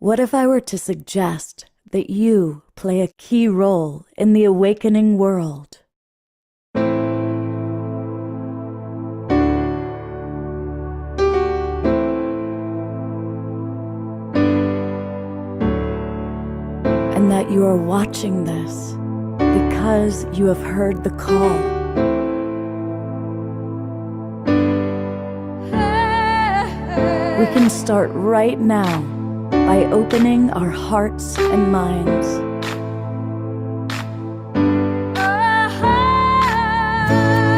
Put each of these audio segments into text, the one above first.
What if I were to suggest that you play a key role in the awakening world? And that you are watching this because you have heard the call. We can start right now by opening our hearts and minds.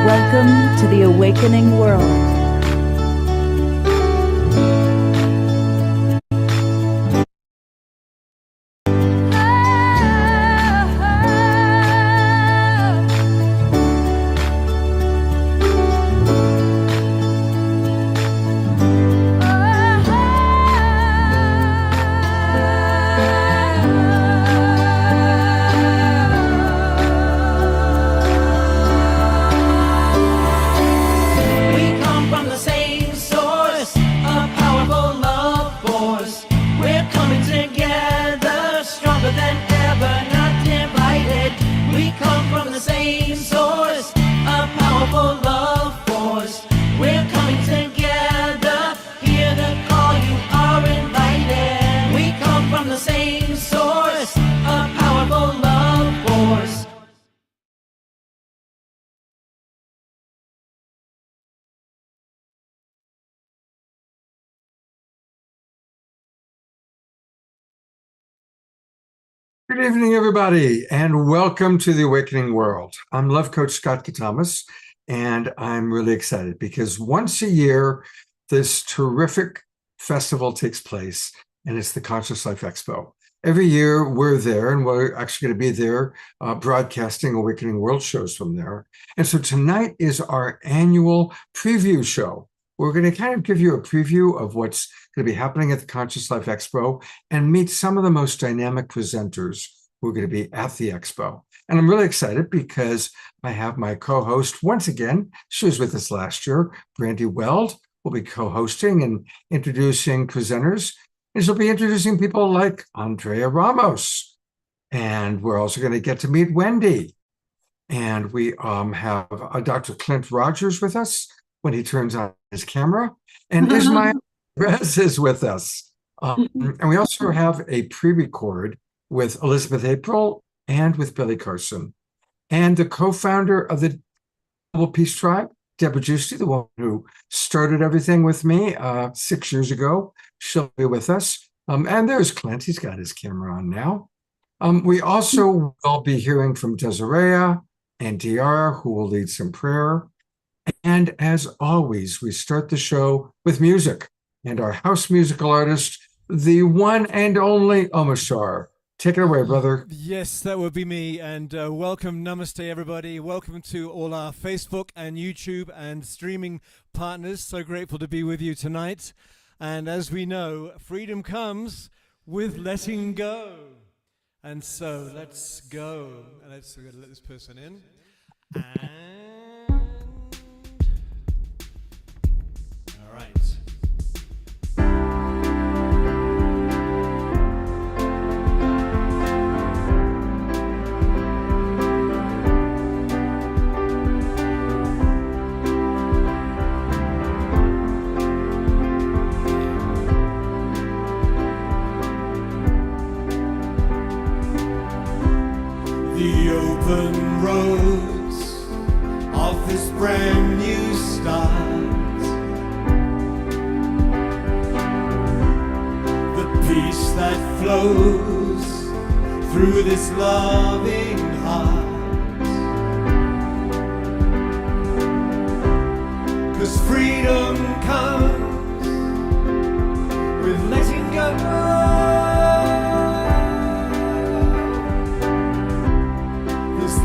Welcome to the awakening world. Good evening, everybody, and welcome to the Awakening World. I'm Love Coach Scott Katamas, and I'm really excited because once a year, this terrific festival takes place, and it's the Conscious Life Expo. Every year, we're there, and we're actually going to be there broadcasting Awakening World shows from there. And so tonight is our annual preview show. We're going to kind of give you a preview of what's going to be happening at the Conscious Life Expo and meet some of the most dynamic presenters who are going to be at the Expo. And I'm really excited because I have my co-host once again. She was with us last year. Brandy Weld will be co-hosting and introducing presenters. And she'll be introducing people like Andrea Ramos. And we're also going to get to meet Wendy. And we have Dr. Clint Rogers with us when he turns on his camera, and Ismail Rez is with us. And we also have a pre-record with Elizabeth April and with Billy Carson. And the co-founder of the Global Peace Tribe, Deborah Giusti, the one who started everything with me 6 years ago, she'll be with us. And there's Clint, he's got his camera on now. We also will be hearing from Desiree and DR, who will lead some prayer. And as always, we start the show with music, and our house musical artist, the one and only Omashar. Take it away, brother. Yes, that would be me. And welcome, namaste, everybody. Welcome to all our Facebook and YouTube and streaming partners. So grateful to be with you tonight. And as we know, freedom comes with letting go. And so let's go. Let's let this person in. And all right. The open roads of this brand new start, the peace that flows through this loving heart, 'cause freedom comes with letting go.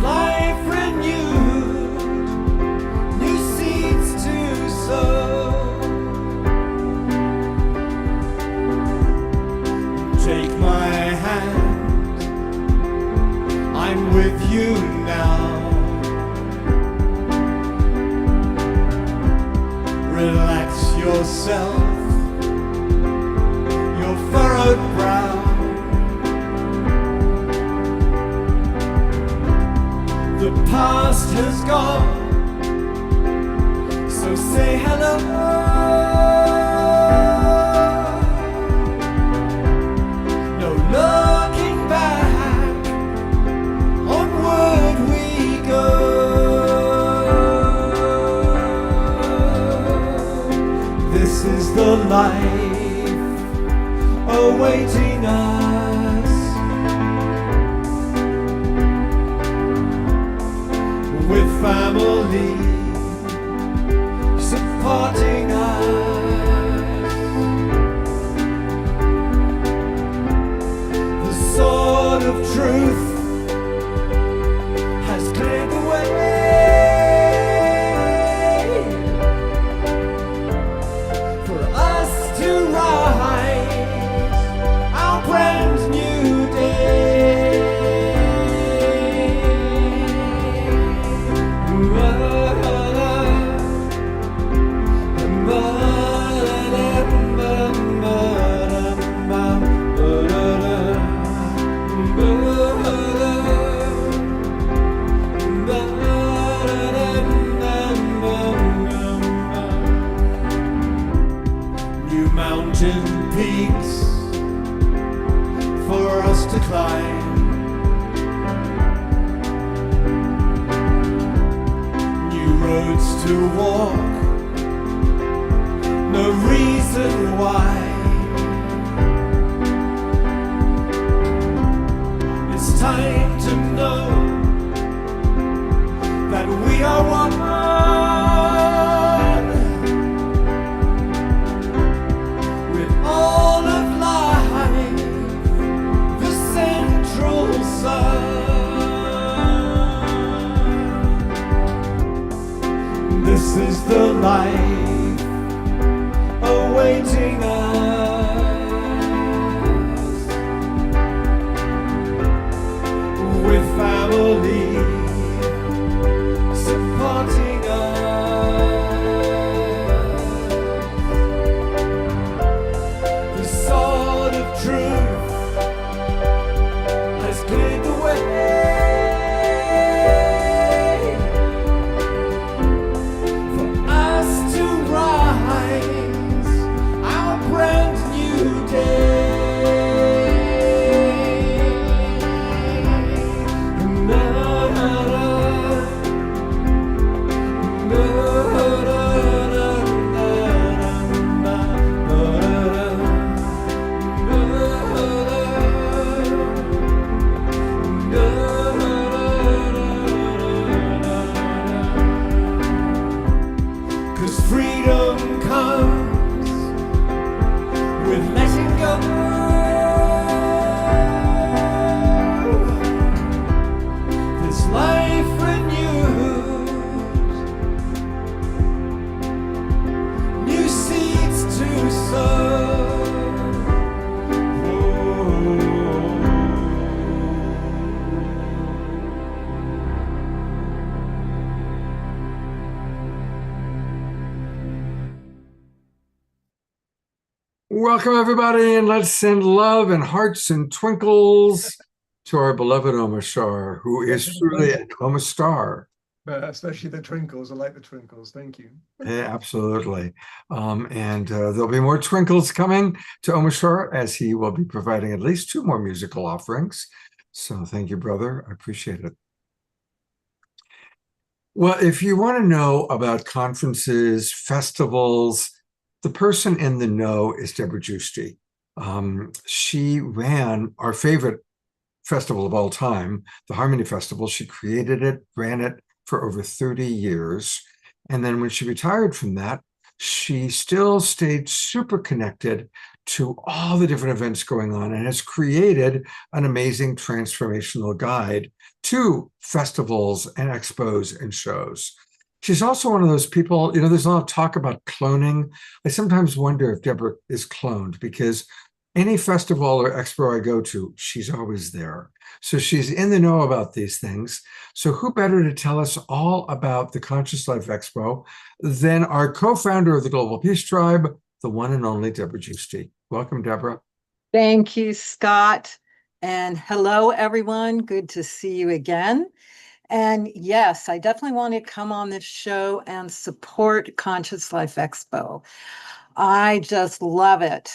Life renewed, new seeds to sow. Take my hand, I'm with you now. Relax yourself, your furrow past has gone, so say hello. No looking back, onward we go. This is the life awaiting us, with family supporting us. The sword of truth has cleared the way for us to rise our brand new day. New mountain peaks for us to climb, new roads to walk, no reason why. It's time to know that we are one, with all of life, the central sun. This is the life awaiting us, with family supporting us. The sword of truth has cleared the way for us to rise our brand new day. Cause freedom comes with letting go. This life renewed, new seeds to sow. Welcome, everybody, and let's send love and hearts and twinkles to our beloved Omar Shar, who is truly an Omar star. Especially the twinkles. I like the twinkles. Thank you. Yeah, absolutely. And there'll be more twinkles coming to Omar Shar, as he will be providing at least 2 more musical offerings. So thank you, brother. I appreciate it. Well, if you want to know about conferences, festivals, the person in the know is Deborah Giusti. She ran our favorite festival of all time, the Harmony Festival. She created it, ran it for over 30 years. And then when she retired from that, she still stayed super connected to all the different events going on and has created an amazing transformational guide to festivals and expos and shows. She's also one of those people, there's a lot of talk about cloning. I sometimes wonder if Deborah is cloned, because any festival or expo I go to, she's always there. So she's in the know about these things. So who better to tell us all about the Conscious Life Expo than our co-founder of the Global Peace Tribe, the one and only Deborah Giusti. Welcome, Deborah. Thank you, Scott. And hello, everyone. Good to see you again. And yes, I definitely want to come on this show and support Conscious Life Expo. I just love it.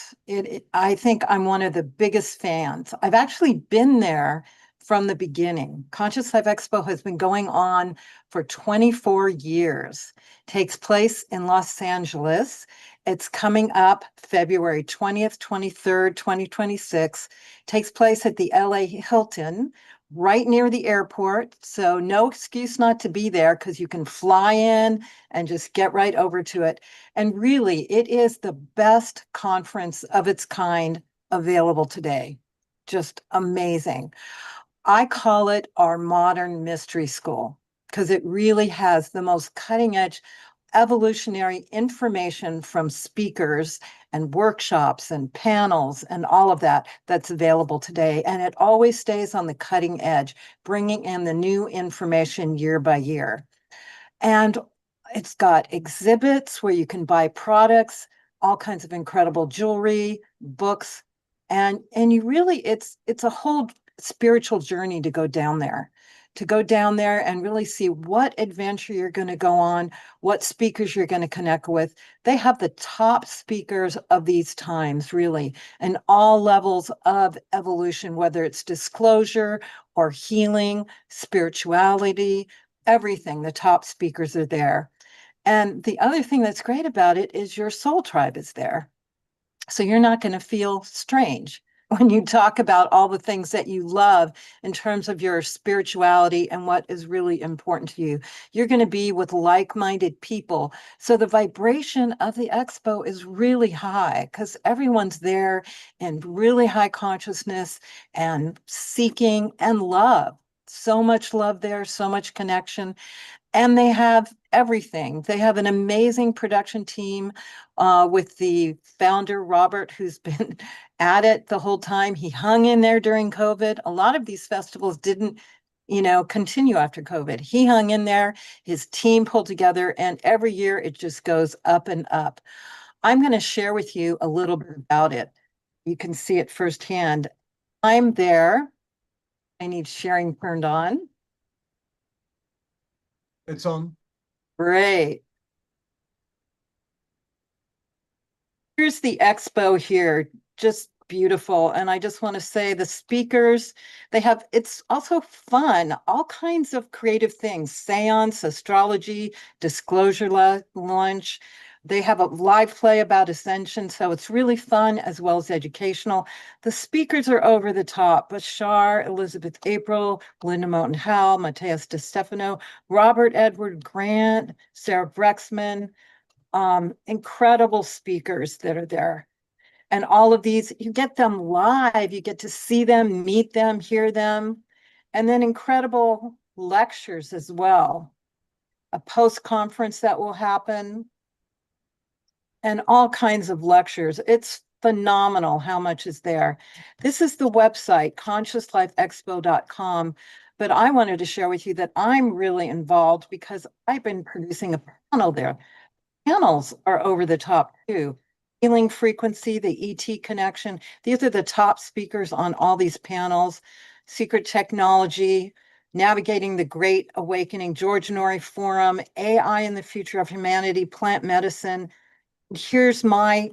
I think I'm one of the biggest fans. I've actually been there from the beginning. Conscious Life Expo has been going on for 24 years. Takes place in Los Angeles. It's coming up February 20th, 23rd, 2026. Takes place at the LA Hilton, right near the airport. So no excuse not to be there because you can fly in and just get right over to it. And really, it is the best conference of its kind available today. Just amazing. I call it our modern mystery school because it really has the most cutting edge evolutionary information from speakers and workshops and panels and all of that that's available today. And it always stays on the cutting edge, bringing in the new information year by year. And it's got exhibits where you can buy products, all kinds of incredible jewelry, books, and you really it's a whole spiritual journey to go down there. To go down there and really see what adventure you're going to go on, what speakers you're going to connect with. They have the top speakers of these times, really, and all levels of evolution, whether it's disclosure or healing, spirituality, everything. The top speakers are there. And the other thing that's great about it is your soul tribe is there. So you're not going to feel strange when you talk about all the things that you love in terms of your spirituality and what is really important to you. You're going to be with like-minded people. So the vibration of the expo is really high because everyone's there in really high consciousness and seeking and love. So much love there, so much connection. And they have everything. They have an amazing production team with the founder, Robert, who's been at it the whole time. He hung in there during COVID. A lot of these festivals didn't, continue after COVID. He hung in there, his team pulled together, and every year it just goes up and up. I'm going to share with you a little bit about it. You can see it firsthand. I'm there. I need sharing turned on. It's on. Great. Here's the expo here, just beautiful. And I just want to say the speakers, it's also fun, all kinds of creative things, seance, astrology, disclosure lunch. They have a live play about ascension, so it's really fun as well as educational. The speakers are over the top. Bashar, Elizabeth April, Linda Moten Howell, Mateus DeStefano, Robert Edward Grant, Sarah Brexman, incredible speakers that are there. And all of these, you get them live, you get to see them, meet them, hear them, and then incredible lectures as well. A post-conference that will happen, and all kinds of lectures. It's phenomenal how much is there. This is the website, consciouslifeexpo.com. But I wanted to share with you that I'm really involved because I've been producing a panel there. Panels are over the top too. Healing frequency, the ET connection. These are the top speakers on all these panels. Secret technology, navigating the Great Awakening, George Norrie Forum, AI in the future of humanity, plant medicine. Here's my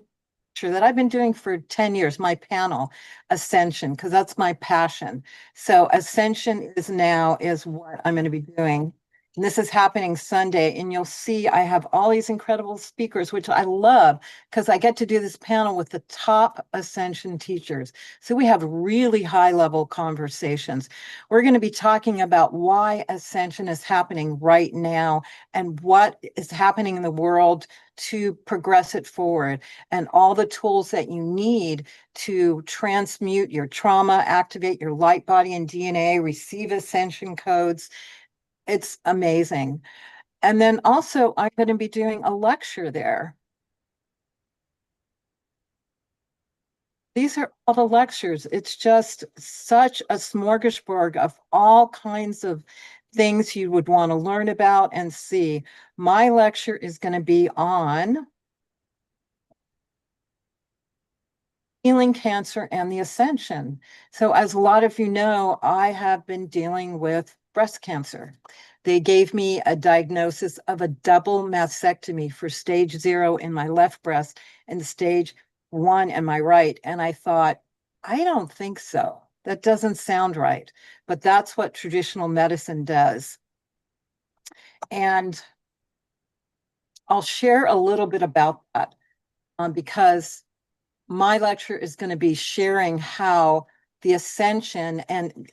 lecture that I've been doing for 10 years, my panel, Ascension, because that's my passion. So Ascension is what I'm going to be doing. And this is happening Sunday, and you'll see I have all these incredible speakers, which I love because I get to do this panel with the top Ascension teachers. So we have really high level conversations. We're going to be talking about why Ascension is happening right now and what is happening in the world to progress it forward, and all the tools that you need to transmute your trauma, activate your light body and DNA, receive ascension codes. It's amazing. And then also, I'm going to be doing a lecture there. These are all the lectures. It's just such a smorgasbord of all kinds of things you would want to learn about and see. My lecture is going to be on healing cancer and the ascension. So as a lot of you know, I have been dealing with breast cancer. They gave me a diagnosis of a double mastectomy for stage 0 in my left breast and stage 1 in my right. And I thought, I don't think so. That doesn't sound right. But that's what traditional medicine does. And I'll share a little bit about that because my lecture is going to be sharing how the ascension and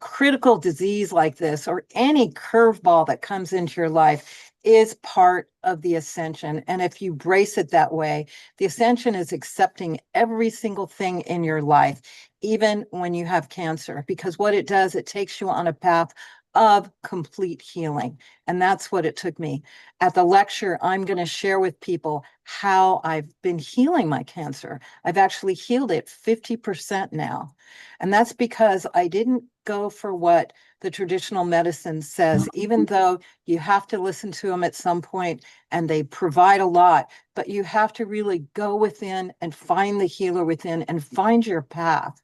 critical disease like this, or any curveball that comes into your life, is part of the ascension. And if you brace it that way, the ascension is accepting every single thing in your life, even when you have cancer, because what it does, it takes you on a path of complete healing. And that's what it took me. At the lecture, I'm going to share with people how I've been healing my cancer. I've actually healed it 50% now. And that's because I didn't go for what the traditional medicine says, even though you have to listen to them at some point and they provide a lot, but you have to really go within and find the healer within and find your path.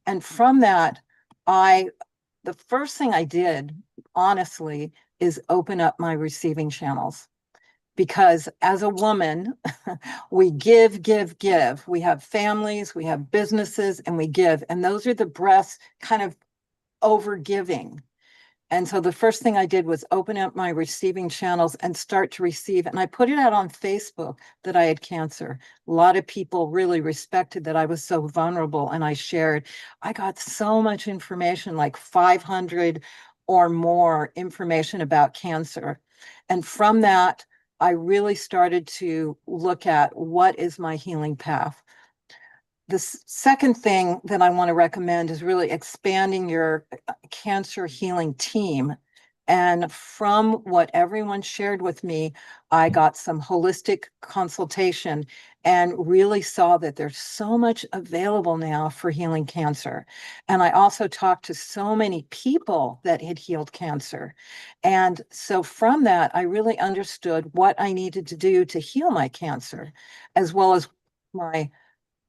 And from that, the first thing I did, honestly, is open up my receiving channels. Because as a woman, we give. We have families, we have businesses, and we give. And those are the breaths kind of over giving. And so the first thing I did was open up my receiving channels and start to receive. And I put it out on Facebook that I had cancer. A lot of people really respected that I was so vulnerable, and I shared. I got so much information, like 500 or more information about cancer. And from that, I really started to look at what is my healing path. The second thing that I want to recommend is really expanding your cancer healing team. And from what everyone shared with me, I got some holistic consultation and really saw that there's so much available now for healing cancer. And I also talked to so many people that had healed cancer. And so from that, I really understood what I needed to do to heal my cancer, as well as my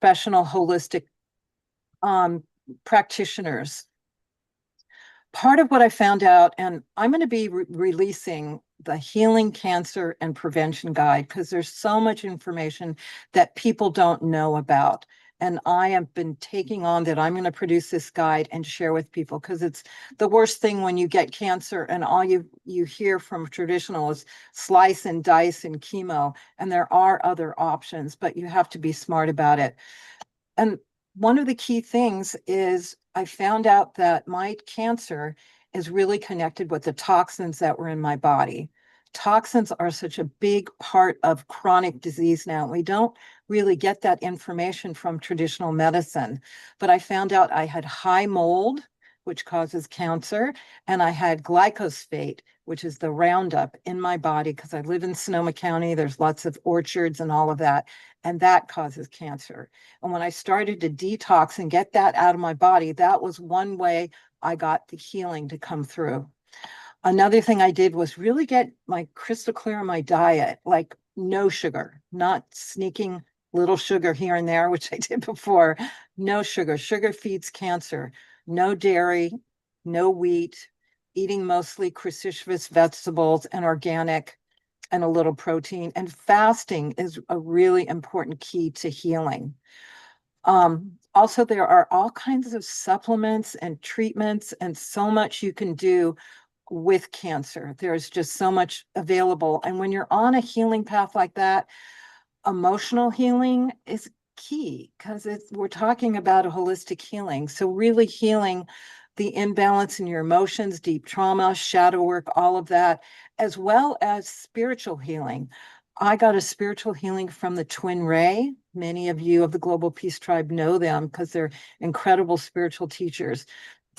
professional holistic practitioners. Part of what I found out, and I'm going to be releasing the Healing Cancer and Prevention Guide, because there's so much information that people don't know about. And I have been taking on that I'm going to produce this guide and share with people, because it's the worst thing when you get cancer and all you hear from traditional is slice and dice and chemo. And there are other options, but you have to be smart about it. And one of the key things is I found out that my cancer is really connected with the toxins that were in my body. Toxins are such a big part of chronic disease now. We don't really get that information from traditional medicine, but I found out I had high mold, which causes cancer, and I had glyphosate, which is the Roundup, in my body because I live in Sonoma County. There's lots of orchards and all of that, and that causes cancer. And when I started to detox and get that out of my body, that was one way I got the healing to come through. Another thing I did was really get my crystal clear on my diet, like no sugar, not sneaking little sugar here and there, which I did before. No sugar. Sugar feeds cancer. No dairy, no wheat, eating mostly cruciferous vegetables and organic, and a little protein. And fasting is a really important key to healing. Also, there are all kinds of supplements and treatments and so much you can do with cancer. There's just so much available. And when you're on a healing path like that, emotional healing is key, because we're talking about a holistic healing. So really healing the imbalance in your emotions, deep trauma, shadow work, all of that, as well as spiritual healing. I got a spiritual healing from the Twin Ray. Many of you of the Global Peace Tribe know them because they're incredible spiritual teachers.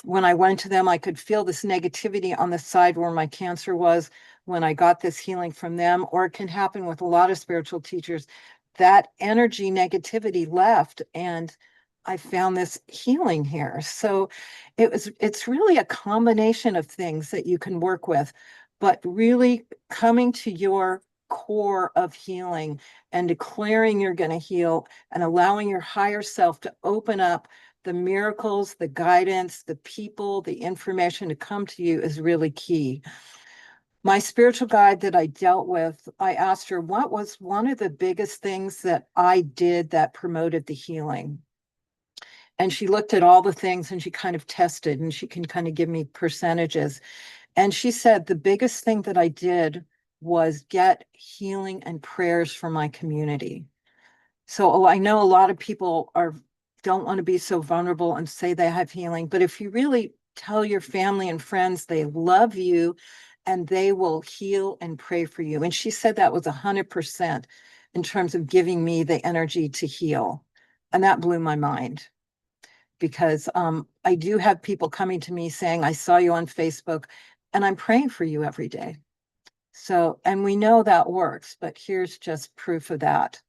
When I went to them, I could feel this negativity on the side where my cancer was when I got this healing from them, or it can happen with a lot of spiritual teachers. That energy negativity left, and I found this healing here. So it's really a combination of things that you can work with, but really coming to your core of healing and declaring you're going to heal and allowing your higher self to open up the miracles, the guidance, the people, the information to come to you is really key. My spiritual guide that I dealt with, I asked her, what was one of the biggest things that I did that promoted the healing? And she looked at all the things and she kind of tested, and she can kind of give me percentages. And she said, the biggest thing that I did was get healing and prayers for my community. So I know a lot of people don't want to be so vulnerable and say they have healing, but if you really tell your family and friends they love you, and they will heal and pray for you. And she said that was 100% in terms of giving me the energy to heal. And that blew my mind, because I do have people coming to me saying, I saw you on Facebook and I'm praying for you every day. So, and we know that works, but here's just proof of that.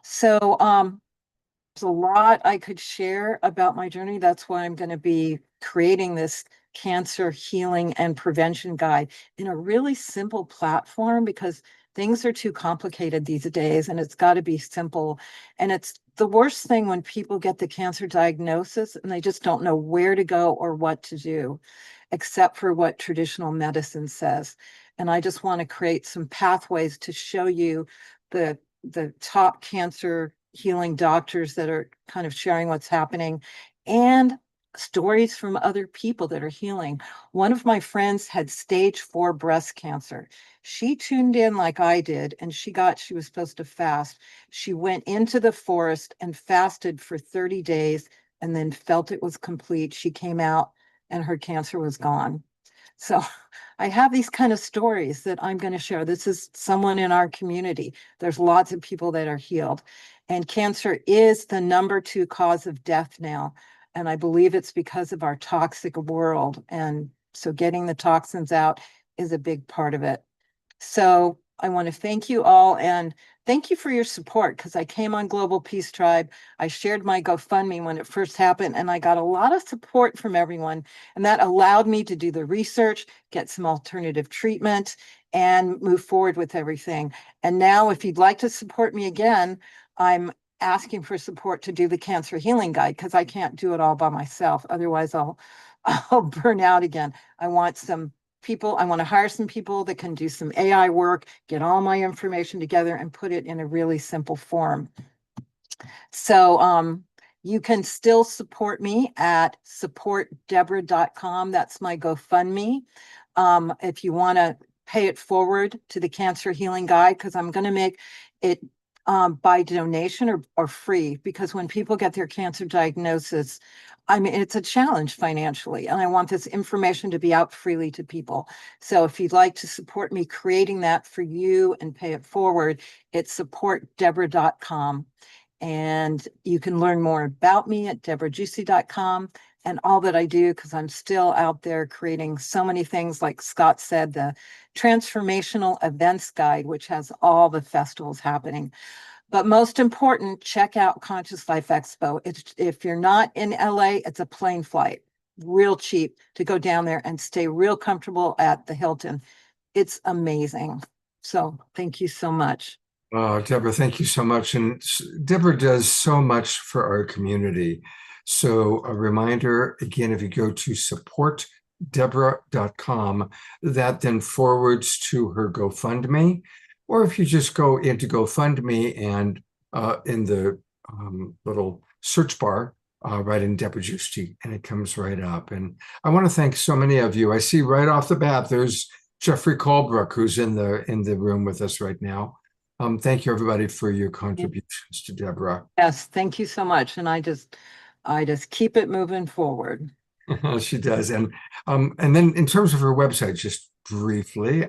So there's a lot I could share about my journey. That's why I'm going to be creating this cancer healing and prevention guide in a really simple platform, because things are too complicated these days and it's got to be simple. And it's the worst thing when people get the cancer diagnosis and they just don't know where to go or what to do, except for what traditional medicine says. And I just want to create some pathways to show you the top cancer healing doctors that are kind of sharing what's happening, and stories from other people that are healing. One of my friends had stage 4 breast cancer. She tuned in like I did, and she was supposed to fast. She went into the forest and fasted for 30 days and then felt it was complete. She came out and her cancer was gone. So I have these kind of stories that I'm going to share. This is someone in our community. There's lots of people that are healed. And cancer is the number 2 cause of death now. And I believe it's because of our toxic world. And so getting the toxins out is a big part of it. So I want to thank you all, and thank you for your support, because I came on Global Peace Tribe. I shared my GoFundMe when it first happened, and I got a lot of support from everyone. And that allowed me to do the research, get some alternative treatment, and move forward with everything. And now, if you'd like to support me again, I'm asking for support to do the cancer healing guide, because I can't do it all by myself. Otherwise, I'll burn out again. I want to hire some people that can do some AI work, get all my information together and put it in a really simple form. So you can still support me at supportdeborah.com. That's my GoFundMe. If you want to pay it forward to the Cancer Healing Guide, because I'm going to make it by donation or free, because when people get their cancer diagnosis, I mean, it's a challenge financially, and I want this information to be out freely to people. So if you'd like to support me creating that for you and pay it forward, it's supportdeborah.com. And you can learn more about me at deborahjuicy.com and all that I do, because I'm still out there creating so many things. Like Scott said, the Transformational Events Guide, which has all the festivals happening. But most important, check out Conscious Life Expo. If you're not in LA, it's a plane flight, real cheap to go down there and stay real comfortable at the Hilton. It's amazing. So thank you so much. Oh, Deborah, thank you so much. And Deborah does so much for our community. So a reminder, again, if you go to supportdeborah.com, that then forwards to her GoFundMe. Or if you just go into GoFundMe and in the little search bar, write in Deborah Juicy, and it comes right up. And I want to thank so many of you. I see right off the bat, there's Jeffrey Colebrook, who's in the room with us right now. Thank you, everybody, for your contributions to Deborah. Yes, thank you so much. And I just keep it moving forward. She does. And then in terms of her website, just briefly,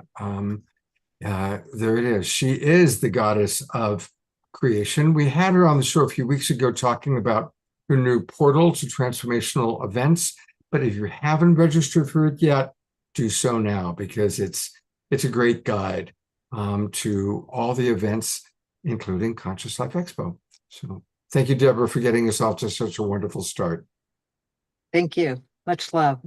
there it is. She is the goddess of creation. We had her on the show a few weeks ago talking about her new portal to transformational events. But if you haven't registered for it yet, do so now, because it's a great guide to all the events, including Conscious Life Expo. So thank you, Deborah, for getting us off to such a wonderful start. Thank you. Much love.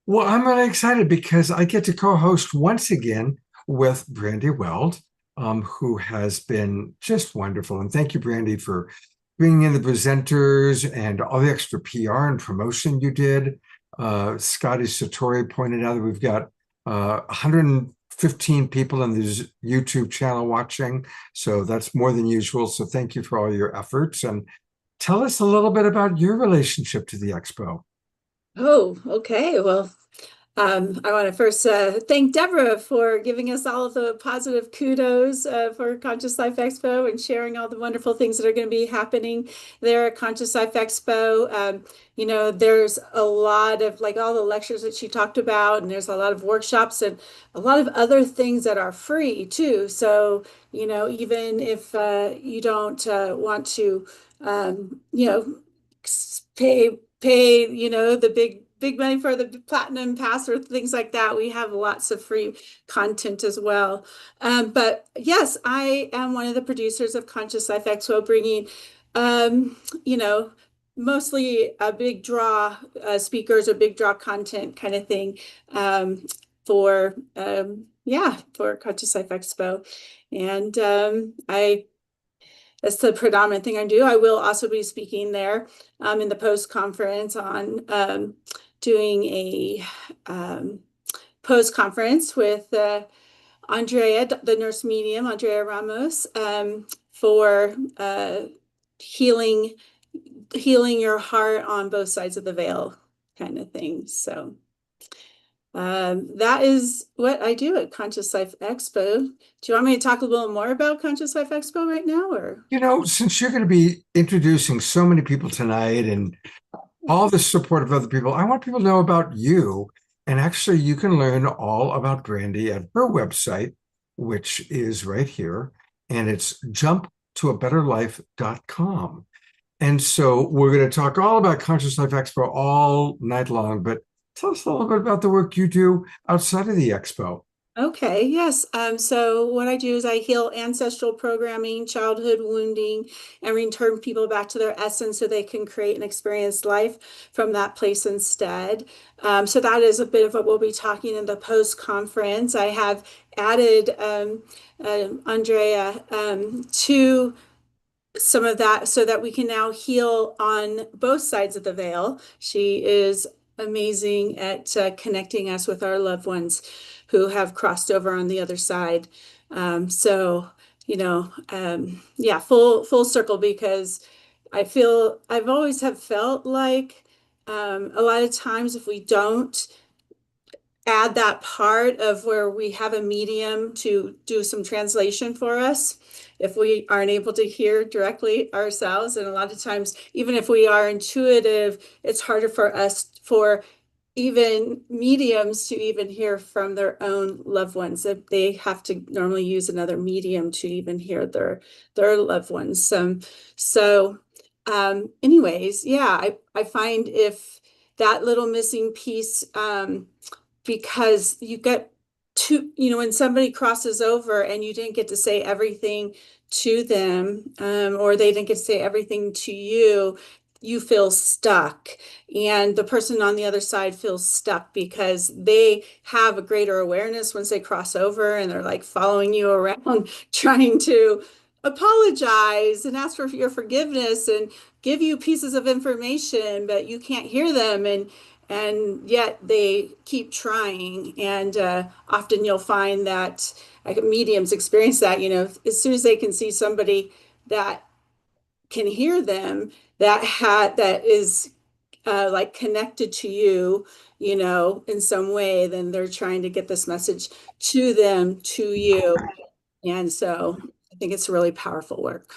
Well, I'm really excited because I get to co-host once again with Brandy Weld, who has been just wonderful. And thank you, Brandy, for bringing in the presenters and all the extra PR and promotion you did. Scotty Satori pointed out that we've got 115 people in this YouTube channel watching. So that's more than usual. So thank you for all your efforts. And tell us a little bit about your relationship to the Expo. Oh, okay. Well, I want to first thank Deborah for giving us all of the positive kudos for Conscious Life Expo and sharing all the wonderful things that are going to be happening there at Conscious Life Expo. You know, there's a lot of like all the lectures that she talked about, and there's a lot of workshops and a lot of other things that are free too. So, you know, even if you don't want to, you know, pay, you know, the big money for the platinum pass or things like that. We have lots of free content as well. But yes, I am one of the producers of Conscious Life Expo, bringing, you know, mostly a big draw speakers or big draw content kind of thing for for Conscious Life Expo. And that's the predominant thing I do. I will also be speaking there in the post conference on doing a post conference with Andrea, the nurse medium, Andrea Ramos, for healing your heart on both sides of the veil kind of thing. So that is what I do at Conscious Life Expo. Do you want me to talk a little more about Conscious Life Expo right now, or? You know, since you're going to be introducing so many people tonight and all the support of other people, I want people to know about you. And actually, you can learn all about Brandy at her website, which is right here. And it's jumptoabetterlife.com. And so we're going to talk all about Conscious Life Expo all night long. But tell us a little bit about the work you do outside of the Expo. Okay, yes. So what I do is I heal ancestral programming, childhood wounding, and return people back to their essence so they can create and experience life from that place instead. So that is a bit of what we'll be talking in the post-conference. I have added Andrea to some of that so that we can now heal on both sides of the veil. She is amazing at connecting us with our loved ones who have crossed over on the other side. So, you know, yeah, full circle, because I've always have felt like a lot of times if we don't add that part of where we have a medium to do some translation for us, if we aren't able to hear directly ourselves, and a lot of times, even if we are intuitive, it's harder for us, for even mediums to even hear from their own loved ones. If they have to normally use another medium to even hear their loved ones. Anyways, yeah, I find if that little missing piece, because you get to, you know, when somebody crosses over and you didn't get to say everything to them, or they didn't get to say everything to you, you feel stuck, and the person on the other side feels stuck because they have a greater awareness once they cross over, and they're like following you around trying to apologize and ask for your forgiveness and give you pieces of information, but you can't hear them, and yet they keep trying. And often you'll find that mediums experience that, you know, as soon as they can see somebody that can hear them, that is like connected to you, you know, in some way, then they're trying to get this message to them, to you. And so I think it's really powerful work.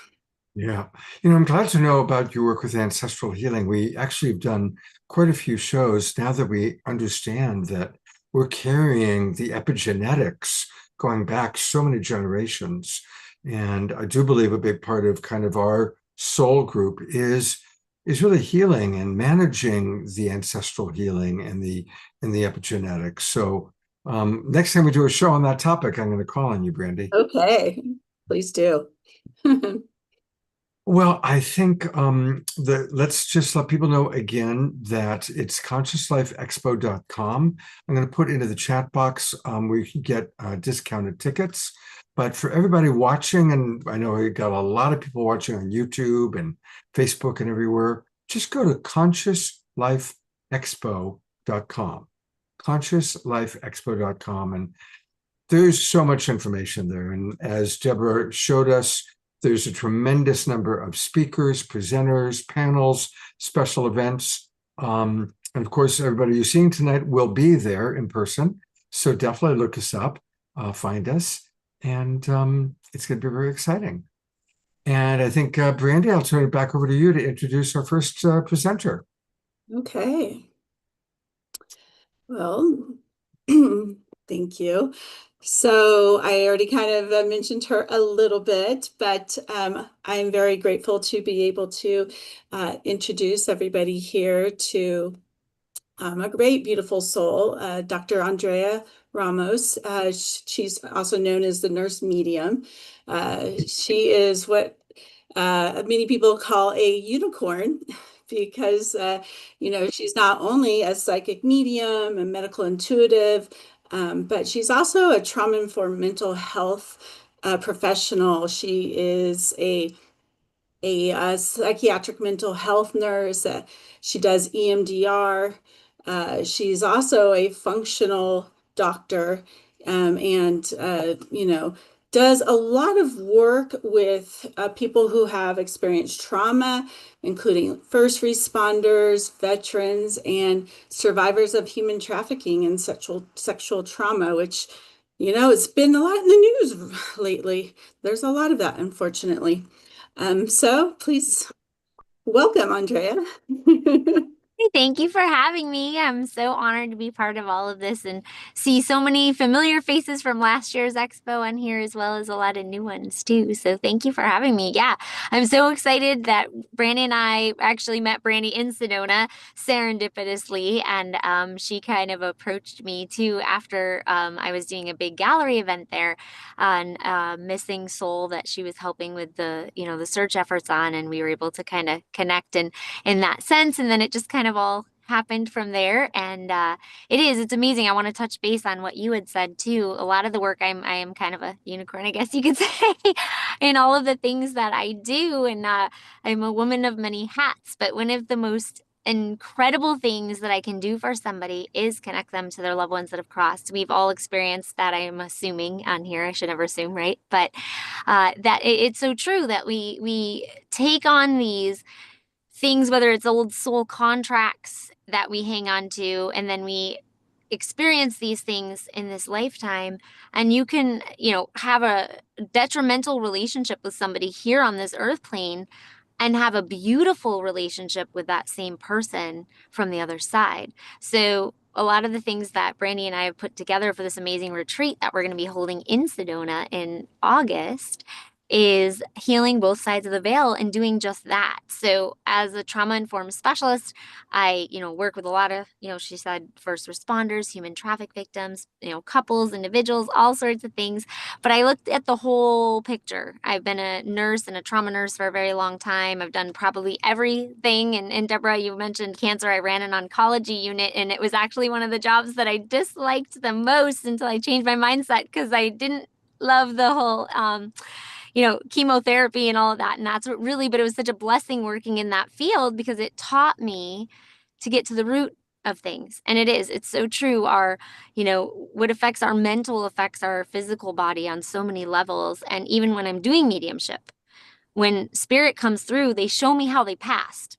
Yeah. You know, I'm glad to know about your work with ancestral healing. We actually have done quite a few shows now that we understand that we're carrying the epigenetics going back so many generations. And I do believe a big part of kind of our soul group is really healing and managing the ancestral healing and the epigenetics. So next time we do a show on that topic, I'm going to call on you, Brandy. Okay, please do. Well, I think let's just let people know again that it's consciouslifeexpo.com. I'm going to put into the chat box where you can get discounted tickets. But for everybody watching, and I know we got a lot of people watching on YouTube and Facebook and everywhere, just go to consciouslifeexpo.com. Consciouslifeexpo.com. And there's so much information there. And as Deborah showed us, there's a tremendous number of speakers, presenters, panels, special events. And of course, everybody you're seeing tonight will be there in person. So definitely look us up, find us, and it's going to be very exciting. And I think, Brandy, I'll turn it back over to you to introduce our first presenter. Okay. Well, thank you. So I already kind of mentioned her a little bit, but I'm very grateful to be able to introduce everybody here to a great, beautiful soul, Dr. Andrea Ramos. She's also known as the nurse medium. She is what many people call a unicorn because, she's not only a psychic medium, a medical intuitive, but she's also a trauma-informed mental health professional. She is a psychiatric mental health nurse. She does EMDR. She's also a functional doctor, and does a lot of work with people who have experienced trauma, including first responders, veterans, and survivors of human trafficking and sexual trauma, which it's been a lot in the news lately. There's a lot of that, unfortunately. So please welcome, Andrea. Hey, thank you for having me. I'm so honored to be part of all of this and see so many familiar faces from last year's expo on here, as well as a lot of new ones too. So thank you for having me. Yeah, I'm so excited that Brandy and I actually met Brandy in Sedona serendipitously, and she kind of approached me too after I was doing a big gallery event there on Missing Soul that she was helping with the search efforts on, and we were able to kind of connect and in that sense. And then it just kind of all happened from there. And it's amazing. I want to touch base on what you had said too. A lot of the work I am kind of a unicorn, I guess you could say, in all of the things that I do. And I'm a woman of many hats, but one of the most incredible things that I can do for somebody is connect them to their loved ones that have crossed. We've all experienced that, I'm assuming on here. I should never assume, right? But it's so true that we take on these things, whether it's old soul contracts that we hang on to, and then we experience these things in this lifetime. And you can, have a detrimental relationship with somebody here on this earth plane and have a beautiful relationship with that same person from the other side. So a lot of the things that Brandy and I have put together for this amazing retreat that we're going to be holding in Sedona in August is healing both sides of the veil and doing just that. So as a trauma-informed specialist, I, work with a lot of, she said, first responders, human traffic victims, couples, individuals, all sorts of things. But I looked at the whole picture. I've been a nurse and a trauma nurse for a very long time. I've done probably everything. And Deborah, you mentioned cancer. I ran an oncology unit, and it was actually one of the jobs that I disliked the most until I changed my mindset because I didn't love the whole chemotherapy and all of that. And that's what really, but it was such a blessing working in that field because it taught me to get to the root of things. And it's so true. What affects our mental affects our physical body on so many levels. And even when I'm doing mediumship, when spirit comes through, they show me how they passed.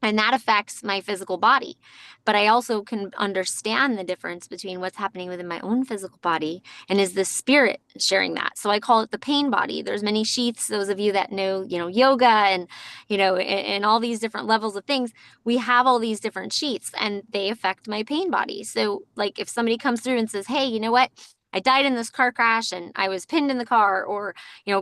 And that affects my physical body. But I also can understand the difference between what's happening within my own physical body and is the spirit sharing that. So I call it the pain body. There's many sheaths. Those of you that know, yoga and, and all these different levels of things, we have all these different sheaths and they affect my pain body. So like if somebody comes through and says, hey, you know what? I died in this car crash and I was pinned in the car, or,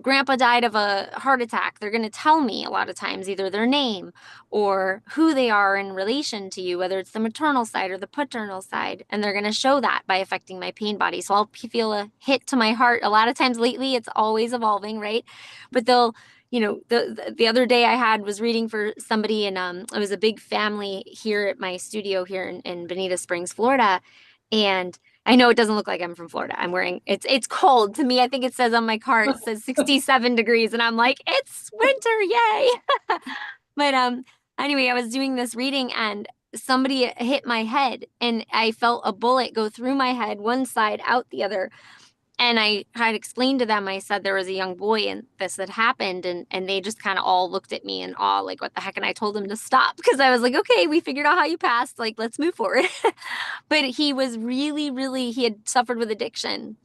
grandpa died of a heart attack. They're going to tell me a lot of times either their name or who they are in relation to you, whether it's the maternal side or the paternal side. And they're going to show that by affecting my pain body. So I'll feel a hit to my heart. A lot of times lately, it's always evolving, right? But they'll the other day I was reading for somebody, and it was a big family here at my studio here in Bonita Springs, Florida. And I know it doesn't look like I'm from Florida. I'm wearing, it's cold to me. I think it says on my car, it says 67 degrees, and I'm like, it's winter, yay. But anyway, I was doing this reading and somebody hit my head, and I felt a bullet go through my head, one side out the other. And I had explained to them, I said there was a young boy and this had happened, and they just kind of all looked at me in awe, like, what the heck? And I told them to stop, because I was like, okay, we figured out how you passed, like, let's move forward. But he was really, he had suffered with addiction.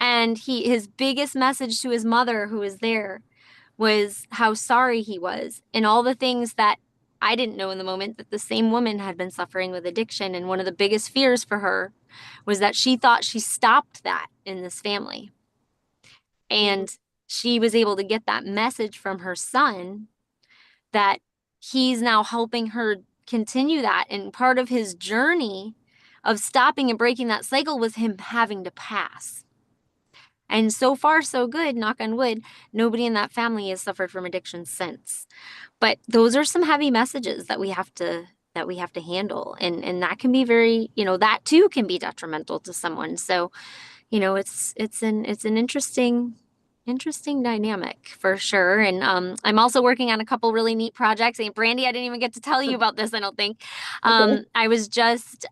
And his biggest message to his mother, who was there, was how sorry he was, and all the things that I didn't know in the moment, that the same woman had been suffering with addiction. And one of the biggest fears for her was that she thought she stopped that in this family. And she was able to get that message from her son that he's now helping her continue that. And part of his journey of stopping and breaking that cycle was him having to pass. And so far, so good, knock on wood, nobody in that family has suffered from addiction since. But those are some heavy messages that we have to handle. And that can be very, that too can be detrimental to someone. So, it's an interesting dynamic for sure. And I'm also working on a couple really neat projects. And Brandy, I didn't even get to tell you about this, I don't think. I was just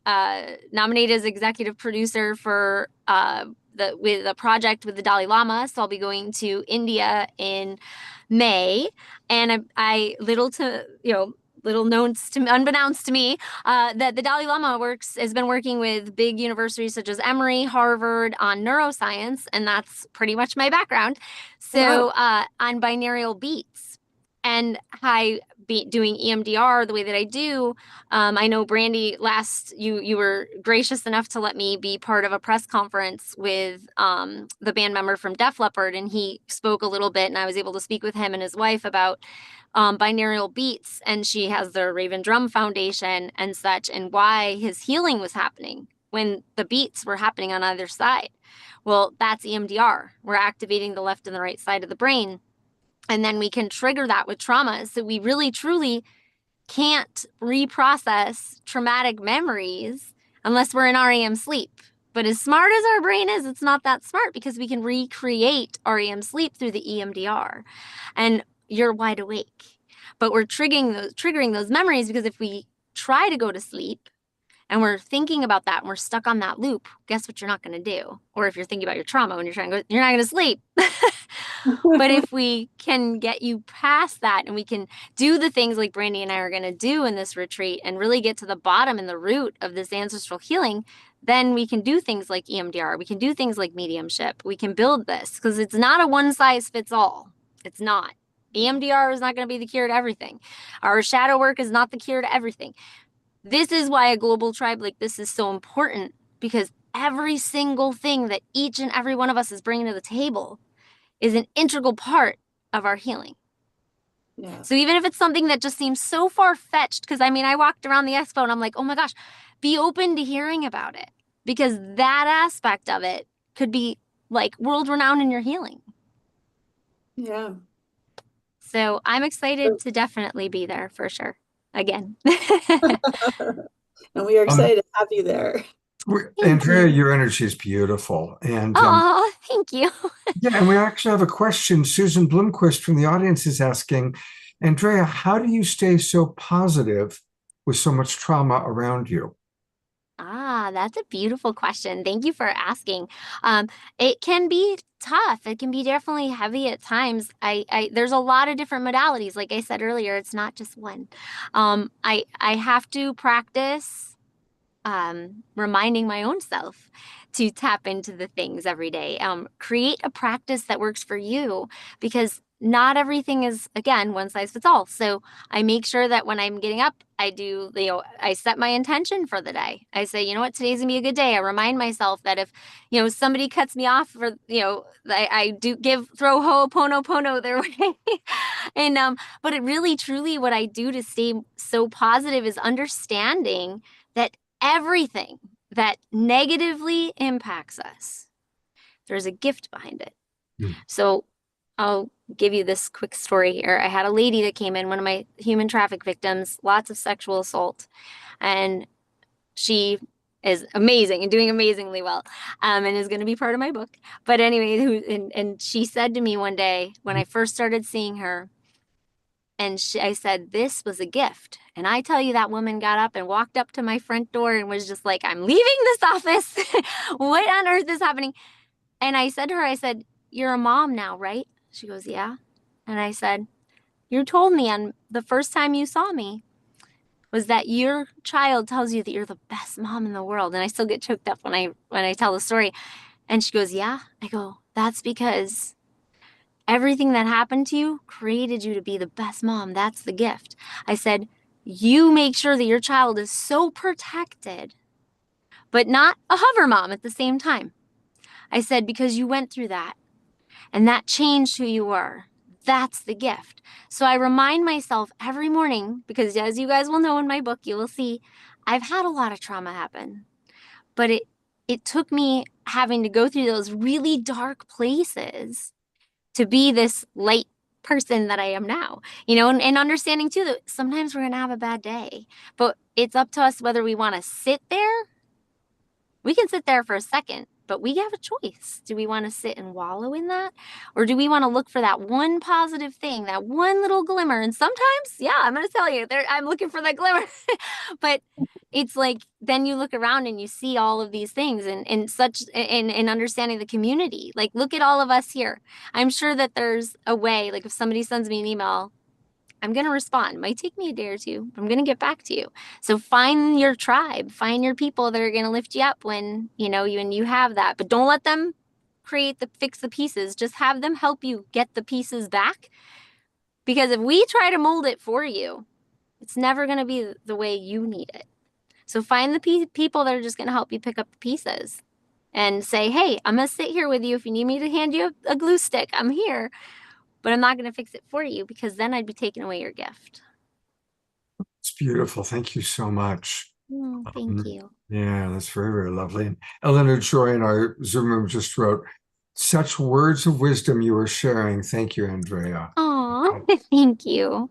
nominated as executive producer for with a project with the Dalai Lama. So I'll be going to India in May. And unbeknownst to me, that the Dalai Lama has been working with big universities such as Emory, Harvard on neuroscience, and that's pretty much my background. So on binaural beats, and doing EMDR the way that I do. I know, Brandy, you were gracious enough to let me be part of a press conference with the band member from Def Leppard, and he spoke a little bit, and I was able to speak with him and his wife about binaural beats, and she has the Raven Drum Foundation and such, and why his healing was happening when the beats were happening on either side. Well, that's EMDR. We're activating the left and the right side of the brain. And then we can trigger that with trauma. So we really, truly can't reprocess traumatic memories unless we're in REM sleep. But as smart as our brain is, it's not that smart, because we can recreate REM sleep through the EMDR. And you're wide awake. But we're triggering those memories, because if we try to go to sleep and we're thinking about that and we're stuck on that loop, guess what you're not going to do? Or if you're thinking about your trauma when you're trying to go, you're not going to sleep. But if we can get you past that, and we can do the things like Brandy and I are going to do in this retreat, and really get to the bottom and the root of this ancestral healing, then we can do things like EMDR. We can do things like mediumship. We can build this, because it's not a one size fits all. It's not. EMDR is not going to be the cure to everything. Our shadow work is not the cure to everything. This is why a global tribe like this is so important, because every single thing that each and every one of us is bringing to the table is an integral part of our healing. Yeah. So even if it's something that just seems so far-fetched, because I walked around the expo and I'm like, oh my gosh, be open to hearing about it, because that aspect of it could be like world-renowned in your healing. Yeah. So I'm excited to definitely be there for sure. Again. And we are excited to have you there. Andrea, your energy is beautiful. And thank you. yeah, and we actually have a question. Susan Blomquist from the audience is asking, Andrea, how do you stay so positive with so much trauma around you? That's a beautiful question. Thank you for asking. It can be tough. It can be definitely heavy at times. There's a lot of different modalities. Like I said earlier, it's not just one. I have to practice reminding my own self to tap into the things every day. Create a practice that works for you, because not everything is, again, one size fits all. So I make sure that when I'm getting up, I set my intention for the day. I say, you know what, today's gonna be a good day. I remind myself that if, somebody cuts me off for, I do throw ho'oponopono their way. And, but it really, truly, what I do to stay so positive is understanding that everything that negatively impacts us, there's a gift behind it. So I'll give you this quick story here. I had a lady that came in, one of my human traffic victims, lots of sexual assault, and she is amazing and doing amazingly well, and is going to be part of my book. But anyway, and she said to me one day when I first started seeing her, and I said, this was a gift. And I tell you, that woman got up and walked up to my front door and was just like, I'm leaving this office. What on earth is happening? And I said to her, I said, you're a mom now, right? She goes, yeah. And I said, you told me on the first time you saw me was that your child tells you that you're the best mom in the world. And I still get choked up when I tell the story. And she goes, yeah. I go, that's because everything that happened to you created you to be the best mom. That's the gift. I said, you make sure that your child is so protected, but not a hover mom at the same time. I said, because you went through that and that changed who you were. That's the gift. So I remind myself every morning, because as you guys will know in my book, you will see I've had a lot of trauma happen, but it took me having to go through those really dark places to be this light person that I am now, and understanding too that sometimes we're going to have a bad day, but it's up to us whether we want to sit there. We can sit there for a second, but we have a choice. Do we want to sit and wallow in that? Or do we want to look for that one positive thing, that one little glimmer? And sometimes, yeah, I'm going to tell you, I'm looking for that glimmer. But it's like, then you look around and you see all of these things and understanding the community. Like, look at all of us here. I'm sure that there's a way, like if somebody sends me an email, I'm going to respond. It might take me a day or two, but I'm going to get back to you. So find your tribe, find your people that are going to lift you up when, you have that, but don't let them fix the pieces. Just have them help you get the pieces back. Because if we try to mold it for you, it's never going to be the way you need it. So find the people that are just going to help you pick up the pieces and say, hey, I'm going to sit here with you. If you need me to hand you a glue stick, I'm here. But I'm not going to fix it for you, because then I'd be taking away your gift. It's beautiful. Thank you so much. Oh, thank you. Yeah, that's very, very lovely. And Eleanor Joy in our Zoom room just wrote, such words of wisdom you were sharing. Thank you, Andrea. Oh, thank you.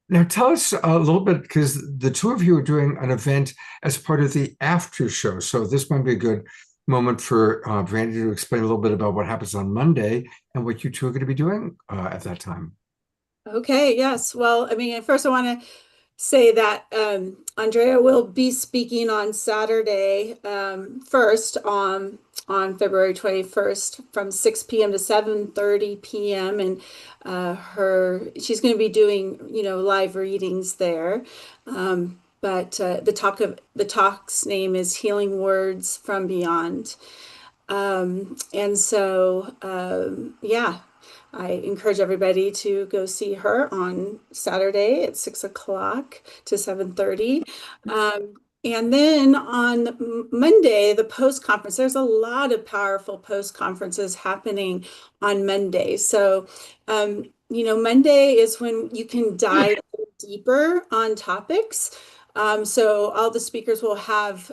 Now tell us a little bit, because the two of you are doing an event as part of the after show. So this might be a good moment for Brandy to explain a little bit about what happens on Monday and what you two are going to be doing at that time. Okay, yes. Well, first I want to say that Andrea will be speaking on Saturday, first on February 21st from 6 p.m. to 7:30 p.m. And she's going to be doing, live readings there. But the talk's name is Healing Words from Beyond. And so, yeah, I encourage everybody to go see her on Saturday at 6 o'clock to 7:30. And then on Monday, the post conference, there's a lot of powerful post conferences happening on Monday. So, Monday is when you can dive deeper on topics. So all the speakers will have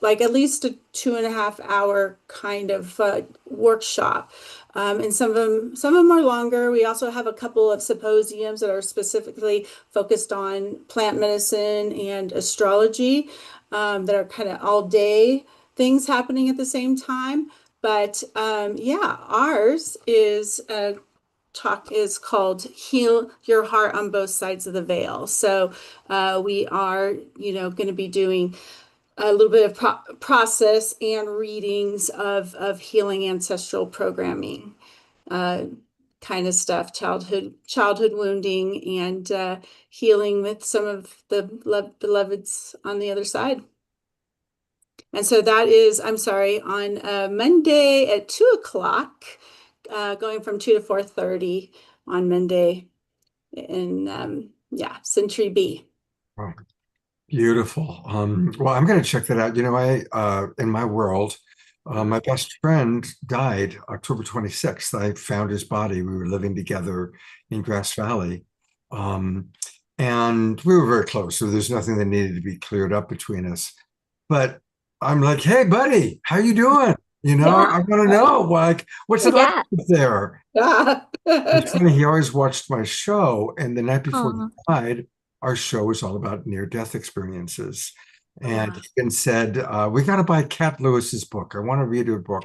like at least a 2.5 hour kind of workshop. And some of them are longer. We also have a couple of symposiums that are specifically focused on plant medicine and astrology that are kind of all day things happening at the same time. But yeah, ours is talk is called Heal Your Heart on Both Sides of the Veil. So we are, going to be doing a little bit of process and readings of healing ancestral programming kind of stuff, childhood wounding, and healing with some of the beloveds on the other side. And so that is, I'm sorry, on Monday at 2 o'clock, going from 2 to 4:30 on Monday in Century B. Wow. Beautiful. Well, I'm going to check that out. I in my world, my best friend died October 26th. I found his body. We were living together in Grass Valley. And we were very close, so there's nothing that needed to be cleared up between us. But I'm like, hey, buddy, how you doing? You know, Yeah. I want to know, like, what's it like Yeah. up there? Yeah. It's funny, he always watched my show, and the night before he Aw. died, our show was all about near-death experiences. And Wow. he even said, we got to buy Cat Lewis's book. I want to read her book.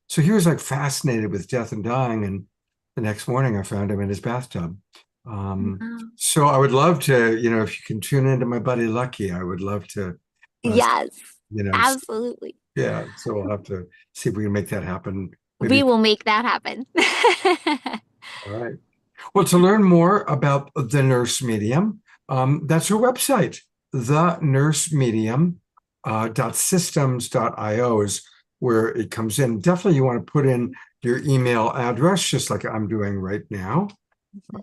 So he was like fascinated with death and dying. And the next morning, I found him in his bathtub. Um, Wow. so I would love to, if you can tune into my buddy Lucky, I would love to, uh, Yes, you know, s- absolutely. yeah. So we'll have to see if we can make that happen. We Maybe. will make that happen. All right. Well, to learn more about the nurse medium, that's her website, the nurse medium .systems.io is where it comes in. Definitely, you want to put in your email address, just like I'm doing right now.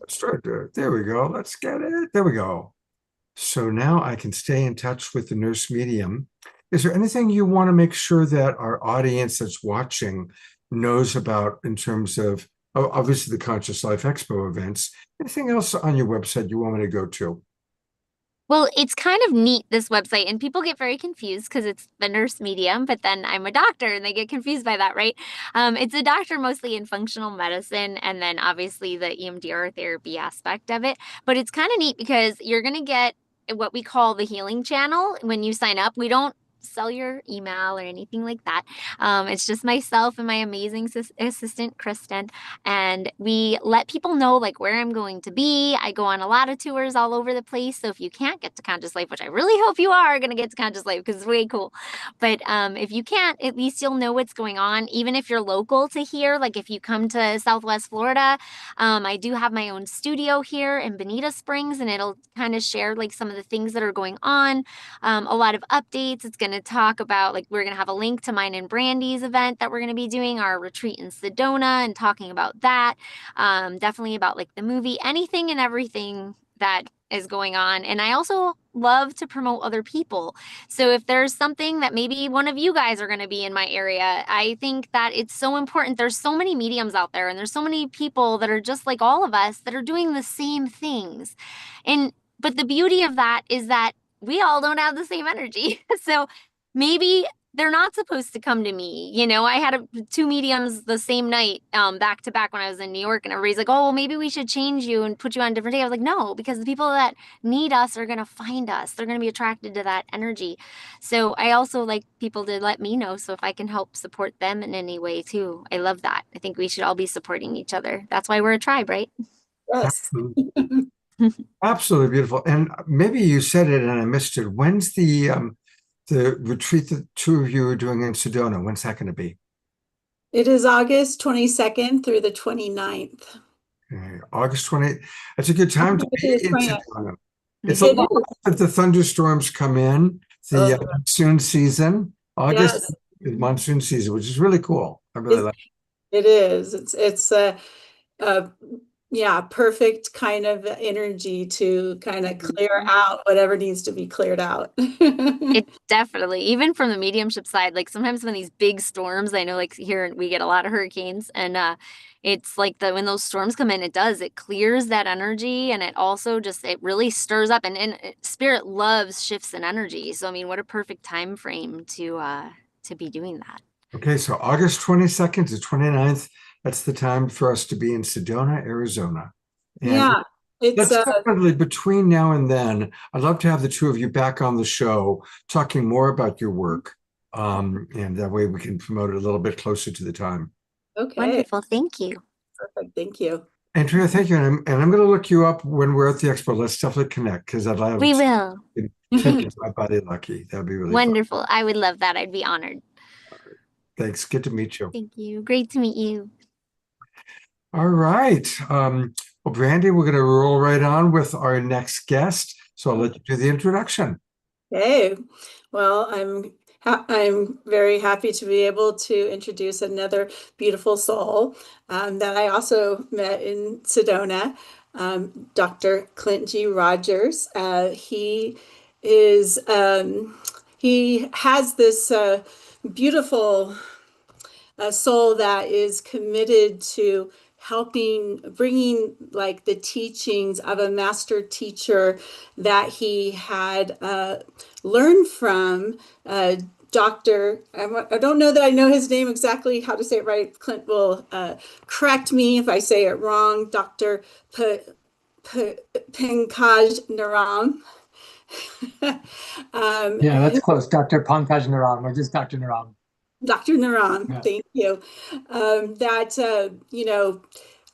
Start there. There we go. Let's get it. There we go. So now I can stay in touch with the nurse medium. Is there anything you want to make sure that our audience that's watching knows about in terms of, obviously, the Conscious Life Expo events? Anything else on your website you want me to go to? Well, it's kind of neat, this website, and people get very confused because it's the nurse medium, but then I'm a doctor and they get confused by that, right? It's a doctor mostly in functional medicine and then obviously the EMDR therapy aspect of it. But it's kind of neat because you're going to get what we call the healing channel when you sign up. We don't sell your email or anything like that. It's just myself and my amazing assistant, Kristen, and we let people know like where I'm going to be. I go on a lot of tours all over the place. So if you can't get to Conscious Life, which I really hope you are going to get to Conscious Life because it's way cool. But if you can't, at least you'll know what's going on. Even if you're local to here, like if you come to Southwest Florida, I do have my own studio here in Bonita Springs, and it'll kind of share like some of the things that are going on, a lot of updates. It's going to talk about like we're going to have a link to mine and Brandy's event that we're going to be doing, our retreat in Sedona, and talking about that. Definitely about like the movie, anything and everything that is going on. And I also love to promote other people. So if there's something that maybe one of you guys are going to be in my area, I think that it's so important. There's so many mediums out there, and there's so many people that are just like all of us that are doing the same things. But the beauty of that is that we all don't have the same energy. So maybe they're not supposed to come to me. I had two mediums the same night, back to back when I was in New York, and everybody's like, oh, well, maybe we should change you and put you on a different day. I was like, no, because the people that need us are going to find us. They're going to be attracted to that energy. So I also like people to let me know. So if I can help support them in any way too, I love that. I think we should all be supporting each other. That's why we're a tribe, right? Yes. Absolutely beautiful. And maybe you said it and I missed it. When's the retreat the two of you are doing in Sedona? When's that going to be? It is August 22nd through the 29th. Okay, August 20th. That's a good time to be in Sedona. It's a It lot is. if the thunderstorms come in, the Oh, monsoon season. August yes. is monsoon season, which is really cool. I really like It is. It's a yeah, perfect kind of energy to kind of clear out whatever needs to be cleared out. It definitely, even from the mediumship side, like sometimes when these big storms, I know like here we get a lot of hurricanes, and it's like when those storms come in, it clears that energy, and it also just it really stirs up, and spirit loves shifts in energy. So I mean, what a perfect time frame to be doing that. Okay, so August 22nd to 29th, that's the time for us to be in Sedona, Arizona. And Yeah, it's let's definitely, between now and then, I'd love to have the two of you back on the show talking more about your work. And that way we can promote it a little bit closer to the time. okay. Wonderful, thank you. Perfect. Thank you. Andrea, thank you. And I'm going to look you up when we're at the expo. Let's definitely connect because I'd love We to will. take my buddy Lucky. That'd be really fun. Wonderful. I would love that. I'd be honored. Thanks. Good to meet you. Thank you. Great to meet you. All right. Well, Brandy, we're going to roll right on with our next guest. So I'll let you do the introduction. Okay. Well, I'm very happy to be able to introduce another beautiful soul that I also met in Sedona, Dr. Clint G. Rogers. He is he has this beautiful soul that is committed to bringing like the teachings of a master teacher that he had learned from doctor. I don't know that I know his name exactly, how to say it right. Clint will correct me if I say it wrong. Dr. Pankaj Naram. Yeah, that's close. Dr. Pankaj Naram, or just Dr. Naram. Dr. Naram, Yeah. thank you.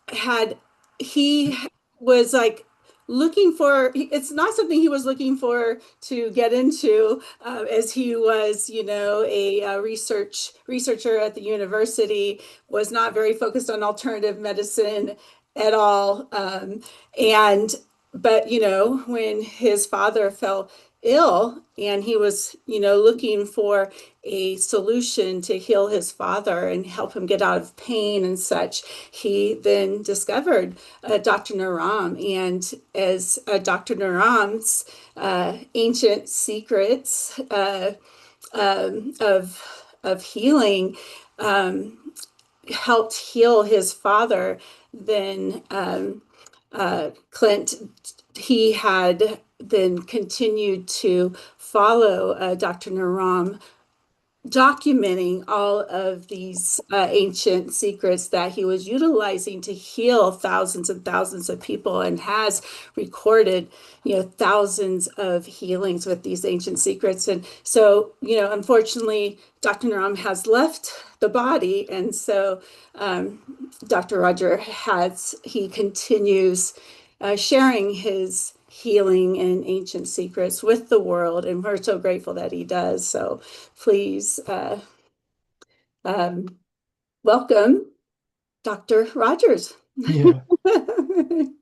Had he was like looking for, it's not something he was looking for to get into, as he was, a researcher at the university, was not very focused on alternative medicine at all. But when his father fell ill and he was, looking for a solution to heal his father and help him get out of pain and such, he then discovered Dr. Naram. And as Dr. Naram's ancient secrets of healing helped heal his father, then Clint, he had then continued to follow Dr. Naram, documenting all of these ancient secrets that he was utilizing to heal thousands and thousands of people, and has recorded, thousands of healings with these ancient secrets. And so, unfortunately, Dr. Naram has left the body. And so Dr. Roger he continues sharing his healing and ancient secrets with the world, and we're so grateful that he does. So please welcome Dr. Rogers. Yeah.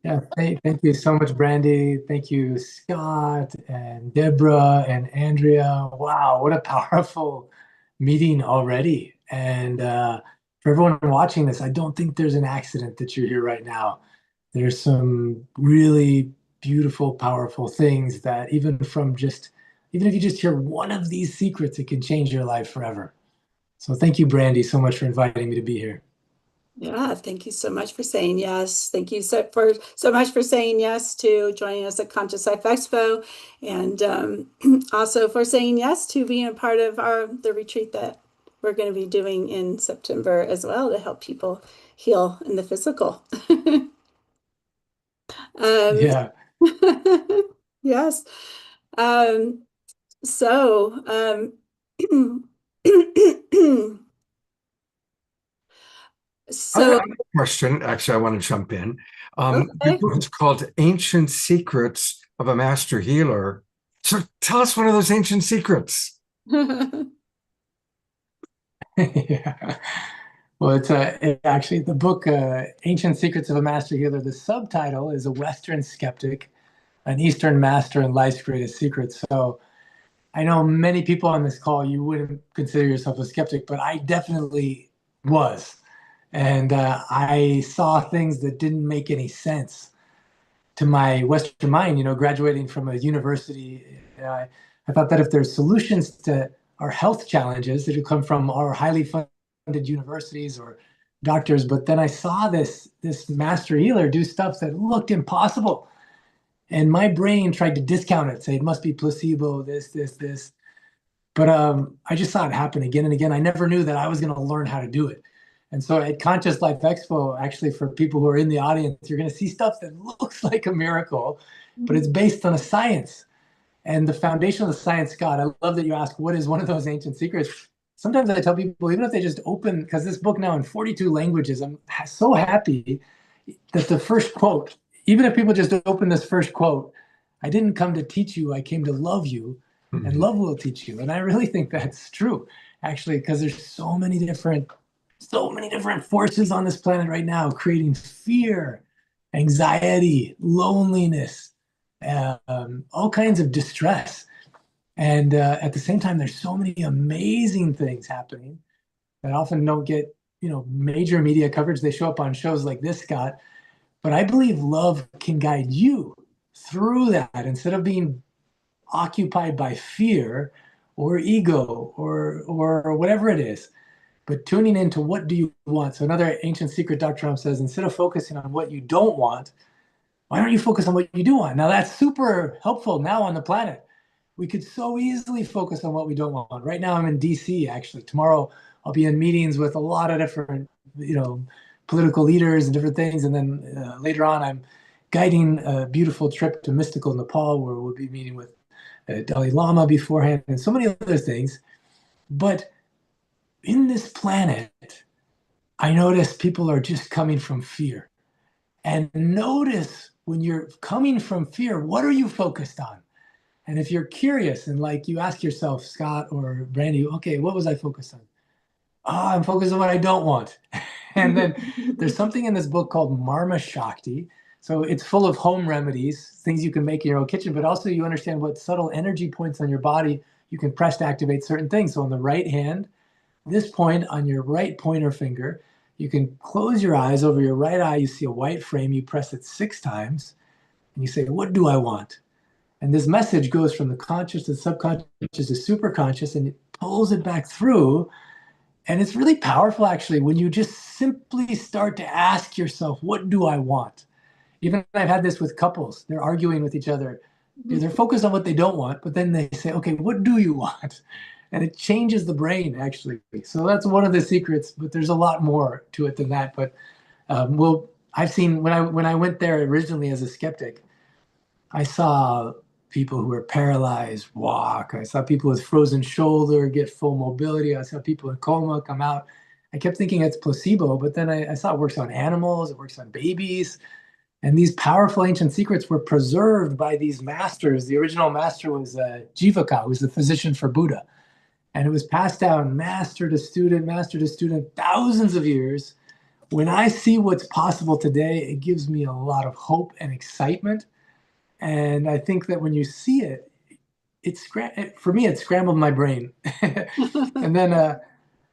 Yeah. Thank you so much, Brandy. Thank you, Scott and Deborah and Andrea. Wow, what a powerful meeting already. And for everyone watching this, I don't think there's an accident that you're here right now. There's some really beautiful, powerful things that even if you just hear one of these secrets, it can change your life forever. So thank you, Brandy, so much for inviting me to be here. Yeah, thank you so much for saying yes. Thank you so much for saying yes to joining us at Conscious Life Expo, and also for saying yes to being a part of the retreat that we're going to be doing in September as well, to help people heal in the physical. Yeah. Yes. So I have so a question. Actually, I want to jump in. okay. Your book is called Ancient Secrets of a Master Healer. So tell us one of those ancient secrets. Yeah. Well, it's actually the book, Ancient Secrets of a Master Healer. The subtitle is A Western Skeptic, an Eastern Master and Life's Greatest Secrets. So I know many people on this call, you wouldn't consider yourself a skeptic, but I definitely was. And I saw things that didn't make any sense to my Western mind, graduating from a university. I thought that if there's solutions to our health challenges, that would come from our highly funded universities or doctors. But then I saw this master healer do stuff that looked impossible. And my brain tried to discount it, say it must be placebo, this. But I just saw it happen again and again. I never knew that I was going to learn how to do it. And so at Conscious Life Expo, actually, for people who are in the audience, you're going to see stuff that looks like a miracle, but it's based on a science. And the foundation of the science, Scott, I love that you ask, what is one of those ancient secrets? Sometimes I tell people, even if they just open, because this book now in 42 languages, I'm so happy that the first quote, even if people just open this first quote, I didn't come to teach you, I came to love you, and love will teach you. And I really think that's true, actually, because there's so many different forces on this planet right now, creating fear, anxiety, loneliness, all kinds of distress. And at the same time, there's so many amazing things happening that often don't get, major media coverage. They show up on shows like this, Scott. But I believe love can guide you through that instead of being occupied by fear or ego or whatever it is, but tuning into what do you want. So another ancient secret, Dr. Ram says, instead of focusing on what you don't want, why don't you focus on what you do want? Now that's super helpful now on the planet. we could so easily focus on what we don't want. Right now I'm in DC, actually. Tomorrow I'll be in meetings with a lot of different, political leaders and different things. And then later on, I'm guiding a beautiful trip to mystical Nepal, where we'll be meeting with Dalai Lama beforehand and so many other things. But in this planet, I notice people are just coming from fear. And notice when you're coming from fear, what are you focused on? And if you're curious and like you ask yourself, Scott or Brandy, okay, what was I focused on? Oh, I'm focused on what I don't want. And then there's something in this book called Marma Shakti. So it's full of home remedies, things you can make in your own kitchen, but also you understand what subtle energy points on your body you can press to activate certain things. So on the right hand, this point on your right pointer finger, you can close your eyes. Over your right eye, you see a white frame. You press it 6 times and you say, what do I want? And this message goes from the conscious to the subconscious to superconscious, and it pulls it back through. And it's really powerful, actually, when you just simply start to ask yourself, what do I want? Even I've had this with couples. They're arguing with each other. They're focused on what they don't want, but then they say, okay, what do you want? And it changes the brain, actually. So that's one of the secrets, but there's a lot more to it than that. But I've seen when I went there originally as a skeptic, I saw people who were paralyzed walk. I saw people with frozen shoulder get full mobility. I saw people in coma come out. I kept thinking it's placebo, but then I saw it works on animals, it works on babies. And these powerful ancient secrets were preserved by these masters. The original master was Jivaka, who was the physician for Buddha. And it was passed down master to student, thousands of years. When I see what's possible today, it gives me a lot of hope and excitement. And I think that when you see it, for me, it scrambled my brain. and then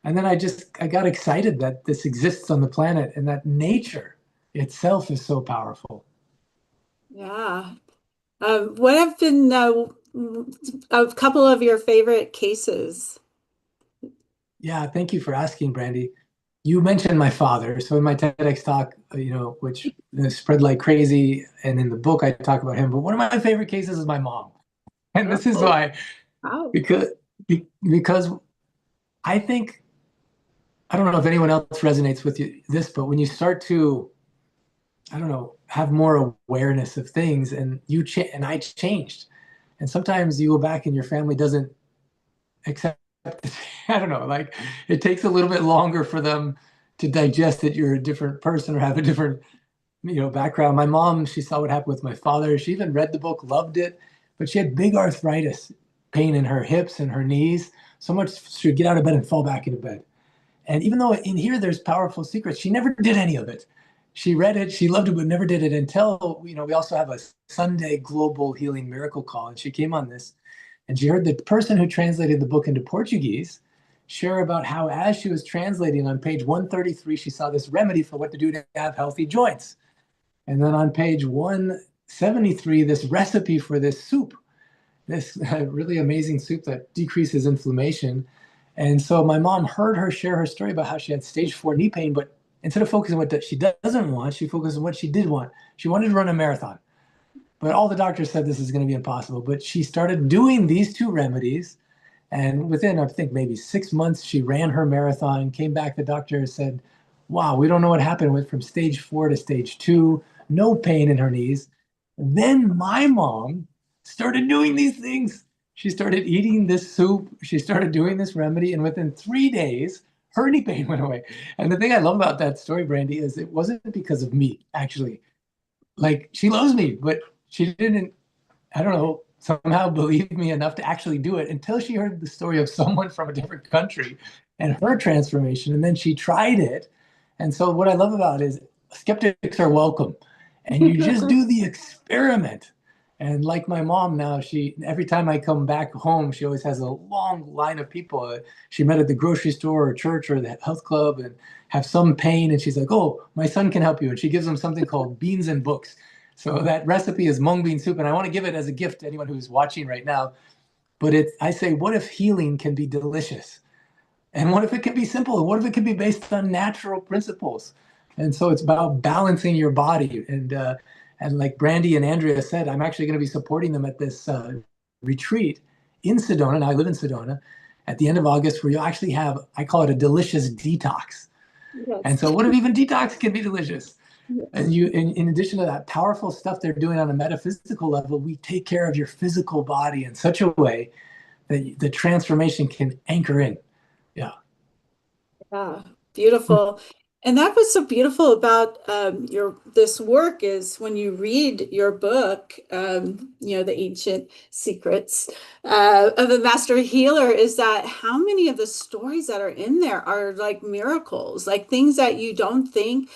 I got excited that this exists on the planet and that nature itself is so powerful. Yeah. What have been a couple of your favorite cases? Yeah, thank you for asking, Brandy. You mentioned my father. So in my TEDx talk, which spread like crazy, and in the book I talk about him, but one of my favorite cases is my mom. And this is why, Wow. because I think, I don't know if anyone else resonates with this, but when you start to, have more awareness of things, and and I changed. And sometimes you go back and your family doesn't accept it. I don't know, like it takes a little bit longer for them to digest that you're a different person or have a different, background. My mom, she saw what happened with my father. She even read the book, loved it, but she had big arthritis, pain in her hips and her knees, so much she would get out of bed and fall back into bed. And even though in here there's powerful secrets, she never did any of it. She read it, she loved it, but never did it until, we also have a Sunday Global Healing Miracle Call. And she came on this and she heard the person who translated the book into Portuguese share about how, as she was translating on page 133, she saw this remedy for what to do to have healthy joints. And then on page 173, this recipe for this soup, this really amazing soup that decreases inflammation. And so my mom heard her share her story about how she had stage 4 knee pain, but instead of focusing on what she doesn't want, she focused on what she did want. She wanted to run a marathon, but all the doctors said this is going to be impossible. But she started doing these 2 remedies, and within, I think, maybe 6 months, she ran her marathon, came back, the doctor said, wow, we don't know what happened. Went from stage 4 to stage 2, no pain in her knees. Then my mom started doing these things. She started eating this soup. She started doing this remedy. And within 3 days, her knee pain went away. And the thing I love about that story, Brandy, is it wasn't because of me, actually. Like, she loves me, but she didn't, I don't know, somehow believe me enough to actually do it until she heard the story of someone from a different country and her transformation. And then she tried it. And so what I love about it is skeptics are welcome. And you just do the experiment. And like my mom now, every time I come back home, she always has a long line of people. She met at the grocery store or church or the health club and have some pain. And she's like, oh, my son can help you. And she gives them something called beans and books. So that recipe is mung bean soup. And I want to give it as a gift to anyone who's watching right now. But I say, what if healing can be delicious? And what if it can be simple? And what if it can be based on natural principles? And so it's about balancing your body. And like Brandy and Andrea said, I'm actually going to be supporting them at this retreat in Sedona. Now I live in Sedona at the end of August, where you'll actually have, I call it a delicious detox. Yes. And so what if even detox can be delicious? Yes. And you, in addition to that powerful stuff they're doing on a metaphysical level, we take care of your physical body in such a way that the transformation can anchor in. Yeah. Yeah, beautiful. And that was so beautiful about your this work is when you read your book, the ancient secrets of the master healer, is that how many of the stories that are in there are like miracles, like things that you don't think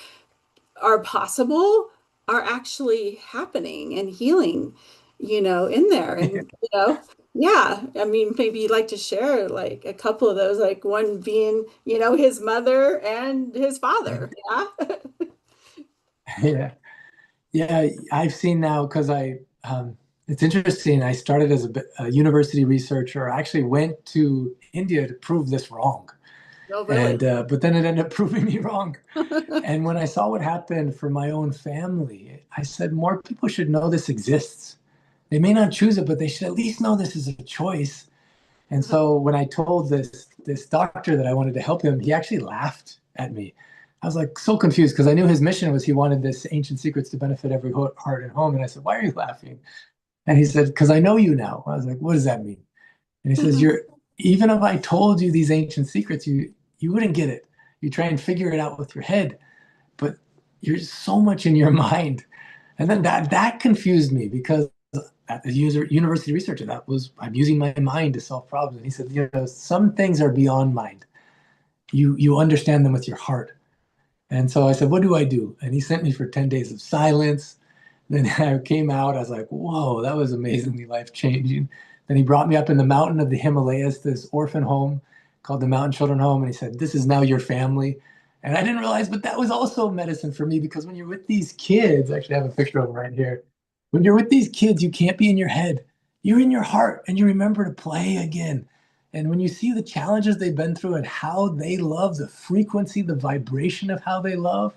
are possible are actually happening and healing, in there. And, yeah, I mean, maybe you'd like to share like a couple of those, like one being, his mother and his father. Yeah. Yeah. Yeah. I've seen now because it's interesting. I started as a university researcher. I actually went to India to prove this wrong. Oh, really? But then it ended up proving me wrong. And when I saw what happened for my own family, I said, more people should know this exists. They may not choose it, but they should at least know this is a choice. And so when I told this doctor that I wanted to help him, he actually laughed at me. I was like so confused because I knew his mission was he wanted this ancient secrets to benefit every heart and home. And I said, why are you laughing? And he said, because I know you now. I was like, what does that mean? And he says, even if I told you these ancient secrets, you wouldn't get it. You try and figure it out with your head, but you're so much in your mind. And then that confused me because at the university researcher, I'm using my mind to solve problems. And he said, some things are beyond mind. You understand them with your heart. And so I said, what do I do? And he sent me for 10 days of silence. Then I came out, I was like, whoa, that was amazingly life-changing. Then he brought me up in the mountain of the Himalayas, this orphan home called the Mountain Children Home. And he said, this is now your family. And I didn't realize, but that was also medicine for me because when you're with these kids, actually I have a picture of them right here. When you're with these kids, you can't be in your head. You're in your heart and you remember to play again. And when you see the challenges they've been through and how they love, the frequency, the vibration of how they love,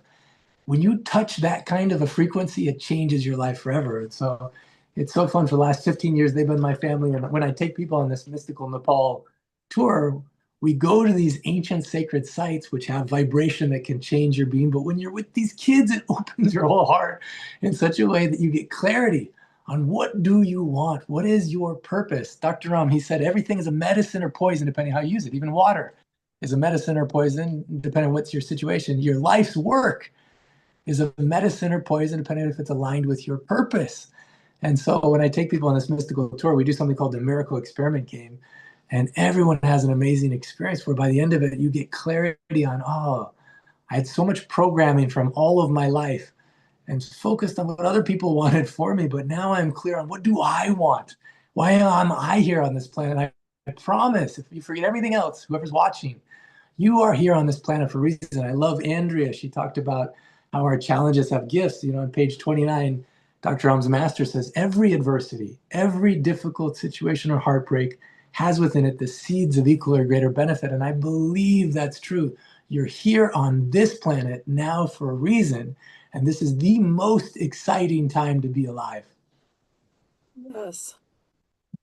when you touch that kind of a frequency, it changes your life forever. And so it's so fun. For the last 15 years, they've been my family. And when I take people on this mystical Nepal tour, we go to these ancient sacred sites which have vibration that can change your being. But when you're with these kids, it opens your whole heart in such a way that you get clarity on what do you want? What is your purpose? Dr. Ram, he said, everything is a medicine or poison, depending on how you use it. Even water is a medicine or poison, depending on what's your situation. Your life's work is a medicine or poison, depending on if it's aligned with your purpose. And so when I take people on this mystical tour, we do something called the Miracle Experiment Game. And everyone has an amazing experience where by the end of it, you get clarity on, oh, I had so much programming from all of my life and focused on what other people wanted for me. But now I'm clear on what do I want? Why am I here on this planet? I promise, if you forget everything else, whoever's watching, you are here on this planet for a reason. I love Andrea. She talked about how our challenges have gifts. On page 29, Dr. Ram's master says, every adversity, every difficult situation or heartbreak has within it the seeds of equal or greater benefit. And I believe that's true. You're here on this planet now for a reason. And this is the most exciting time to be alive. Yes.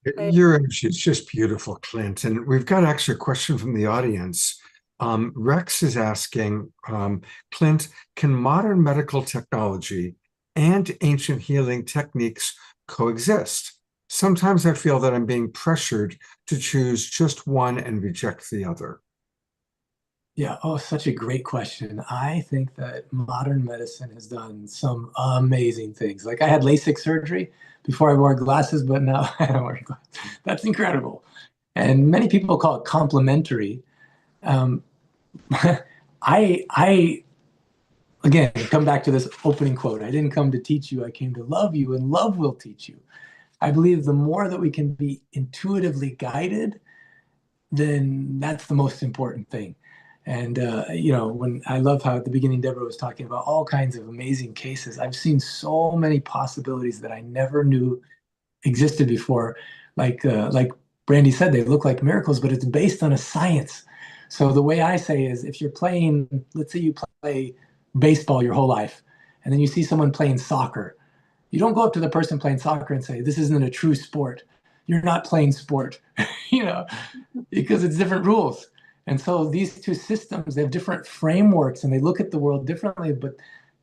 It's just beautiful, Clint. And we've got actually a question from the audience. Rex is asking, Clint, can modern medical technology and ancient healing techniques coexist? Sometimes I feel that I'm being pressured to choose just one and reject the other. Yeah, oh, such a great question. I think that modern medicine has done some amazing things. Like I had LASIK surgery before I wore glasses, but now I don't wear glasses. That's incredible. And many people call it complementary. Um, I again come back to this opening quote. I didn't come to teach you, I came to love you, and love will teach you. I believe the more that we can be intuitively guided, then that's the most important thing. And when I love how at the beginning Deborah was talking about all kinds of amazing cases. I've seen so many possibilities that I never knew existed before. Like Brandy said, they look like miracles, but it's based on a science. So the way I say is, if you're playing, let's say you play baseball your whole life, and then you see someone playing soccer, you don't go up to the person playing soccer and say, this isn't a true sport. you're not playing sport, you know, because it's different rules. And so these two systems, they have different frameworks and they look at the world differently, but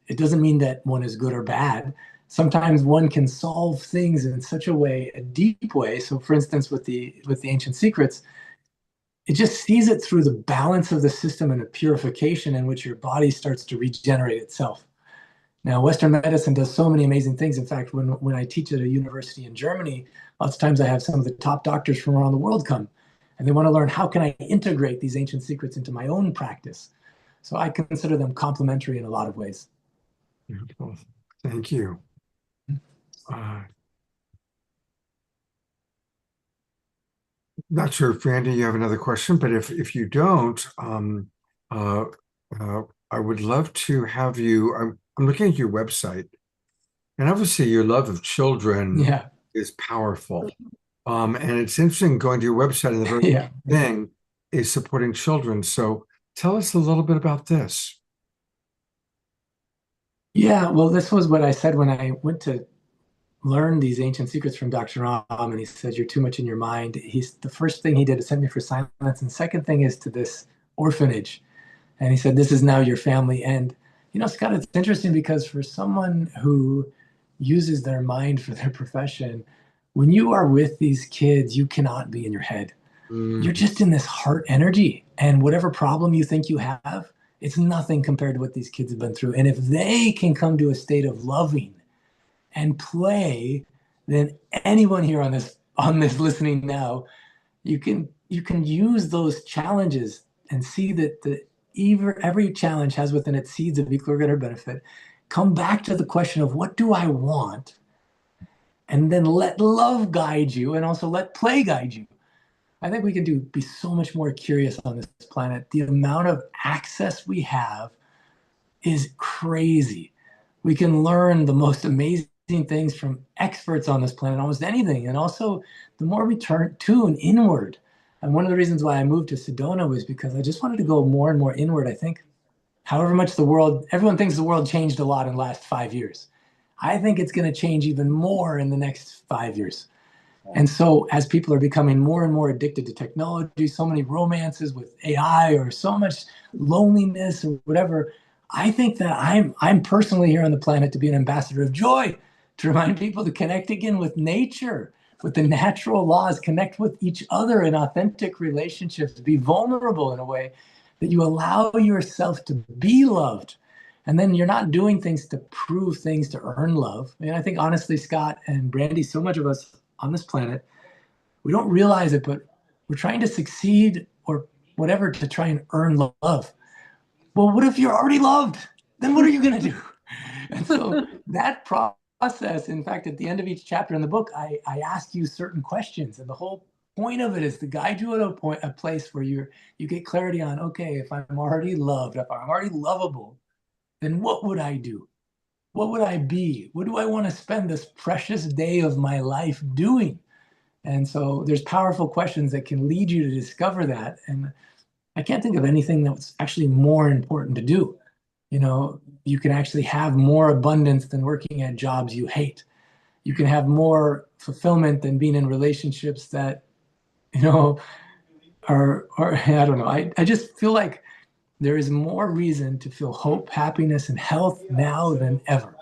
it doesn't mean that one is good or bad. Sometimes one can solve things in such a way, a deep way. So for instance, with the ancient secrets, it just sees it through the balance of the system and a purification in which your body starts to regenerate itself. Now, Western medicine does so many amazing things. In fact, when I teach at a university in Germany, lots of times I have some of the top doctors from around the world come, and they want to learn how can I integrate these ancient secrets into my own practice. So I consider them complementary in a lot of ways. Beautiful. Thank you. Not sure if Randy, you have another question, but if you don't, I would love to have you. I'm looking at your website, and obviously your love of children is powerful. And it's interesting going to your website, and the very thing is supporting children. So tell us a little bit about this. Yeah, well, this was what I said when I went to learn these ancient secrets from Dr. Ram, and he said, you're too much in your mind. The first thing he did is send me for silence. And second thing is to this orphanage. And he said, this is now your family. And, you know, Scott, it's interesting because for someone who uses their mind for their profession, when you are with these kids, you cannot be in your head. You're just in this heart energy. And whatever problem you think you have, it's nothing compared to what these kids have been through. And if they can come to a state of loving and play, then anyone here on this listening now, you can use those challenges and see that every challenge has within it seeds of equal or greater benefit. Come back to the question of what do I want, and then let love guide you, and also let play guide you. I think we can be so much more curious on this planet. The amount of access we have is crazy. We can learn the most amazing things from experts on this planet, almost anything. And also, the more we tune inward. And one of the reasons why I moved to Sedona was because I just wanted to go more and more inward. I think however much everyone thinks the world changed a lot in the last 5 years. I think it's going to change even more in the next 5 years. And so as people are becoming more and more addicted to technology, so many romances with AI or so much loneliness or whatever, I think that I'm personally here on the planet to be an ambassador of joy, to remind people to connect again with nature, with the natural laws, connect with each other in authentic relationships, be vulnerable in a way that you allow yourself to be loved. And then you're not doing things to prove things to earn love. And I think honestly, Scott and Brandy, so much of us on this planet, we don't realize it, but we're trying to succeed or whatever to try and earn love. Well, what if you're already loved? Then what are you going to do? And so that process, in fact, at the end of each chapter in the book, I ask you certain questions. And the whole point of it is to guide you at a place where you get clarity on, okay, if I'm already loved, if I'm already lovable, then what would I do? What would I be? What do I want to spend this precious day of my life doing? And so there's powerful questions that can lead you to discover that. And I can't think of anything that's actually more important to do. You know, you can actually have more abundance than working at jobs you hate. You can have more fulfillment than being in relationships that, you know, are I don't know. I just feel like there is more reason to feel hope, happiness, and health now than ever.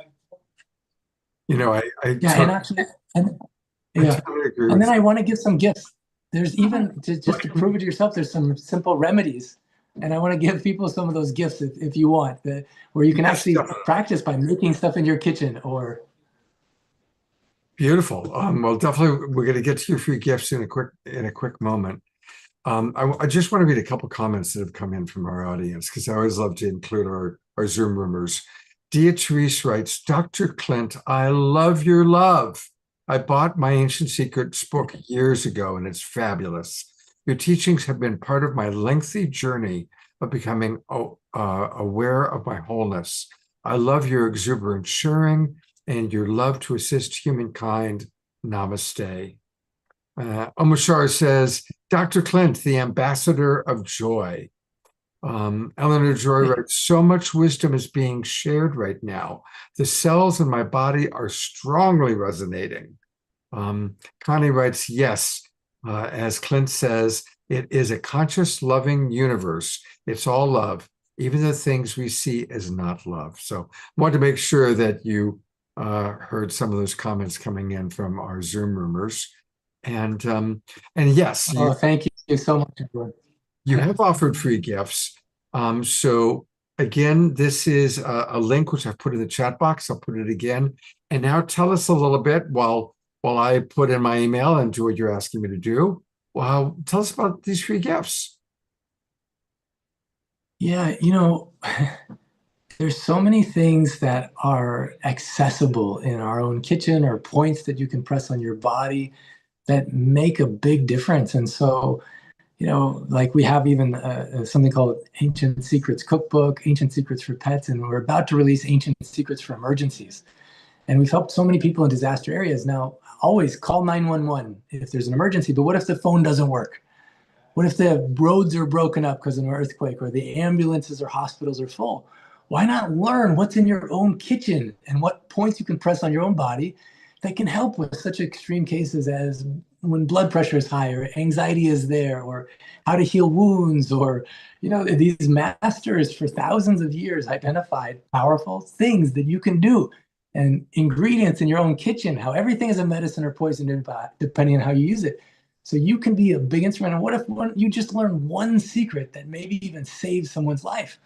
You know, I totally agree and with then I want to give some gifts. There's even just to prove it to yourself, there's some simple remedies. And I want to give people some of those gifts if you want, where you can actually practice by making stuff in your kitchen or. Beautiful. Well, definitely we're going to get to your free gifts in a quick moment. I just want to read a couple comments that have come in from our audience, because I always love to include our Zoom roomers. Dia Therese writes, Dr. Clint, I love your love. I bought my Ancient Secrets book years ago, and it's fabulous. Your teachings have been part of my lengthy journey of becoming aware of my wholeness. I love your exuberant sharing and your love to assist humankind. Namaste. Omashar says, Dr. Clint, the ambassador of joy. Eleanor Joy writes, so much wisdom is being shared right now. The cells in my body are strongly resonating. Connie writes, yes, as Clint says, it is a conscious, loving universe. It's all love, even the things we see as not love. So I wanted to make sure that you heard some of those comments coming in from our Zoom roomers. And yes, Oh, thank you so much, everyone. you have offered free gifts. So again, this is a link which I've put in the chat box. I'll put it again. And now tell us a little bit while I put in my email and do what you're asking me to do. Well, tell us about these free gifts. Yeah, there's so many things that are accessible in our own kitchen or points that you can press on your body that make a big difference. And so, like we have even something called Ancient Secrets Cookbook, Ancient Secrets for Pets, and we're about to release Ancient Secrets for Emergencies. And we've helped so many people in disaster areas. Now, always call 911 if there's an emergency, but what if the phone doesn't work? What if the roads are broken up because of an earthquake, or the ambulances or hospitals are full? Why not learn what's in your own kitchen and what points you can press on your own body that can help with such extreme cases as when blood pressure is high or anxiety is there, or how to heal wounds, or these masters for thousands of years identified powerful things that you can do, and ingredients in your own kitchen, how everything is a medicine or poison depending on how you use it. So you can be a big instrument. And what if you just learn one secret that maybe even saves someone's life?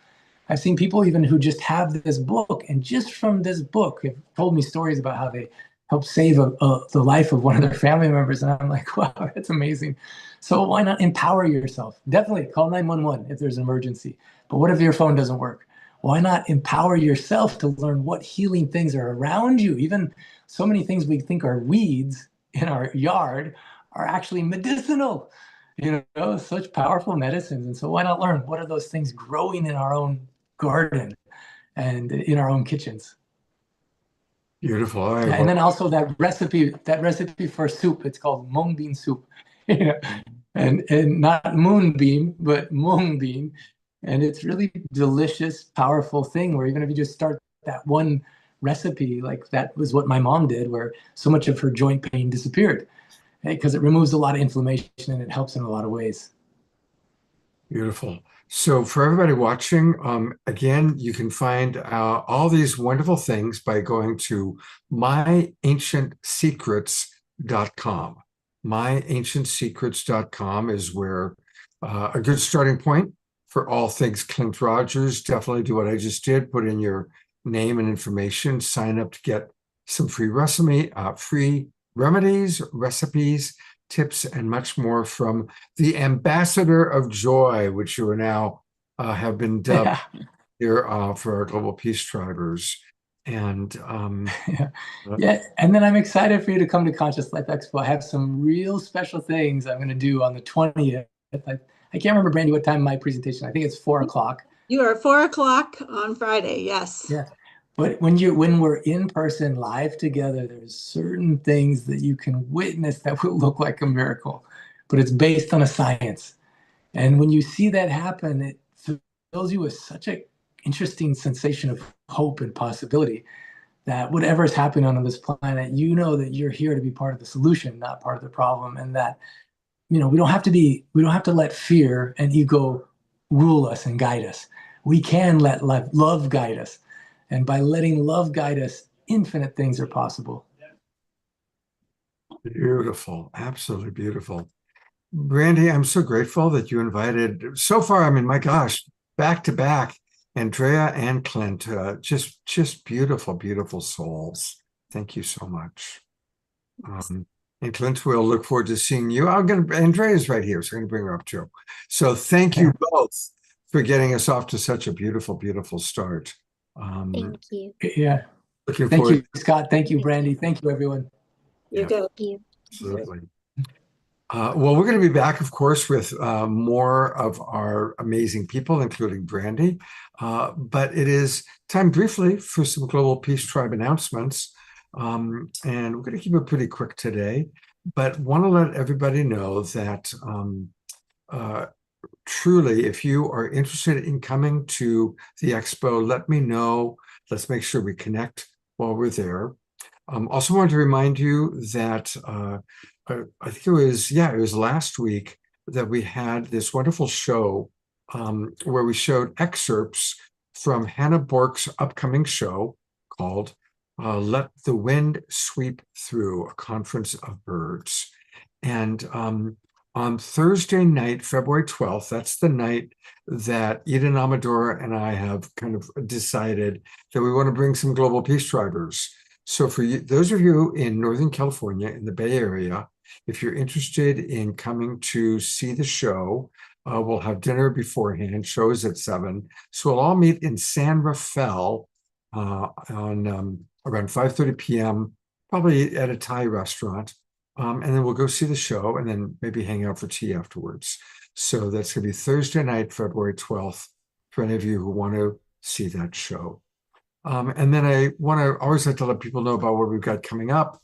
I've seen people even who just have this book, and just from this book have told me stories about how they helped save the life of one of their family members. And I'm like, wow, that's amazing. So why not empower yourself? Definitely call 911 if there's an emergency. But what if your phone doesn't work? Why not empower yourself to learn what healing things are around you? Even so many things we think are weeds in our yard are actually medicinal, such powerful medicines. And so why not learn what are those things growing in our own garden and in our own kitchens? Beautiful. Yeah, and then also that recipe for soup, it's called mung bean soup, and not moonbeam, but mung bean. And it's really delicious, powerful thing where even if you just start that one recipe, like that was what my mom did, where so much of her joint pain disappeared, because it removes a lot of inflammation and it helps in a lot of ways. Beautiful. So for everybody watching, again, you can find all these wonderful things by going to myancientsecrets.com. Myancientsecrets.com is where a good starting point for all things Clint Rogers. Definitely do what I just did. Put in your name and information. Sign up to get some free remedies, recipes, tips, and much more from the Ambassador of Joy, which you are now have been dubbed here for our Global Peace Strivers. And yeah, and then I'm excited for you to come to Conscious Life Expo. I have some real special things I'm going to do on the 20th. I can't remember, Brandy, what time my presentation. I think it's 4 o'clock. You are 4 o'clock on Friday. Yes. Yeah. But when we're in person live together, there's certain things that you can witness that will look like a miracle, but it's based on a science. And when you see that happen, it fills you with such an interesting sensation of hope and possibility that whatever is happening on this planet, you know that you're here to be part of the solution, not part of the problem. And that, we don't have to let fear and ego rule us and guide us. We can let love guide us. And by letting love guide us, infinite things are possible. Beautiful. Absolutely beautiful. Brandy, I'm so grateful that you invited so far. I mean, my gosh, back to back, Andrea and Clint, just beautiful, beautiful souls. Thank you so much. And Clint, we'll look forward to seeing you. Andrea's right here, so I'm going to bring her up too. So thank you both for getting us off to such a beautiful, beautiful start. Thank you. Yeah. Looking Thank forward. you, Scott. Thank you, Brandy. Thank you, everyone. You're good. Thank you. Absolutely. Well, we're going to be back, of course, with more of our amazing people, including Brandy. But it is time briefly for some Global Peace Tribe announcements. And we're going to keep it pretty quick today, but want to let everybody know that truly, if you are interested in coming to the expo, let me know. Let's make sure we connect while we're there. Also wanted to remind you that I think it was last week that we had this wonderful show where we showed excerpts from Hannah Bork's upcoming show called Let the Wind Sweep Through, a Conference of Birds. And on Thursday night, February 12th, that's the night that Eden Amador and I have kind of decided that we want to bring some global peace drivers. So for you, those of you in Northern California, in the Bay Area, if you're interested in coming to see the show, we'll have dinner beforehand, shows at 7. So we'll all meet in San Rafael on around 5:30 p.m., probably at a Thai restaurant. And then we'll go see the show and then maybe hang out for tea afterwards. So that's going to be Thursday night, February 12th, for any of you who want to see that show. And then I always like to let people know about what we've got coming up.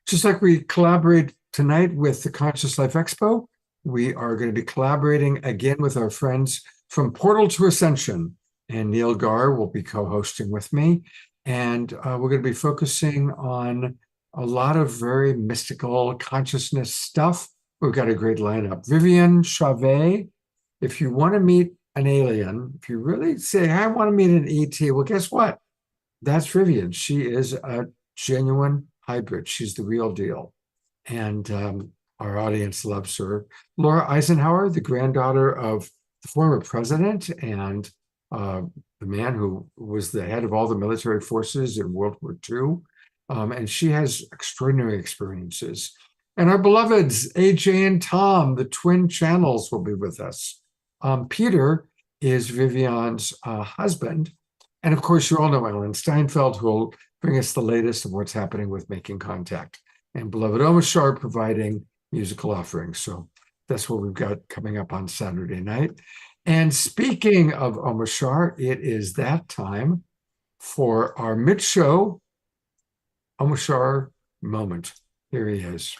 Just like we collaborate tonight with the Conscious Life Expo, we are going to be collaborating again with our friends from Portal to Ascension. And Neil Gar will be co-hosting with me. And we're going to be focusing on a lot of very mystical consciousness stuff. We've got a great lineup. Vivian Chavez, if you want to meet an alien, if you really say, I want to meet an ET, well, guess what? That's Vivian. She is a genuine hybrid. She's the real deal. And our audience loves her. Laura Eisenhower, the granddaughter of the former president and the man who was the head of all the military forces in World War II. And she has extraordinary experiences. And our beloveds, AJ and Tom, the twin channels, will be with us. Peter is Vivian's husband. And of course, you all know Ellen Steinfeld, who will bring us the latest of what's happening with Making Contact. And beloved Omashar providing musical offerings. So that's what we've got coming up on Saturday night. And speaking of Omashar, it is that time for our mid-show Omashar moment. Here he is.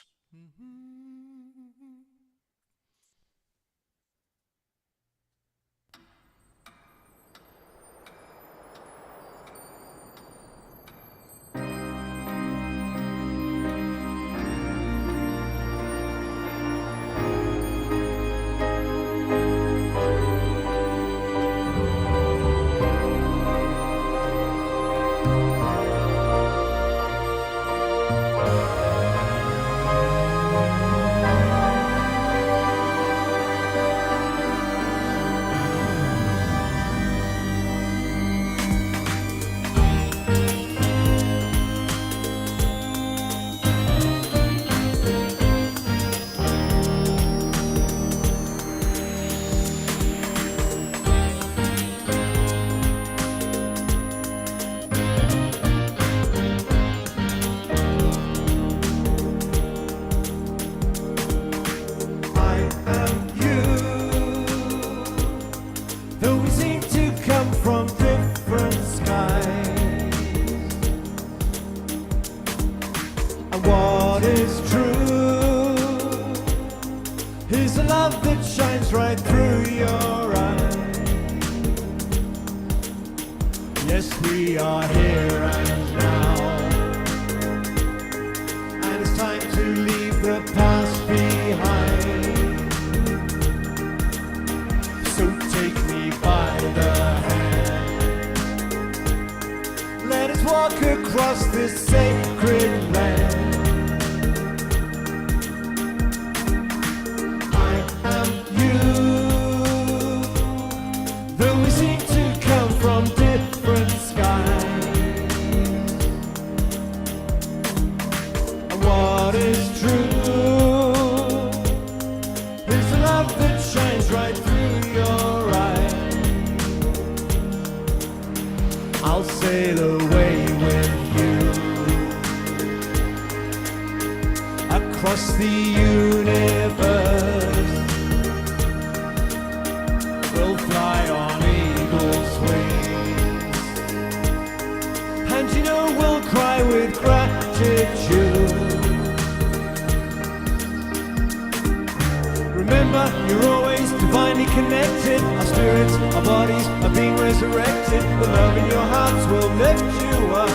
Remember, you're always divinely connected. Our spirits, our bodies are being resurrected. The love in your hearts will lift you up,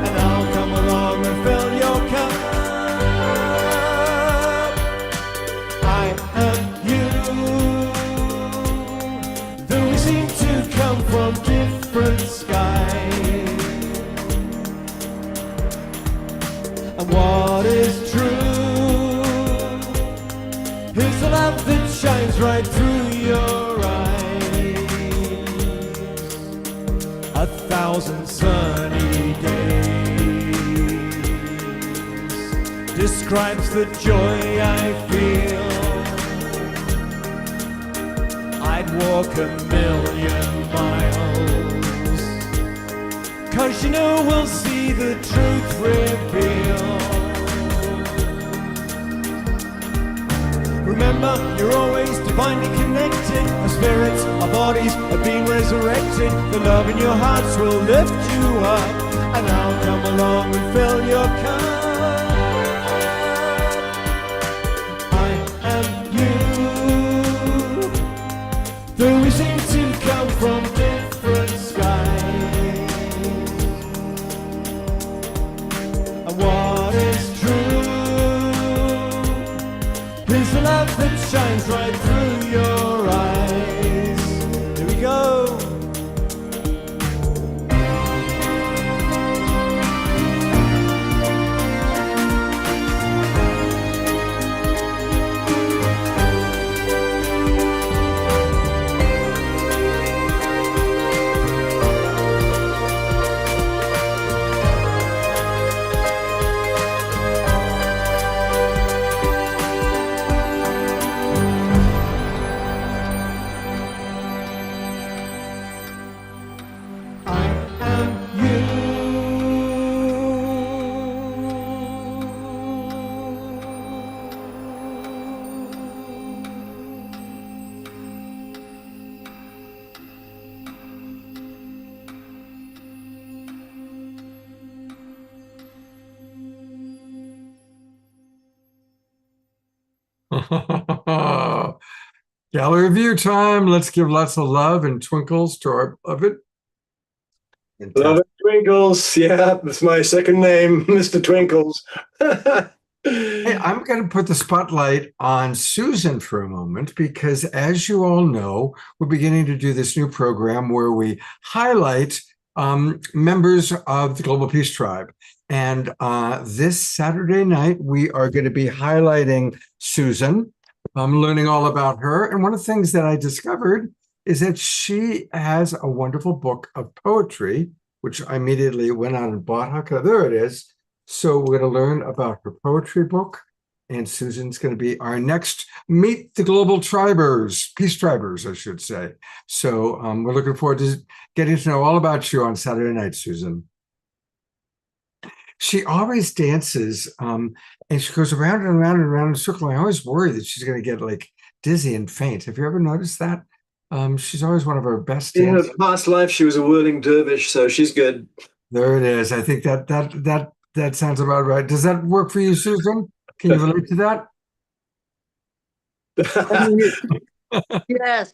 and I'll come along and fill your cup. I am you. Though we seem to come from different skies, and what is true is the love that shines right through your eyes. 1,000 sunny days describes the joy I feel. I'd walk 1,000,000 miles, 'cause you know we'll see the truth reveal. Remember, you're always divinely connected. Our spirits, our bodies are being resurrected. The love in your hearts will lift you up, and I'll come along and fill your cup. I am you. Though we seem to come from different skies, and what is true is the love that shines right through your eyes. Here we go. Gallery review time. Let's give lots of love and twinkles to our beloved. Love it, Twinkles. Yeah, that's my second name, Mr. Twinkles. Hey, I'm going to put the spotlight on Susan for a moment because, as you all know, we're beginning to do this new program where we highlight members of the Global Peace Tribe. And this Saturday night, we are going to be highlighting Susan. I'm learning all about her. And one of the things that I discovered is that she has a wonderful book of poetry, which I immediately went out and bought. There it is. So we're going to learn about her poetry book, and Susan's going to be our next Meet the Global Tribers, Peace Tribers, I should say. So we're looking forward to getting to know all about you on Saturday night, Susan. She always dances, and she goes around and around and around in a circle. I always worry that she's going to get like dizzy and faint. Have you ever noticed that? She's always one of our best In her dancers. past life, she was a whirling dervish, so she's good. There it is. I think that sounds about right. Does that work for you, Susan? Can you relate to that? Yes,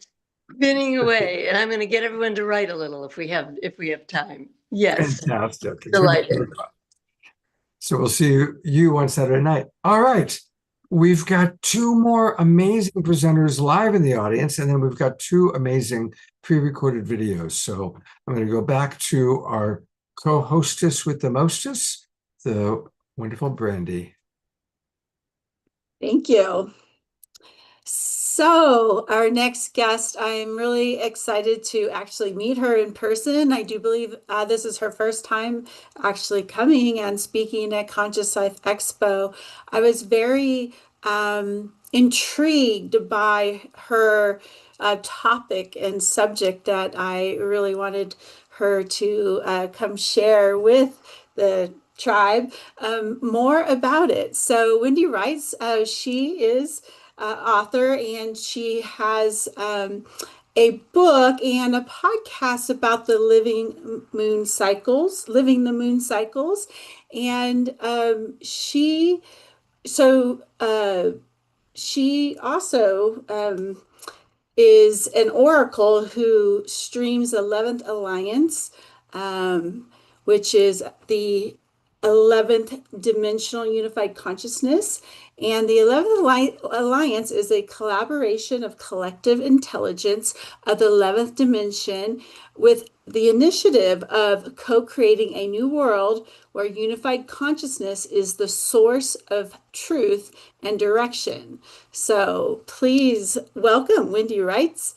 spinning away, and I'm going to get everyone to write a little if we have time. Yes, Fantastic. delighted. So we'll see you on Saturday night. All right. We've got two more amazing presenters live in the audience, and then we've got two amazing pre-recorded videos. So I'm going to go back to our co-hostess with the mostest, the wonderful Brandy. Thank you. So our next guest, I'm really excited to actually meet her in person. I do believe this is her first time actually coming and speaking at Conscious Life Expo. I was very intrigued by her topic and subject that I really wanted her to come share with the tribe more about it. So Wendy Rice, she is author, and she has a book and a podcast about the living the moon cycles. And she also is an oracle who streams 11th Alliance, which is the 11th dimensional unified consciousness. And the 11th Alliance is a collaboration of collective intelligence of the 11th dimension with the initiative of co-creating a new world where unified consciousness is the source of truth and direction. So please welcome Wendy Wrights.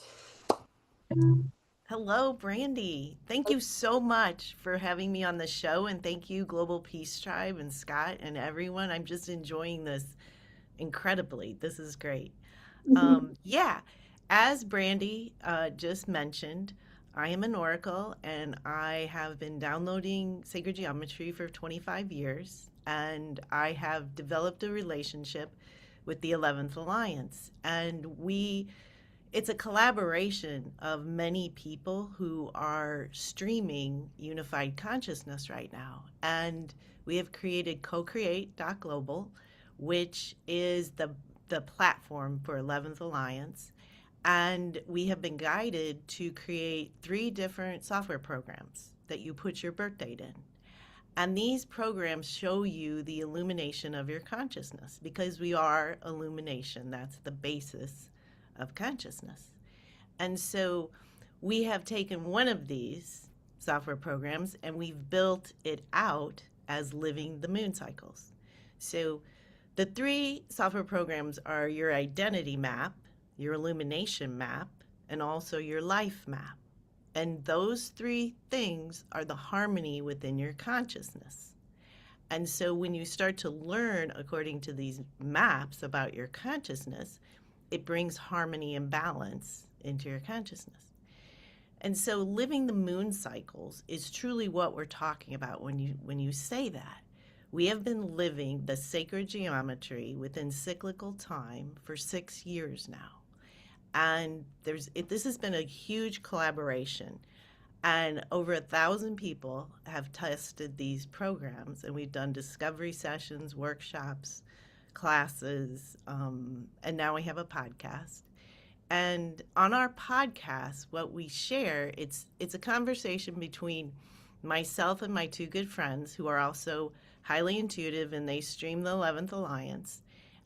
Hello, Brandy. Thank you so much for having me on the show, and thank you, Global Peace Tribe and Scott and everyone. I'm just enjoying this incredibly. This is great. Yeah, as Brandy just mentioned, I am an oracle, and I have been downloading sacred geometry for 25 years, and I have developed a relationship with the 11th Alliance, and it's a collaboration of many people who are streaming unified consciousness right now. And we have created co-create.global, which is the platform for 11th Alliance. And we have been guided to create 3 different software programs that you put your birth date in. And these programs show you the illumination of your consciousness because we are illumination. That's the basis of consciousness. And so we have taken one of these software programs and we've built it out as living the moon cycles. So the 3 software programs are your identity map, your illumination map, and also your life map. And those 3 things are the harmony within your consciousness. And so when you start to learn according to these maps about your consciousness, it brings harmony and balance into your consciousness. And so living the moon cycles is truly what we're talking about when you say that. We have been living the sacred geometry within cyclical time for 6 years now. And this has been a huge collaboration. And over 1,000 people have tested these programs, and we've done discovery sessions, workshops, classes, and now we have a podcast. And on our podcast, what we share, it's a conversation between myself and my 2 good friends who are also highly intuitive, and they stream the 11th Alliance.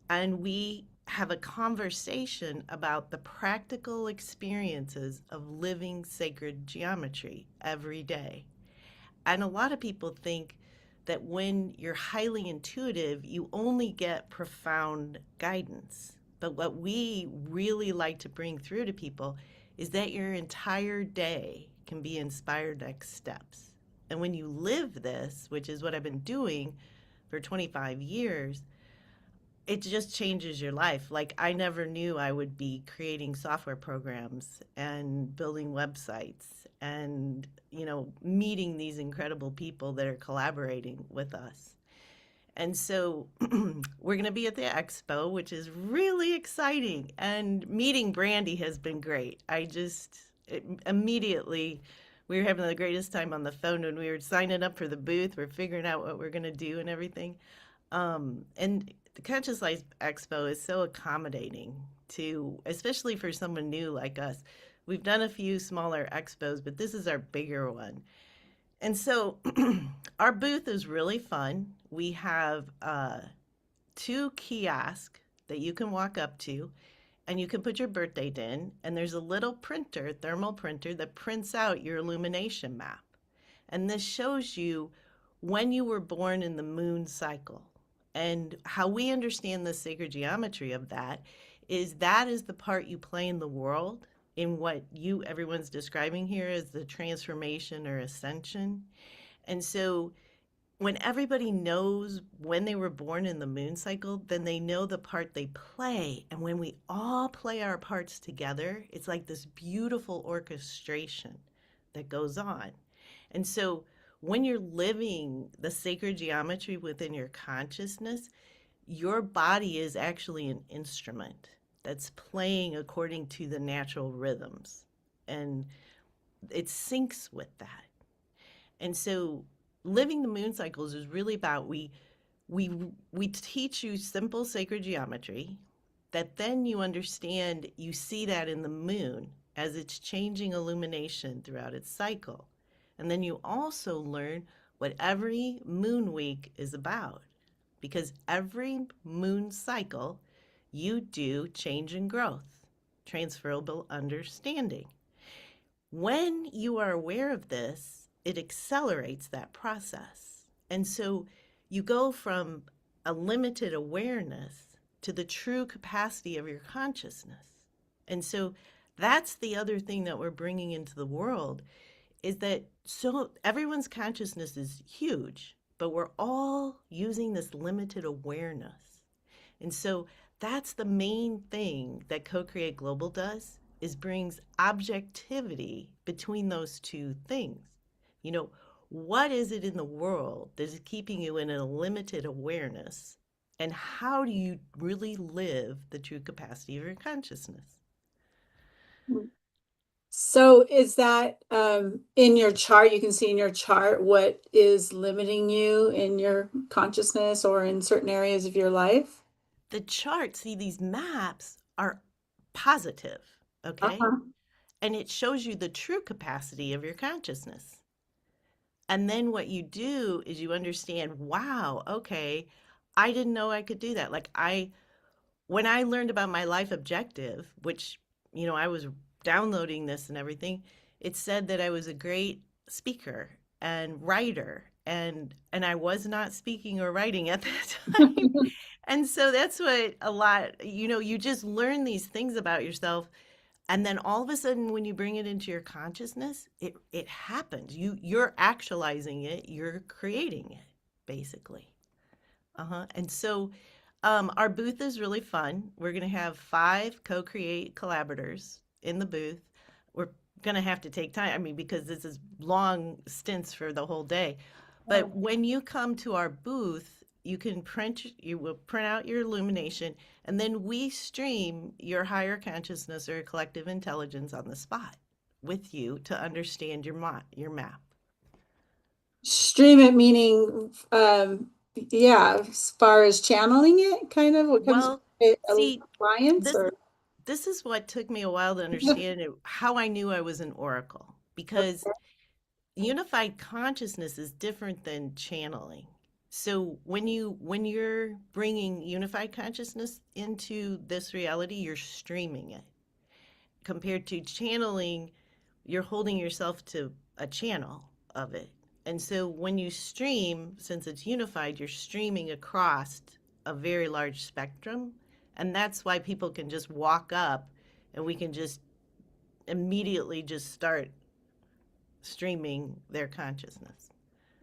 And we have a conversation about the practical experiences of living sacred geometry every day. And a lot of people think that when you're highly intuitive, you only get profound guidance. But what we really like to bring through to people is that your entire day can be inspired next steps. And when you live this, which is what I've been doing for 25 years, it just changes your life. Like, I never knew I would be creating software programs and building websites and, meeting these incredible people that are collaborating with us. And so we're going to be at the Expo, which is really exciting. And meeting Brandy has been great. Immediately, we were having the greatest time on the phone when we were signing up for the booth. We're figuring out what we're going to do and everything. And the Conscious Life Expo is so accommodating especially for someone new like us. We've done a few smaller expos, but this is our bigger one. And so our booth is really fun. We have 2 kiosks that you can walk up to, and you can put your birth date in, and there's a little printer, thermal printer, that prints out your illumination map. And this shows you when you were born in the moon cycle. And how we understand the sacred geometry of that is the part you play in the world, in what everyone's describing here as the transformation or ascension. And so when everybody knows when they were born in the moon cycle, then they know the part they play. And when we all play our parts together, it's like this beautiful orchestration that goes on. And so when you're living the sacred geometry within your consciousness, your body is actually an instrument that's playing according to the natural rhythms. And it syncs with that. And so living the moon cycles is really about we teach you simple sacred geometry. that then you understand, you see that in the moon as it's changing illumination throughout its cycle. And then you also learn what every moon week is about, because every moon cycle you do change and growth, transferable understanding. When you are aware of this, it accelerates that process. And so you go from a limited awareness to the true capacity of your consciousness. And so that's the other thing that we're bringing into the world, is that so everyone's consciousness is huge, but we're all using this limited awareness. And so that's the main thing that Co-Create Global does, is brings objectivity between those two things. You know, what is it in the world that is keeping you in a limited awareness? And how do you really live the true capacity of your consciousness? So is that in your chart, you can see in your chart what is limiting you in your consciousness or in certain areas of your life? The charts, see, these maps are positive, okay? And it shows you the true capacity of your consciousness. And then what you do is you understand, wow, okay, I didn't know I could do that. Like when I learned about my life objective, which, you know, I was downloading this and everything, it said that I was a great speaker and writer, and I was not speaking or writing at that time. And so that's what a lot, you know, you just learn these things about yourself, and then all of a sudden when you bring it into your consciousness, it happens. You're actualizing it, you're creating it, basically. And so our booth is really fun. We're going to have 5 co-create collaborators in the booth. We're going to have to take time, I mean, because this is long stints for the whole day. But when you come to our booth, you will print out your illumination, and then we stream your higher consciousness or collective intelligence on the spot with you to understand your map. Stream it meaning, yeah, as far as channeling it, kind of what comes Well, with see, alliance this or this is what took me a while to understand how I knew I was an oracle, because unified consciousness is different than channeling. So when you're bringing unified consciousness into this reality, you're streaming it. Compared to channeling, you're holding yourself to a channel of it. And so when you stream, since it's unified, you're streaming across a very large spectrum. And that's why people can just walk up and we can just immediately just start streaming their consciousness.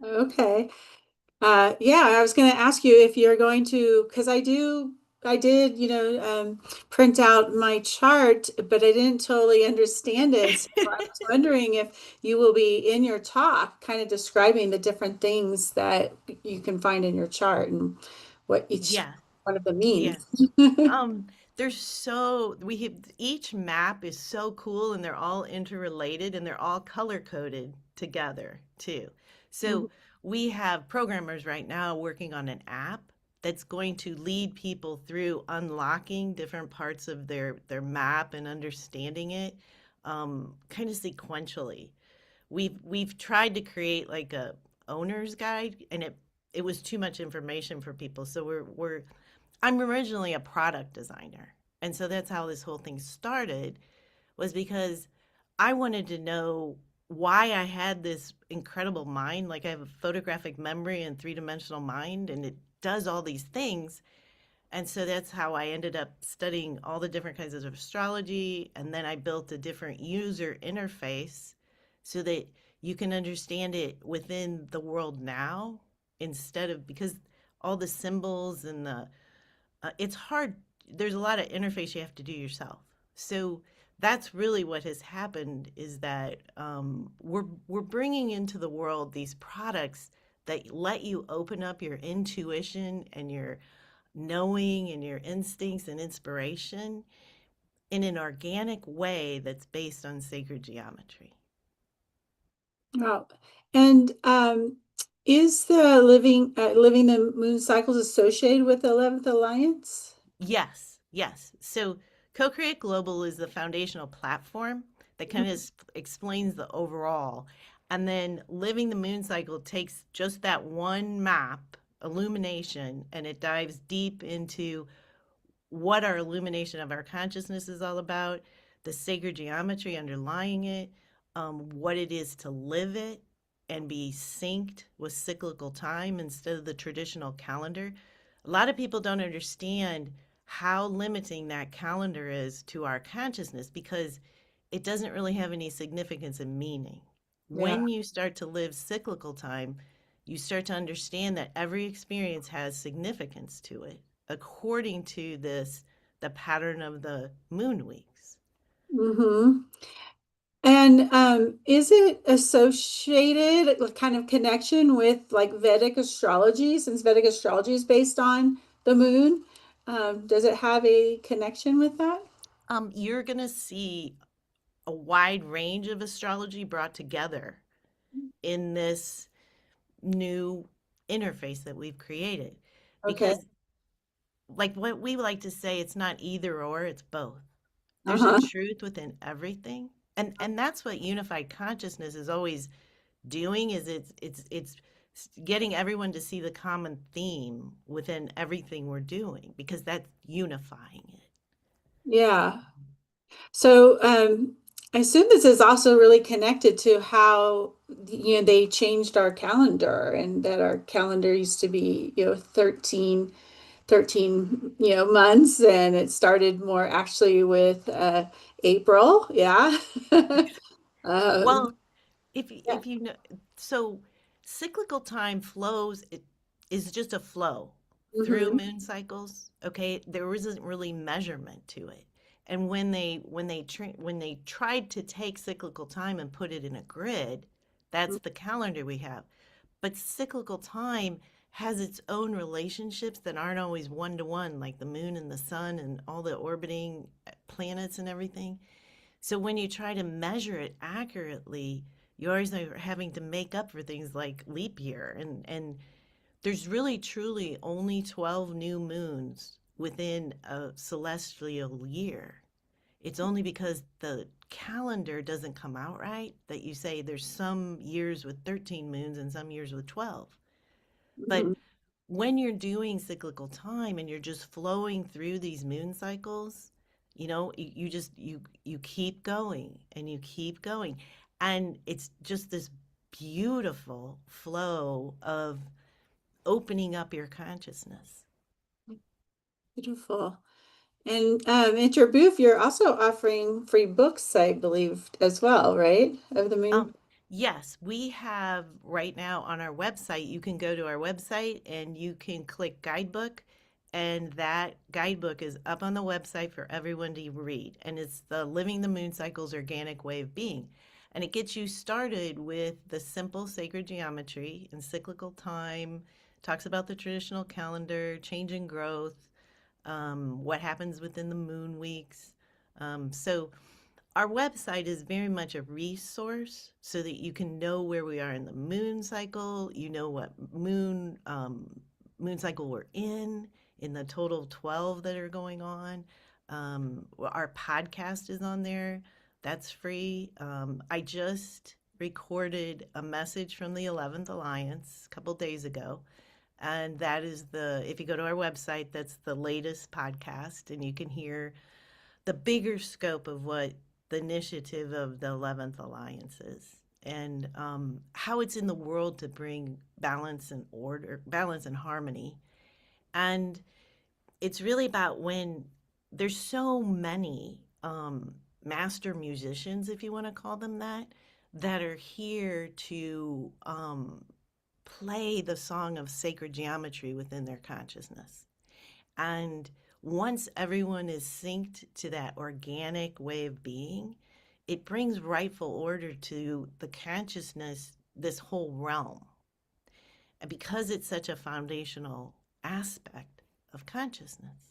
okay. Yeah, I was going to ask you if you're going to, because I did, print out my chart, but I didn't totally understand it. So I was wondering if you will be in your talk kind of describing the different things that you can find in your chart and what each Yeah, one of them yeah. means. We have, each map is so cool, and they're all interrelated, and they're all color coded together too. So we have programmers right now working on an app that's going to lead people through unlocking different parts of their map and understanding it, kind of sequentially. We've tried to create like a owner's guide, and it was too much information for people. So I'm originally a product designer. And so that's how this whole thing started, was because I wanted to know why I had this incredible mind. Like, I have a photographic memory and three-dimensional mind, and it does all these things. And so that's how I ended up studying all the different kinds of astrology. And then I built a different user interface so that you can understand it within the world now, instead of, because all the symbols and it's hard. There's a lot of interface you have to do yourself. So that's really what has happened, is that we're bringing into the world these products that let you open up your intuition and your knowing and your instincts and inspiration in an organic way that's based on sacred geometry. Wow. And is the living the moon cycles associated with the 11th Alliance? Yes, Yes. So Co-Create Global is the foundational platform that kind of explains the overall. And then Living the Moon Cycle takes just that one map, illumination, and it dives deep into what our illumination of our consciousness is all about, the sacred geometry underlying it, what it is to live it and be synced with cyclical time instead of the traditional calendar. A lot of people don't understand how limiting that calendar is to our consciousness because it doesn't really have any significance and meaning. Yeah. When you start to live cyclical time, you start to understand that every experience has significance to it according to the pattern of the moon weeks. Mm-hmm. And is it associated, kind of connection with like Vedic astrology, since Vedic astrology is based on the moon? Does it have a connection with that? You're going to see a wide range of astrology brought together in this new interface that we've created. Okay. Because, like what we like to say, it's not either or, it's both. There's a Uh-huh. truth within everything. And that's what unified consciousness is always doing is it's getting everyone to see the common theme within everything we're doing because that's unifying it. Yeah. So I assume this is also really connected to how, they changed our calendar and that our calendar used to be, 13 months, and it started more actually with April. Yeah. Um, Well, if yeah. if you know, so cyclical time flows, it is just a flow through Hmm. moon cycles. Okay, there isn't really measurement to it. And when they tried to take cyclical time and put it in a grid, that's the calendar we have. But cyclical time has its own relationships that aren't always one to one, like the moon and the sun and all the orbiting planets and everything. So when you try to measure it accurately, you always are having to make up for things like leap year. And there's really truly only 12 new moons within a celestial year. It's only because the calendar doesn't come out right that you say there's some years with 13 moons and some years with 12. But Mhm. when you're doing cyclical time and you're just flowing through these moon cycles, you just you keep going and you keep going. And it's just this beautiful flow of opening up your consciousness. Beautiful. And at your booth, you're also offering free books, I believe, as well, right? Of the moon. Yes, we have right now on our website, you can go to our website and you can click guidebook, and that guidebook is up on the website for everyone to read. And it's the Living the Moon Cycle's Organic Way of Being. And it gets you started with the simple sacred geometry and cyclical time, talks about the traditional calendar, change and growth, what happens within the moon weeks. So our website is very much a resource so that you can know where we are in the moon cycle. You know what moon cycle we're in the total 12 that are going on. Our podcast is on there. That's free. I just recorded a message from the 11th Alliance a couple days ago. And that is if you go to our website, that's the latest podcast, and you can hear the bigger scope of what the initiative of the 11th Alliance is and how it's in the world to bring balance and order, balance and harmony. And it's really about when there's so many master musicians, if you want to call them that are here to play the song of sacred geometry within their consciousness. And once everyone is synced to that organic way of being, it brings rightful order to the consciousness, this whole realm. And because it's such a foundational aspect of consciousness.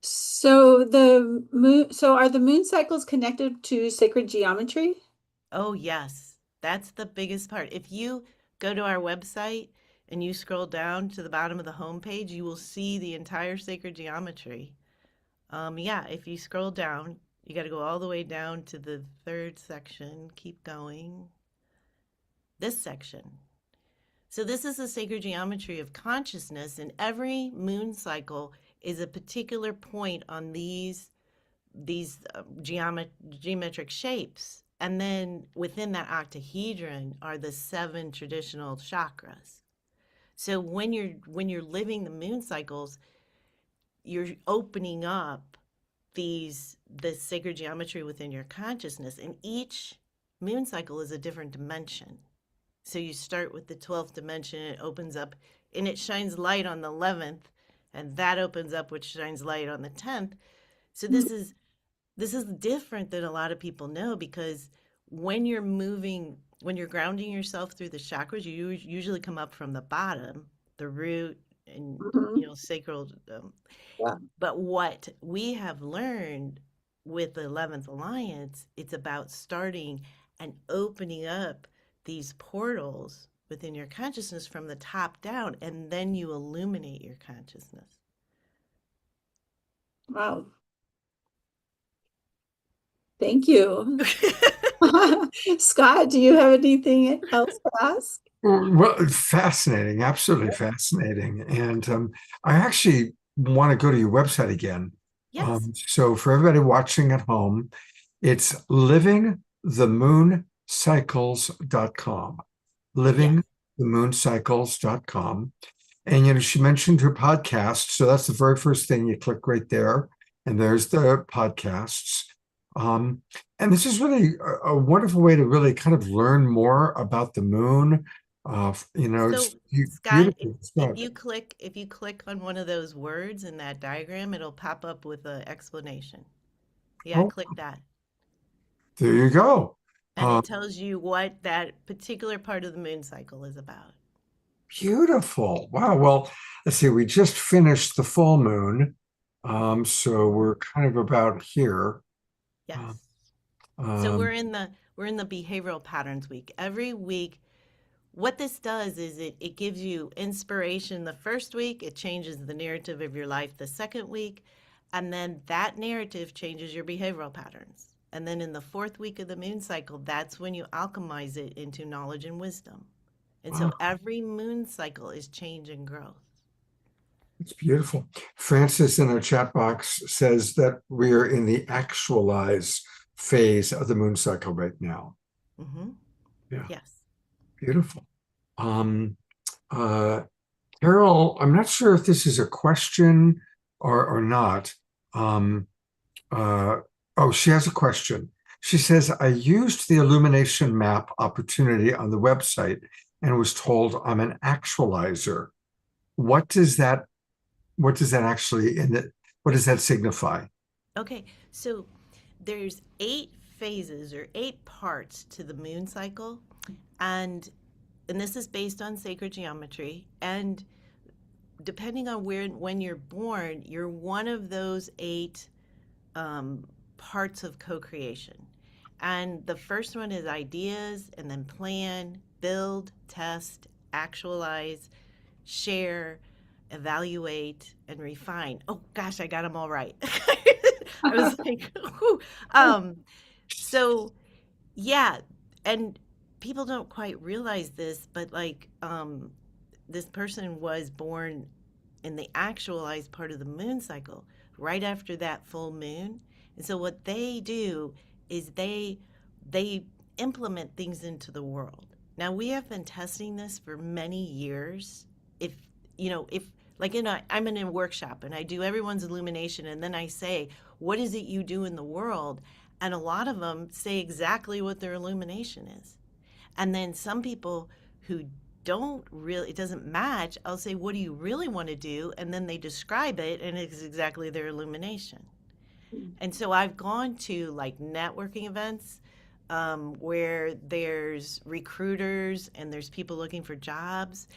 So are the moon cycles connected to sacred geometry? Oh, yes, that's the biggest part. If you go to our website and you scroll down to the bottom of the home page, you will see the entire sacred geometry. Yeah, if you scroll down, you got to go all the way down to the third section. Keep going. This section. So this is the sacred geometry of consciousness, and every moon cycle is a particular point on these geometric shapes. And then within that octahedron are the 7 traditional chakras. So when you're living the moon cycles, you're opening up the sacred geometry within your consciousness, and each moon cycle is a different dimension. So you start with the 12th dimension, it opens up and it shines light on the 11th, and that opens up, which shines light on the 10th. So this is different than a lot of people know, because when you're grounding yourself through the chakras, you usually come up from the bottom, the root, and sacral. But what we have learned with the 11th Alliance, it's about starting and opening up these portals within your consciousness from the top down, and then you illuminate your consciousness. Wow. Thank you. Scott, do you have anything else to ask? Well, fascinating, absolutely fascinating. And I actually want to go to your website again. Yes. So for everybody watching at home, it's livingthemooncycles.com. Livingthemooncycles.com. And she mentioned her podcast, so that's the very first thing. You click right there, and there's the podcasts. And this is really a wonderful way to really kind of learn more about the moon. So It's Scott, beautiful. if you click on one of those words in that diagram, it'll pop up with an explanation. Yeah, click that. There you go. And it tells you what that particular part of the moon cycle is about. Beautiful. Wow. Well, let's see. We just finished the full moon. So we're kind of about here. Yes. So we're in the behavioral patterns week. Every week, what this does is it gives you inspiration the first week, it changes the narrative of your life the second week, and then that narrative changes your behavioral patterns. And then in the 4th week of the moon cycle, that's when you alchemize it into knowledge and wisdom. And so every moon cycle is change and growth. It's beautiful. Francis in our chat box says that we are in the actualize phase of the moon cycle right now. Mm-hmm. Yeah. Yes. Beautiful. Carol, I'm not sure if this is a question or not. She has a question. She says, I used the illumination map opportunity on the website and was told I'm an actualizer. What does that actually what does that signify? Okay, so there's 8 phases or 8 parts to the moon cycle, and this is based on sacred geometry, and depending on when you're born, you're one of those 8 parts of co-creation. And the first one is ideas, and then plan, build, test, actualize, share, evaluate, and refine. Oh gosh, I got them all right. I was like, whew. So yeah, and people don't quite realize this, but this person was born in the actualized part of the moon cycle right after that full moon. And so what they do is they implement things into the world. Now, we have been testing this for many years. I'm in a workshop and I do everyone's illumination, and then I say, what is it you do in the world? And a lot of them say exactly what their illumination is. And then some people who it doesn't match, I'll say, what do you really want to do? And then they describe it, and it's exactly their illumination. And so I've gone to networking events where there's recruiters and there's people looking for jobs.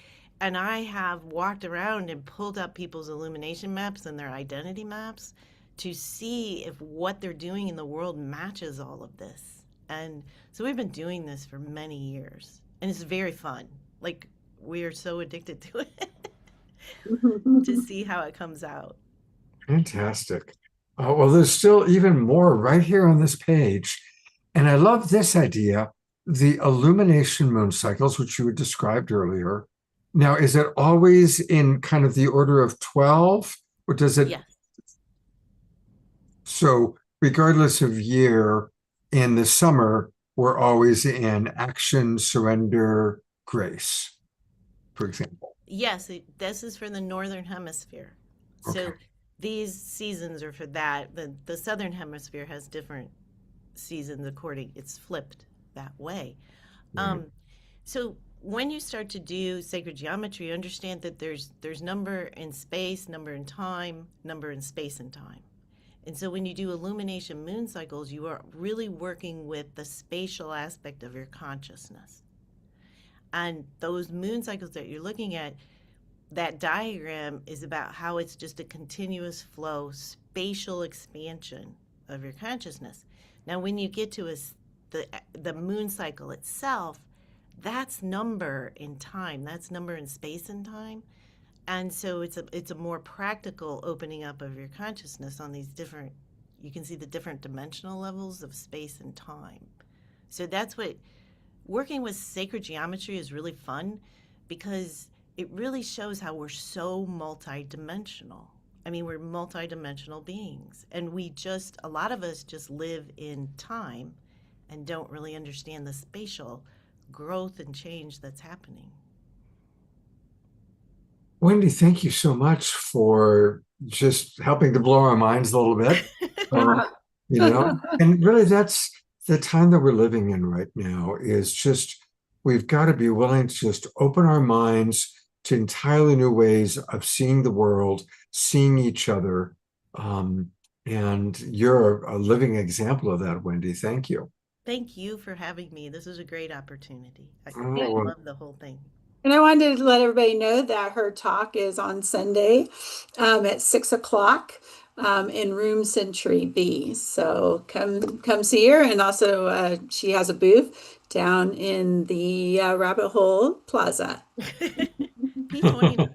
And I have walked around and pulled up people's illumination maps and their identity maps to see if what they're doing in the world matches all of this. And so we've been doing this for many years, and it's very fun. we are so addicted to it to see how it comes out. Fantastic. Well, there's still even more right here on this page. And I love this idea, the illumination moon cycles, which you had described earlier. Now, is it always in kind of the order of 12, or does it? Yes. So, regardless of year, in the summer, we're always in action, surrender, grace, for example. Yes, this is for the northern hemisphere. So Okay. these seasons are for that. The southern hemisphere has different seasons according, it's flipped that way. Right. So when you start to do sacred geometry, understand that there's number in space, number in time, number in space and time. And so when you do illumination moon cycles, you are really working with the spatial aspect of your consciousness. And those moon cycles that you're looking at, that diagram is about how it's just a continuous flow, spatial expansion of your consciousness. Now, when you get to the moon cycle itself, that's number in time, that's number in space and time. And so it's a more practical opening up of your consciousness on these different, you can see the different dimensional levels of space and time. So that's what working with sacred geometry is really fun, because it really shows how we're so multidimensional. I mean, we're multidimensional beings, and a lot of us just live in time and don't really understand the spatial growth and change that's happening. Wendy, thank you so much for just helping to blow our minds a little bit. And really that's the time that we're living in right now, is just, we've got to be willing to just open our minds to entirely new ways of seeing the world, seeing each other. And you're a living example of that, Wendy. Thank you. Thank you for having me. This is a great opportunity. I Oh, love the whole thing. And I wanted to let everybody know that her talk is on Sunday at 6 o'clock in room Century B. So come see her. And also she has a booth down in the Rabbit Hole Plaza. P29.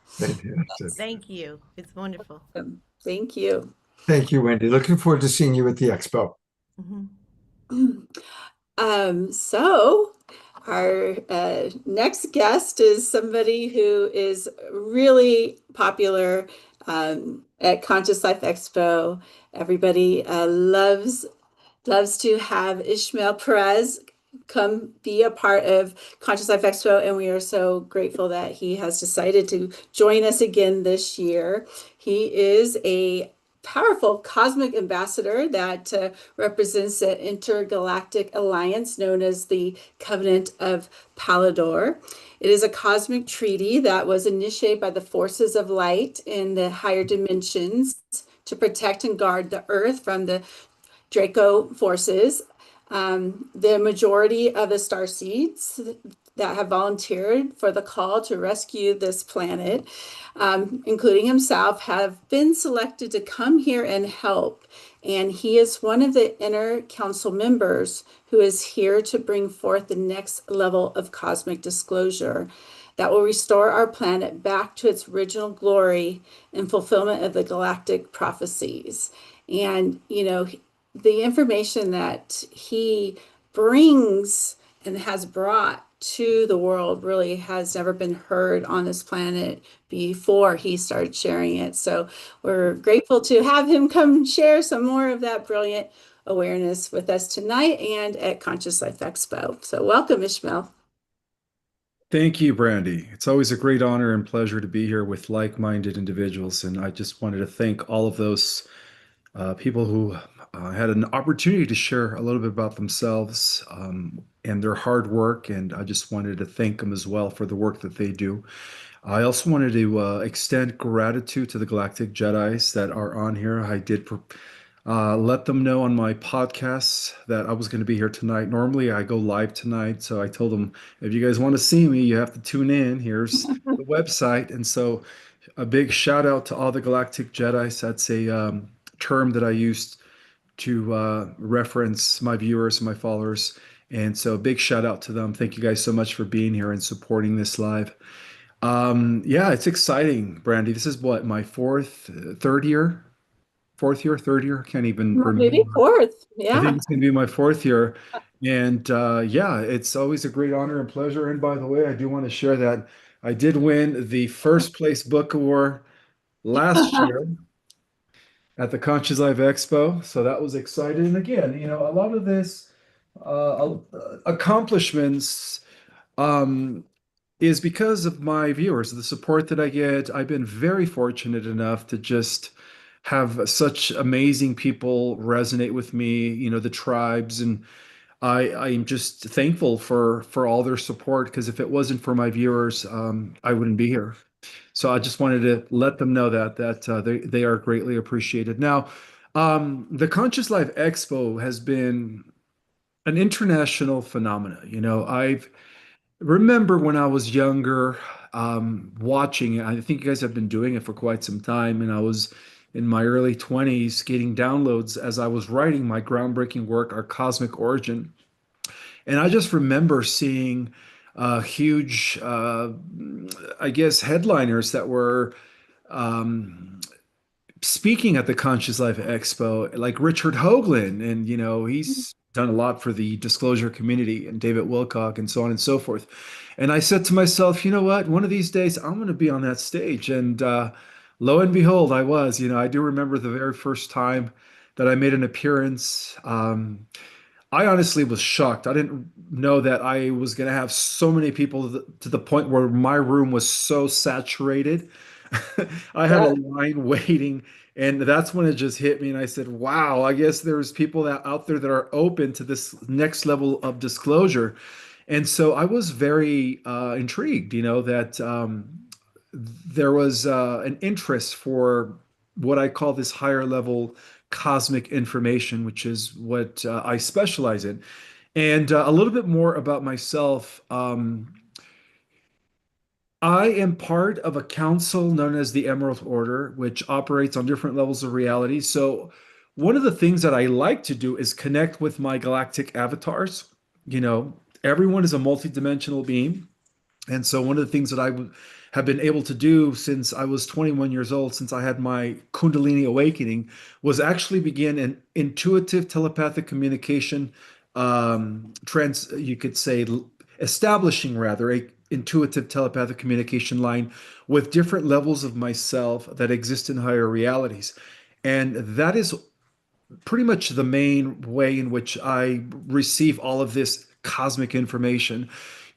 fantastic. Thank you. It's wonderful. Thank you. Thank you, Wendy. Looking forward to seeing you at the Expo. So our next guest is somebody who is really popular at Conscious Life Expo. Everybody loves to have Ishmael Perez come be a part of Conscious Life Expo, and we are so grateful that he has decided to join us again this year. He is a powerful cosmic ambassador that represents an intergalactic alliance known as the Covenant of Palador. It is a cosmic treaty that was initiated by the forces of light in the higher dimensions to protect and guard the Earth from the Draco forces. The majority of the starseeds that have volunteered for the call to rescue this planet, including himself, have been selected to come here and help. And he is one of the inner council members who is here to bring forth the next level of cosmic disclosure that will restore our planet back to its original glory and fulfillment of the galactic prophecies. And, the information that he brings and has brought to the world really has never been heard on this planet before he started sharing it. So we're grateful to have him come share some more of that brilliant awareness with us tonight and at Conscious Life Expo. So welcome, Ishmael. Thank you, Brandy. It's always a great honor and pleasure to be here with like-minded individuals. And I just wanted to thank all of those people who had an opportunity to share a little bit about themselves and their hard work. And I just wanted to thank them as well for the work that they do. I also wanted to extend gratitude to the Galactic Jedis that are on here. I did let them know on my podcasts that I was going to be here tonight. Normally I go live tonight. So I told them, if you guys want to see me, you have to tune in. Here's the website. And so a big shout out to all the Galactic Jedis. That's a term that I used to reference my viewers, my followers. And so big shout out to them. Thank you guys so much for being here and supporting this live. Yeah, it's exciting, Brandy. This is what, my fourth year, third year. I can't even Maybe remember. fourth. I think Yeah. it's going to be my fourth year. And yeah, it's always a great honor and pleasure. And by the way, I do want to share that I did win the first place book award last year at the Conscious Life Expo. So that was exciting. And again, a lot of this accomplishments um, is because of my viewers, the support that I get. I've been very fortunate enough to just have such amazing people resonate with me, the tribes, and I'm just thankful for all their support, because if it wasn't for my viewers, I wouldn't be here. So I just wanted to let them know that they are greatly appreciated. Now, the Conscious Life Expo has been an international phenomena. I've remember when I was younger, watching it. I think you guys have been doing it for quite some time, and I was in my early 20s getting downloads as I was writing my groundbreaking work, Our Cosmic Origin. And I just remember seeing huge, I guess, headliners that were um, speaking at the Conscious Life Expo, like Richard Hoagland, and he's done a lot for the disclosure community, and David Wilcock, and so on and so forth. And I said to myself, you know what? One of these days, I'm going to be on that stage. And lo and behold, I was. I do remember the very first time that I made an appearance. I honestly was shocked. I didn't know that I was going to have so many people to the point where my room was so saturated. I had a line waiting, and that's when it just hit me. And I said, wow, I guess there's people out there that are open to this next level of disclosure. And so I was very intrigued, that there was an interest for what I call this higher level cosmic information, which is what I specialize in. And a little bit more about myself. I am part of a council known as the Emerald Order, which operates on different levels of reality. So, one of the things that I like to do is connect with my galactic avatars. Everyone is a multidimensional being. And so one of the things that have been able to do since I was 21 years old, since I had my Kundalini awakening, was actually begin an intuitive telepathic communication, you could say, establishing rather a intuitive telepathic communication line with different levels of myself that exist in higher realities. And that is pretty much the main way in which I receive all of this cosmic information.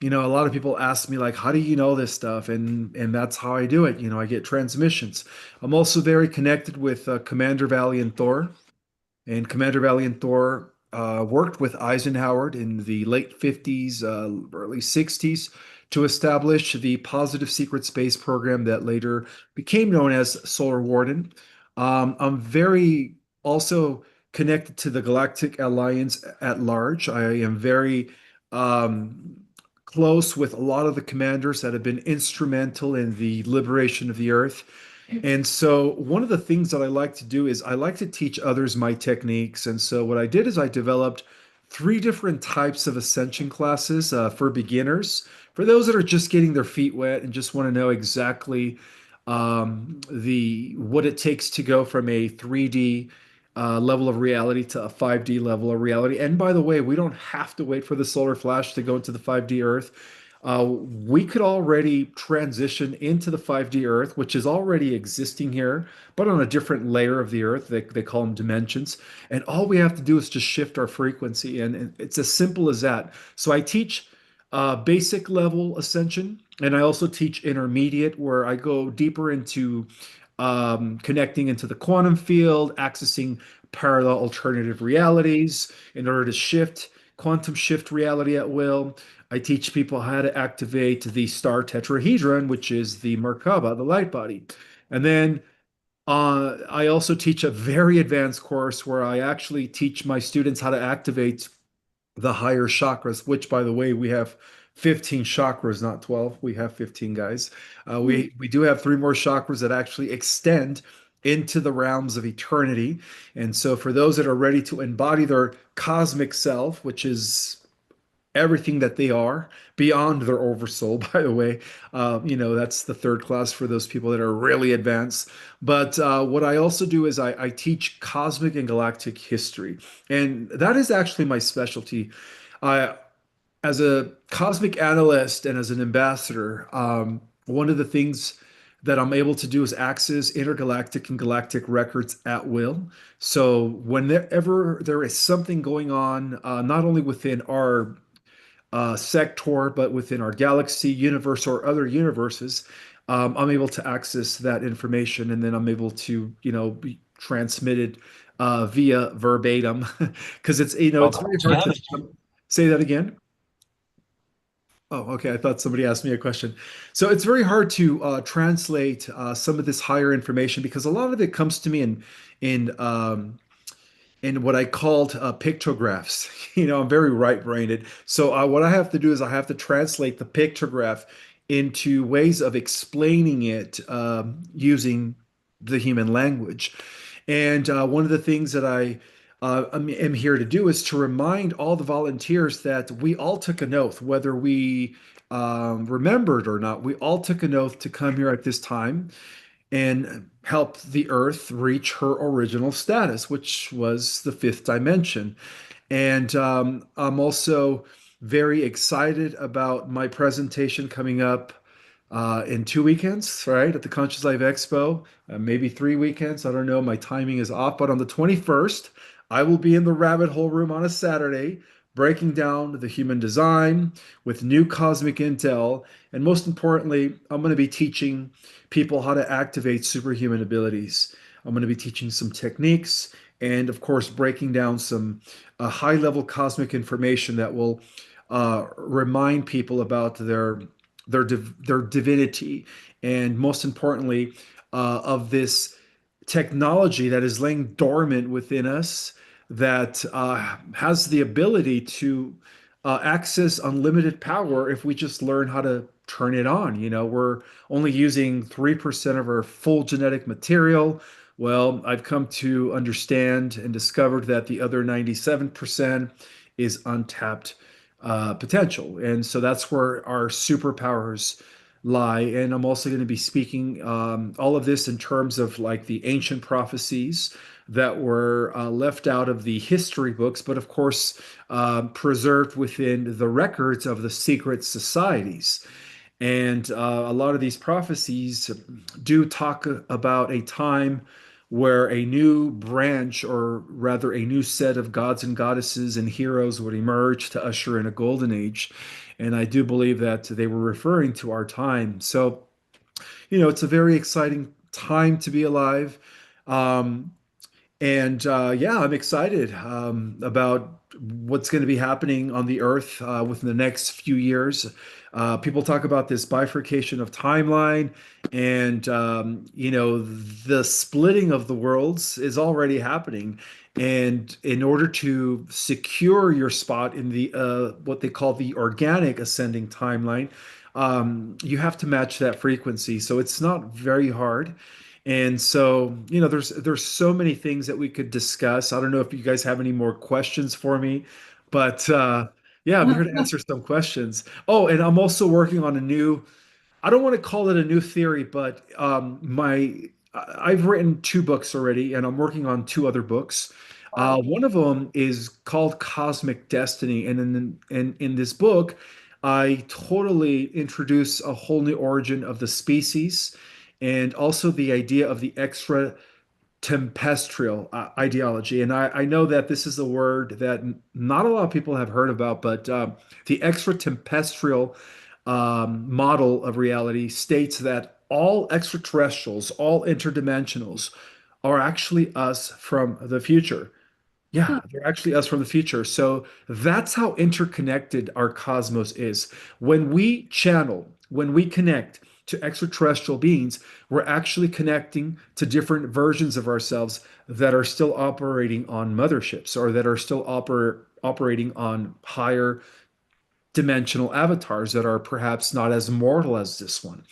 A lot of people ask me, like, how do you know this stuff? And that's how I do it. I get transmissions. I'm also very connected with Commander Valiant Thor. And Commander Valiant Thor worked with Eisenhower in the late 50s, early 60s to establish the Positive Secret Space program that later became known as Solar Warden. I'm very also connected to the Galactic Alliance at large. I am very um, close with a lot of the commanders that have been instrumental in the liberation of the Earth. And so, one of the things that I like to do is I like to teach others my techniques. And so, what I did is I developed three different types of ascension classes for beginners, for those that are just getting their feet wet and just want to know exactly the what it takes to go from a 3D level of reality to a 5D level of reality. And by the way, we don't have to wait for the solar flash to go into the 5D Earth. We could already transition into the 5D Earth, which is already existing here, but on a different layer of the Earth. They call them dimensions. And all we have to do is just shift our frequency. And it's as simple as that. So I teach basic level ascension, and I also teach intermediate, where I go deeper into connecting into the quantum field, accessing parallel alternative realities in order to quantum shift reality at will. I teach people how to activate the star tetrahedron, which is the Merkaba, the light body. And then I also teach a very advanced course where I actually teach my students how to activate the higher chakras, which, by the way, we have 15 chakras, not 12. We have 15, guys. We do have three more chakras that actually extend into the realms of eternity. And so for those that are ready to embody their cosmic self, which is everything that they are beyond their oversoul, by the way. That's the third class for those people that are really advanced. But what I also do is I teach cosmic and galactic history. And that is actually my specialty. I, as a cosmic analyst and as an ambassador, one of the things that I'm able to do is access intergalactic and galactic records at will. So whenever there is something going on, not only within our sector, but within our galaxy, universe, or other universes, I'm able to access that information, and then I'm able to, be transmitted via verbatim, because it's very hard to say that again. Oh, okay. I thought somebody asked me a question. So it's very hard to translate some of this higher information because a lot of it comes to me in what I called pictographs. I'm very right-brained. So what I have to do is I have to translate the pictograph into ways of explaining it using the human language. And one of the things that I am here to do is to remind all the volunteers that we all took an oath, whether we remembered or not. We all took an oath to come here at this time and help the Earth reach her original status, which was the fifth dimension. And I'm also very excited about my presentation coming up in 2 weekends, right, at the Conscious Life Expo, maybe 3 weekends. I don't know. My timing is off, but on the 21st, I will be in the rabbit hole room on a Saturday, breaking down the human design with new cosmic intel. And most importantly, I'm going to be teaching people how to activate superhuman abilities. I'm going to be teaching some techniques and, of course, breaking down some high level cosmic information that will remind people about their divinity, and most importantly, of this technology that is laying dormant within us that has the ability to access unlimited power if we just learn how to turn it on. We're only using 3% of our full genetic material. Well, I've come to understand and discovered that the other 97% is untapped potential. And so that's where our superpowers lie. And I'm also going to be speaking all of this in terms of like the ancient prophecies that were left out of the history books, but of course preserved within the records of the secret societies. And a lot of these prophecies do talk about a time where a new branch, or rather a new set of gods and goddesses and heroes would emerge to usher in a golden age. And I do believe that they were referring to our time. So, it's a very exciting time to be alive. Um, and yeah, I'm excited about what's going to be happening on the earth within the next few years. People talk about this bifurcation of timeline, and the splitting of the worlds is already happening. And in order to secure your spot in the what they call the organic ascending timeline, you have to match that frequency. So it's not very hard. And so, there's so many things that we could discuss. I don't know if you guys have any more questions for me, but yeah, I'm here to answer some questions. Oh, and I'm also working on a new, I don't want to call it a new theory, but I've written 2 books already, and I'm working on 2 other books. One of them is called Cosmic Destiny, and in this book, I totally introduce a whole new origin of the species, and also the idea of the extra tempestrial ideology. And I know that this is a word that not a lot of people have heard about, but the extra tempestrial model of reality states that all extraterrestrials, all interdimensionals, are actually us from the future. Yeah, they're actually us from the future. So that's how interconnected our cosmos is. When we channel, when we connect to extraterrestrial beings, we're actually connecting to different versions of ourselves that are still operating on motherships, or that are still operating on higher dimensional avatars that are perhaps not as mortal as this one.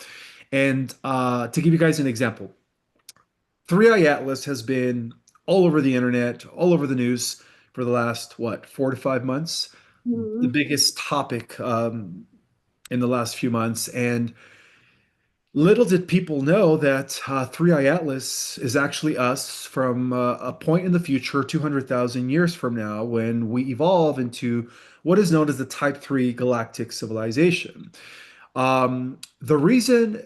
And to give you guys an example, Three Eye Atlas has been all over the internet, all over the news for the last, what, 4 to 5 months. the biggest topic in the last few months. And little did people know that 3i Atlas is actually us from a point in the future, 200,000 years from now, when we evolve into what is known as the Type 3 galactic civilization. The reason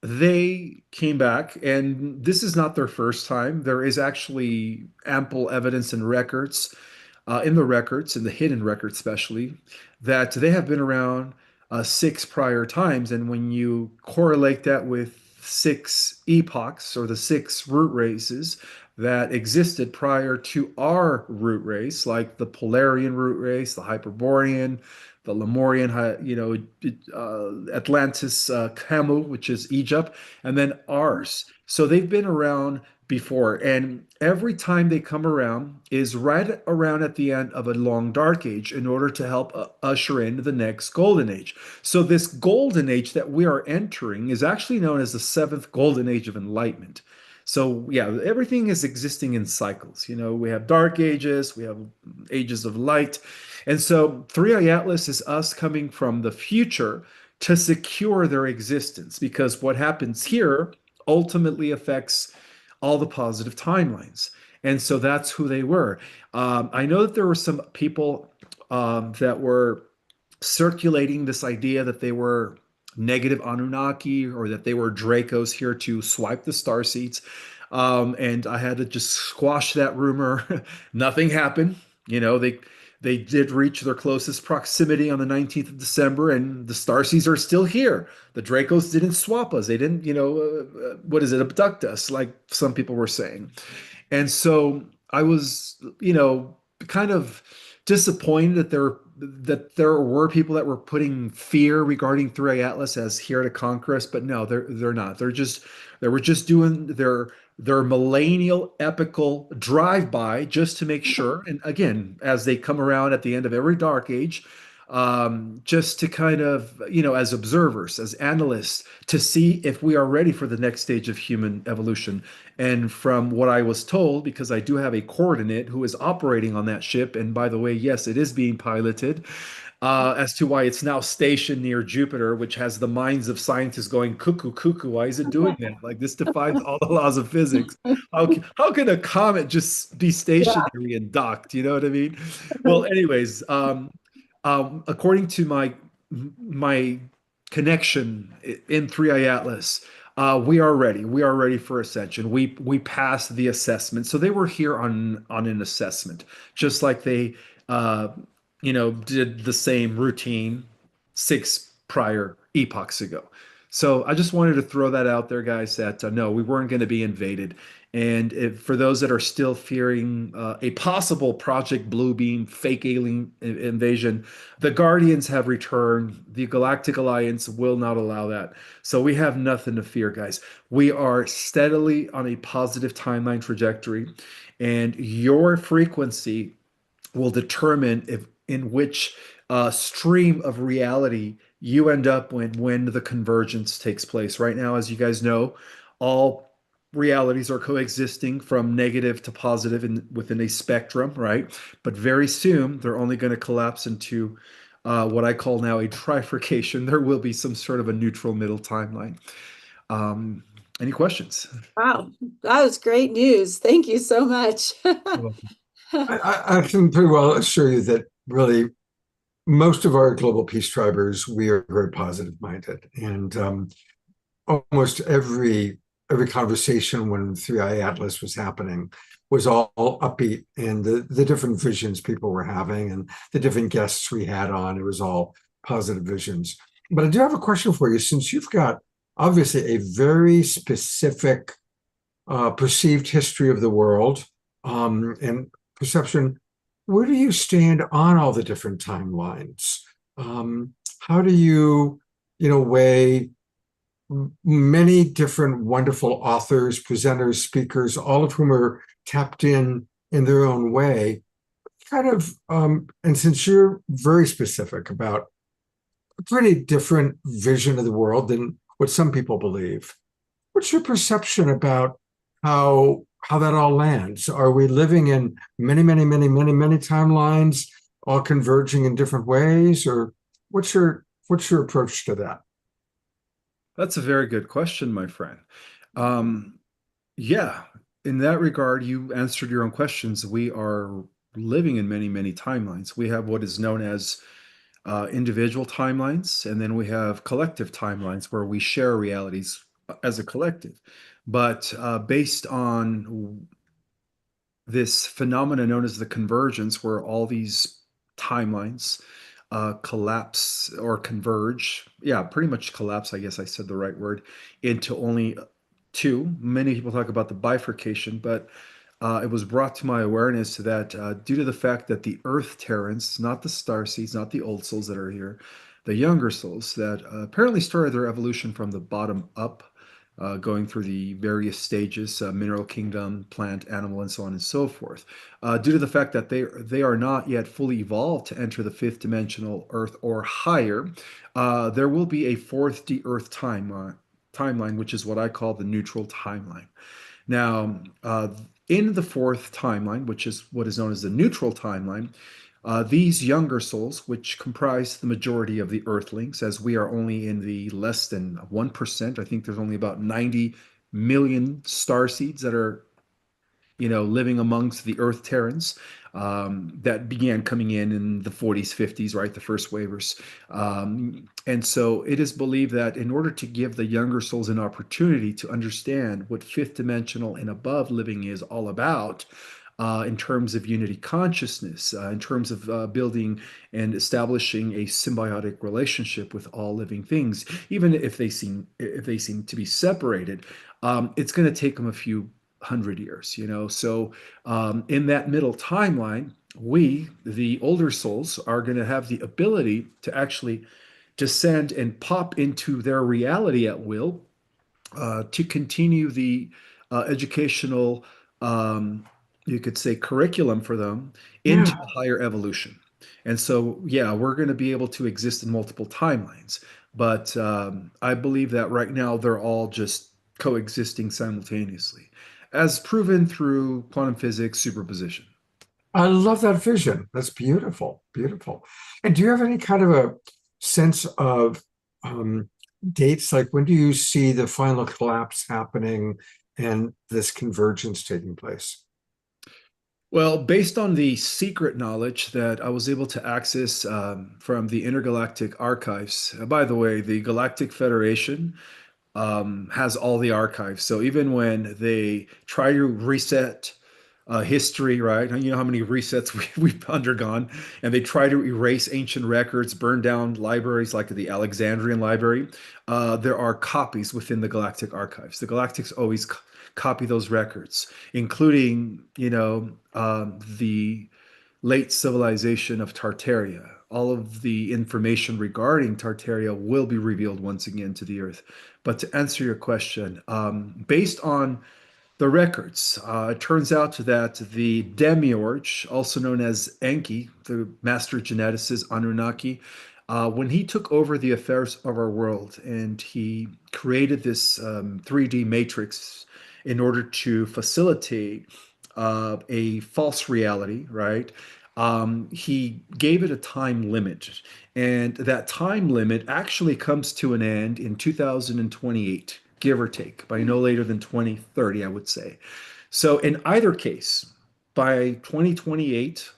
they came back, and this is not their first time, there is actually ample evidence and records in the records, in the hidden records especially, that they have been around six prior times. And when you correlate that with six epochs or the six root races that existed prior to our root race, like the Polarian root race, the Hyperborean, the Lemurian, Atlantis, Camu, which is Egypt, and then ours. So they've been around before, and every time they come around is right around at the end of a long dark age in order to help usher in the next golden age. So this golden age that we are entering is actually known as the seventh golden age of enlightenment. So yeah, everything is existing in cycles. We have dark ages, we have ages of light. And so 3i Atlas is us coming from the future to secure their existence, because what happens here ultimately affects all the positive timelines. And so that's who they were. I know that there were some people that were circulating this idea that they were negative Anunnaki or that they were Dracos here to swipe the star seeds. And I had to just squash that rumor. Nothing happened. They did reach their closest proximity on the 19th of December, and the starseeds are still here. The Dracos didn't swap us. They didn't, abduct us, like some people were saying. And so I was, kind of disappointed that there were people that were putting fear regarding 3i Atlas as here to conquer us, but no, they're not. They were just doing their millennial epical drive-by just to make sure. And again, as they come around at the end of every dark age, just to kind of, as observers, as analysts, to see if we are ready for the next stage of human evolution. And from what I was told, because I do have a coordinate who is operating on that ship, and by the way, yes, it is being piloted, as to why it's now stationed near Jupiter, which has the minds of scientists going cuckoo, cuckoo. Why is it doing that? Like, this defies all the laws of physics. How can a comet just be stationary and docked? You know what I mean? Well, anyways, according to my connection in 3i Atlas, we are ready. We are ready for ascension. We passed the assessment. So they were here on an assessment, just like they did the same routine six prior epochs ago. So I just wanted to throw that out there, guys, that no, we weren't going to be invaded. And for those that are still fearing a possible Project Bluebeam fake alien invasion, the Guardians have returned. The Galactic Alliance will not allow that. So we have nothing to fear, guys. We are steadily on a positive timeline trajectory, and your frequency will determine in which stream of reality you end up when the convergence takes place. Right now, as you guys know, all realities are coexisting from negative to positive within a spectrum, right? But very soon, they're only going to collapse into what I call now a trifurcation. There will be some sort of a neutral middle timeline. Any questions? Wow, that was great news. Thank you so much. I can pretty well assure you that really most of our global peace tribers, we are very positive minded, and almost every conversation when 3i Atlas was happening was all upbeat, and the different visions people were having and the different guests we had on, it was all positive visions. But I do have a question for you, since you've got obviously a very specific perceived history of the world and perception. Where do you stand on all the different timelines? How do you, weigh many different wonderful authors, presenters, speakers, all of whom are tapped in their own way, kind of, and since you're very specific about a pretty different vision of the world than what some people believe, what's your perception about how that all lands? Are we living in many, many, many, many, many timelines? all converging in different ways, or what's your approach to that? That's a very good question, my friend. Yeah, in that regard, you answered your own questions. We are living in many, many timelines. We have what is known as individual timelines, and then we have collective timelines where we share realities as a collective. But based on this phenomena known as the convergence, where all these timelines collapse or converge. Yeah, pretty much collapse. I guess I said the right word into only two. Many people talk about the bifurcation, but it was brought to my awareness that due to the fact that the Earth Terrans, not the star seeds, not the old souls that are here, the younger souls that apparently started their evolution from the bottom up, going through the various stages, mineral kingdom, plant, animal, and so on and so forth. Due to the fact that they are not yet fully evolved to enter the fifth dimensional Earth or higher, there will be a fourth de-Earth timeline, which is what I call the neutral timeline. Now, in the fourth timeline, which is what is known as the neutral timeline, these younger souls, which comprise the majority of the Earthlings, as we are only in the less than 1%, I think there's only about 90 million star seeds that are living amongst the Earth Terrans that began coming in the 40s, 50s, right? The first waivers. And so it is believed that in order to give the younger souls an opportunity to understand what fifth dimensional and above living is all about, in terms of unity consciousness, in terms of building and establishing a symbiotic relationship with all living things, even if they seem to be separated, it's going to take them a few hundred years. So in that middle timeline, we, the older souls, are going to have the ability to actually descend and pop into their reality at will, to continue the educational, you could say, curriculum for them into Yeah. higher evolution. And so, yeah, we're going to be able to exist in multiple timelines. But I believe that right now they're all just coexisting simultaneously, as proven through quantum physics superposition. I love that vision. That's beautiful, beautiful. And do you have any kind of a sense of um, dates? Like when do you see the final collapse happening and this convergence taking place? Well, based on the secret knowledge that I was able to access from the intergalactic archives, by the way, the Galactic Federation has all the archives. So even when they try to reset history, right? You know how many resets we've undergone, and they try to erase ancient records, burn down libraries like the Alexandrian Library. There are copies within the Galactic Archives. The Galactics always copy those records, including, the late civilization of Tartaria. All of the information regarding Tartaria will be revealed once again to the Earth. But to answer your question, based on the records, it turns out that the Demiurge, also known as Enki, the master geneticist Anunnaki, when he took over the affairs of our world and he created this 3D matrix in order to facilitate a false reality, right? He gave it a time limit. And that time limit actually comes to an end in 2028, give or take, by no later than 2030, I would say. So, in either case, by 2028,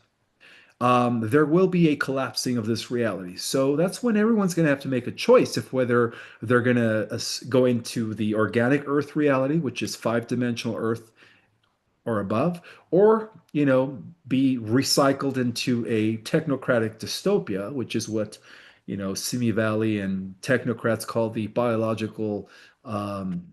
there will be a collapsing of this reality. So that's when everyone's going to have to make a choice if whether they're going to go into the organic Earth reality, which is five-dimensional Earth or above, or be recycled into a technocratic dystopia, which is what Simi Valley and technocrats call the biological um,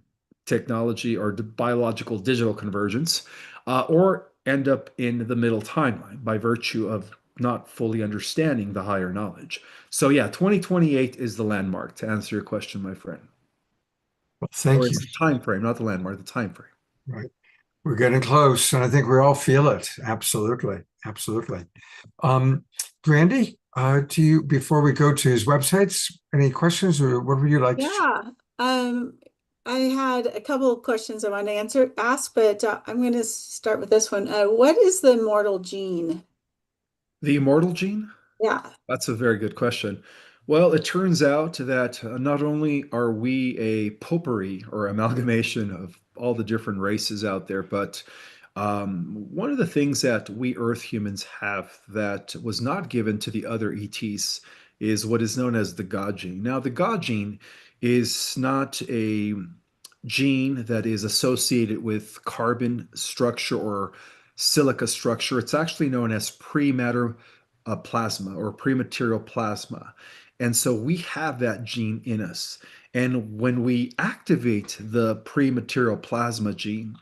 technology or the biological digital convergence, or end up in the middle timeline by virtue of not fully understanding the higher knowledge. So yeah, 2028 is the landmark to answer your question, my friend. Well, Or thank you. it's the time frame, not the landmark, the time frame. Right. We're getting close, and I think we all feel it. Absolutely. Absolutely. Brandy, do you, before we go to his websites, any questions or what would you like to? Yeah, I had a couple of questions I wanted to ask, but I'm going to start with this one. What is the immortal gene? The immortal gene? Yeah. That's a very good question. Well, it turns out that not only are we a potpourri or amalgamation of all the different races out there, but one of the things that we Earth humans have that was not given to the other ETs is what is known as the God gene. Now, the God gene is not a gene that is associated with carbon structure or silica structure. It's actually known as pre-matter plasma or prematerial plasma. And so we have that gene in us. And when we activate the prematerial plasma gene,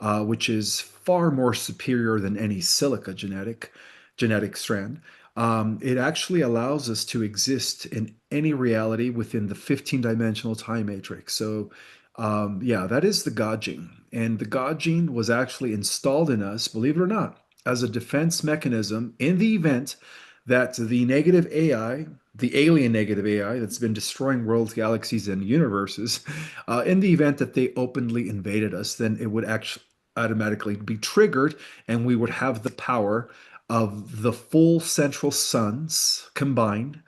which is far more superior than any silica genetic strand, it actually allows us to exist in any reality within the 15-dimensional time matrix. So, yeah, that is the God gene. And the God gene was actually installed in us, believe it or not, as a defense mechanism in the event that the negative AI, the alien negative AI that's been destroying worlds, galaxies, and universes, in the event that they openly invaded us, then it would actually automatically be triggered and we would have the power of the full central suns combined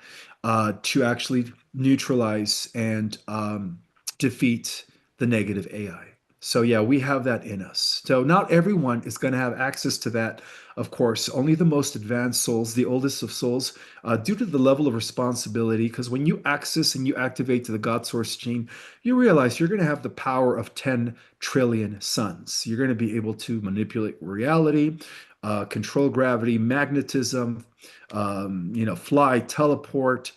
to actually neutralize and defeat the negative AI. So, yeah, we have that in us. So, not everyone is going to have access to that, of course. Only the most advanced souls, the oldest of souls, due to the level of responsibility. Because when you access and you activate the God Source gene, you realize you're going to have the power of 10 trillion suns. You're going to be able to manipulate reality, control gravity, magnetism, fly, teleport,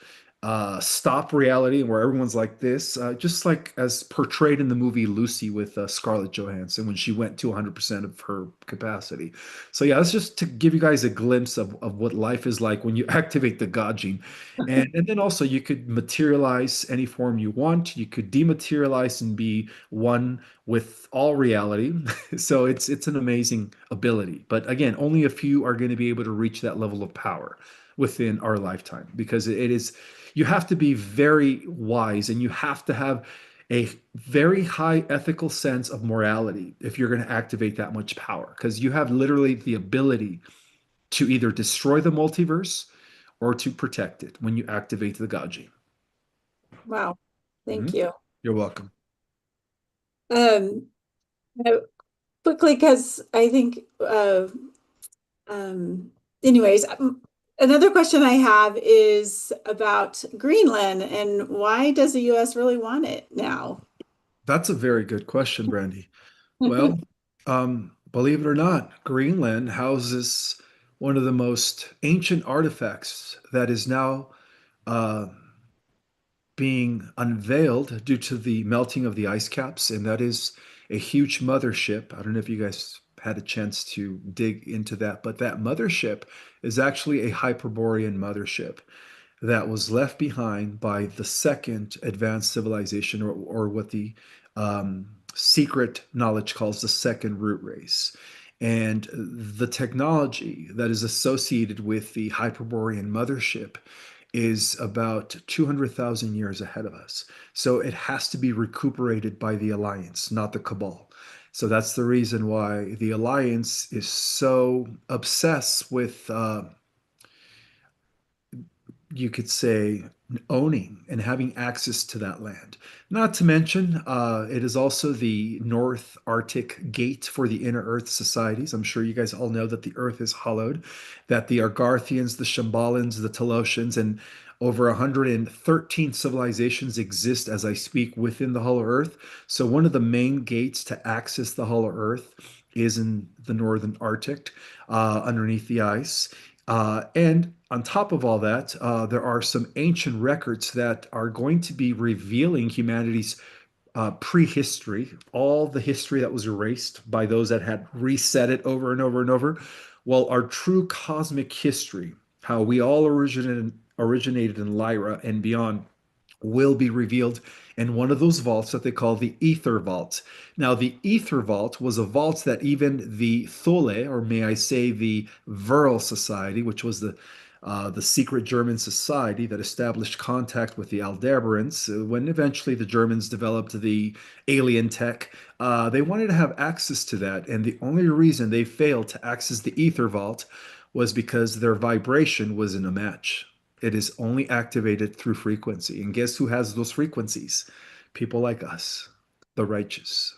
stop reality, where everyone's like this, just like as portrayed in the movie Lucy with Scarlett Johansson when she went to 100% of her capacity. So yeah, that's just to give you guys a glimpse of what life is like when you activate the God gene. And then also you could materialize any form you want. You could dematerialize and be one with all reality. So it's an amazing ability. But again, only a few are going to be able to reach that level of power within our lifetime because it is you have to be very wise and you have to have a very high ethical sense of morality if you're going to activate that much power because you have literally the ability to either destroy the multiverse or to protect it when you activate the God gene. Wow. Thank Mhm. you. You're welcome. Um, uh, quickly, because I think, um, anyways, another question I have is about Greenland and why does the US really want it now? That's a very good question, Brandy. Well, believe it or not, Greenland houses one of the most ancient artifacts that is now uh, being unveiled due to the melting of the ice caps, and that is a huge mothership. I don't know if you guys had a chance to dig into that, but that mothership is actually a Hyperborean mothership that was left behind by the second advanced civilization, or what the secret knowledge calls the second root race. And the technology that is associated with the Hyperborean mothership is about 200,000 years ahead of us. So it has to be recuperated by the Alliance, not the Cabal. So that's the reason why the Alliance is so obsessed with you could say, owning and having access to that land. Not to mention, it is also the North Arctic gate for the inner Earth societies. I'm sure you guys all know that the Earth is hollowed, that the Argarthians, the Shambhalans, the Talosians, and over 113 civilizations exist as I speak within the Hollow Earth. So one of the main gates to access the Hollow Earth is in the Northern Arctic, underneath the ice. And on top of all that, there are some ancient records that are going to be revealing humanity's prehistory, all the history that was erased by those that had reset it over and over and over. Well, our true cosmic history, how we all originated in Lyra and beyond, will be revealed in one of those vaults that they call the Ether Vault. Now, the Ether Vault was a vault that even the Thule, or may I say the Vril Society, which was the secret German society that established contact with the Aldebarans, when eventually the Germans developed the alien tech, they wanted to have access to that. And the only reason they failed to access the Ether Vault was because their vibration was in a match. It is only activated through frequency. And guess who has those frequencies? People like us, the righteous.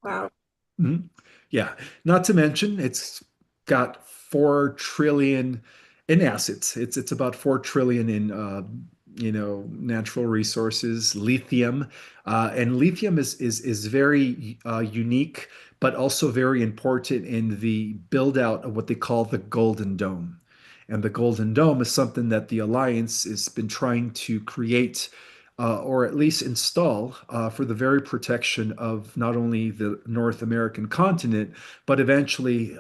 Wow. Mhm. Yeah. Not to mention, it's got 4 trillion in assets. It's about 4 trillion in natural resources, lithium, and lithium is very unique, but also very important in the build out of what they call the Golden Dome. And the Golden Dome is something that the Alliance has been trying to create or at least install for the very protection of not only the North American continent, but eventually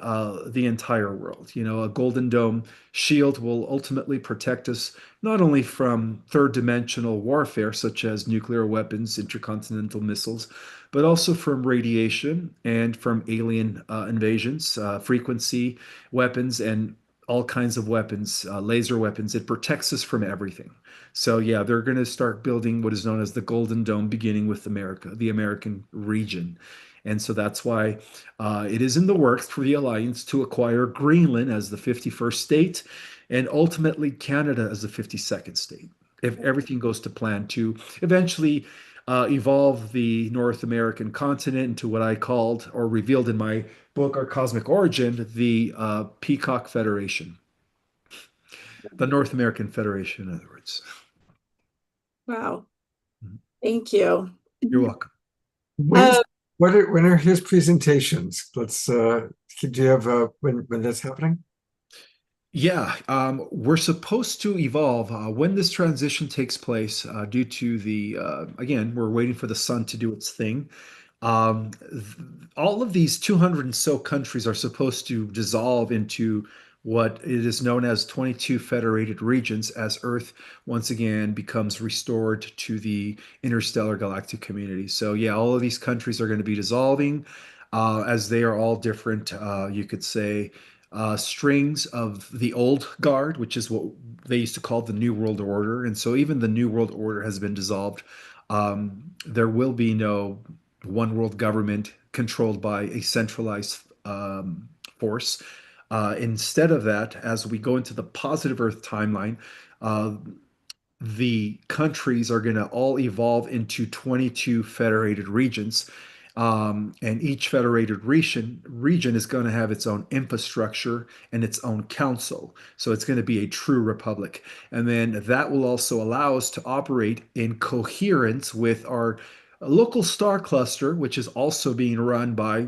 the entire world. You know, a Golden Dome shield will ultimately protect us not only from third dimensional warfare, such as nuclear weapons, intercontinental missiles, but also from radiation and from alien invasions, frequency weapons, and all kinds of weapons, laser weapons. It protects us from everything. So yeah, they're going to start building what is known as the Golden Dome, beginning with America, the American region. And so that's why it is in the works for the alliance to acquire Greenland as the 51st state and ultimately Canada as the 52nd state, if everything goes to plan, to eventually evolve the North American continent into what I called or revealed in my book, Our Cosmic Origin, the Peacock Federation, the North American Federation, in other words. Wow. Thank you. You're welcome. Uh, When are his presentations? Do you have when that's happening? Yeah, we're supposed to evolve when this transition takes place due to again, we're waiting for the sun to do its thing. All of these 200 and so countries are supposed to dissolve into what it is known as 22 federated regions as Earth once again becomes restored to the interstellar galactic community. So, yeah, all of these countries are going to be dissolving as they are all different, you could say, strings of the old guard, which is what they used to call the New World Order. And so, even the New World Order has been dissolved. There will be no one world government controlled by a centralized force. Instead of that, as we go into the positive Earth timeline, uh, the countries are going to all evolve into 22 federated regions. And each federated region is going to have its own infrastructure and its own council. So it's going to be a true republic. And then that will also allow us to operate in coherence with our local star cluster, which is also being run by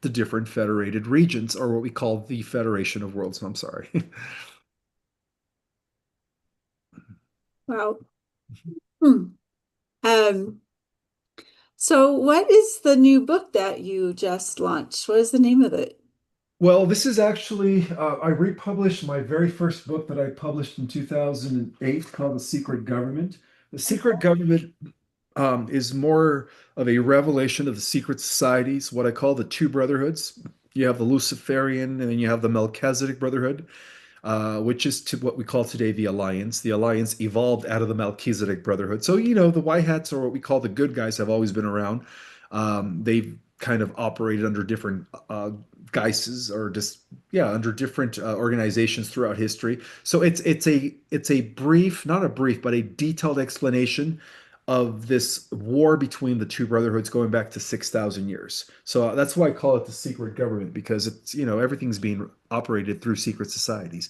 the different federated regions, or what we call the Federation of Worlds. I'm sorry. wow. Hmm. Um, so what is the new book that you just launched? What is the name of it? Well, this is actually, I republished my very first book that I published in 2008 called The Secret Government. The Secret Government is more of a revelation of the secret societies, what I call the two brotherhoods. You have the Luciferian and then you have the Melchizedek Brotherhood, which is to what we call today the Alliance. The Alliance evolved out of the Melchizedek Brotherhood. So, you know, the White Hats, or what we call the good guys, have always been around. They've kind of operated under different guises, or just yeah, under different organizations throughout history. So it's a brief, not a brief, but a detailed explanation of this war between the two brotherhoods going back to 6,000 years. So that's why I call it the secret government, because it's, you know, everything's being operated through secret societies.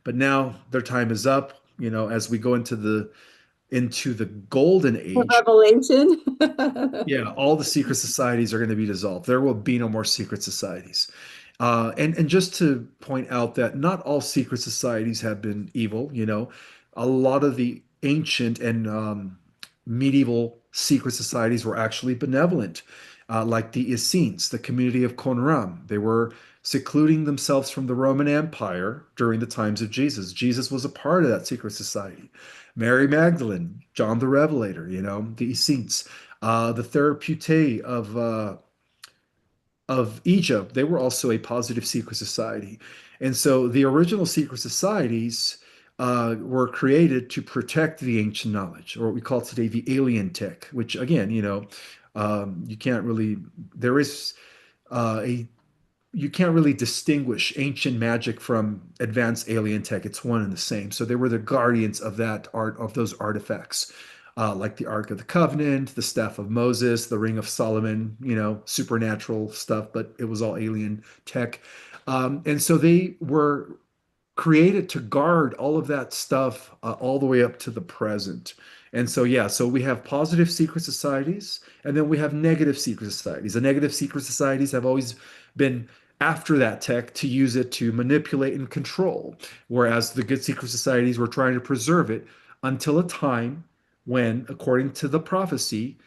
But now their time is up, you know, as we go into the golden The age. Revelation. Yeah, all the secret societies are going to be dissolved. There will be no more secret societies. And just to point out that not all secret societies have been evil. You know, a lot of the ancient and medieval secret societies were actually benevolent, like the Essenes, the community of Qumran. They were secluding themselves from the Roman Empire during the times of Jesus. Jesus was a part of that secret society. Mary Magdalene, John the Revelator, you know, the Essenes, the Therapeutae of Egypt, they were also a positive secret society. And so the original secret societies were created to protect the ancient knowledge, or what we call today the alien tech, which again, you know, you can't really, there is a you can't really distinguish ancient magic from advanced alien tech. It's one and the same. So they were the guardians of that art, of those artifacts, like the Ark of the Covenant, the Staff of Moses, the Ring of Solomon, supernatural stuff, but it was all alien tech. And so they were created to guard all of that stuff all the way up to the present. And so, yeah, so we have positive secret societies and then we have negative secret societies. The negative secret societies have always been after that tech to use it to manipulate and control, whereas the good secret societies were trying to preserve it until a time when, according to the prophecy,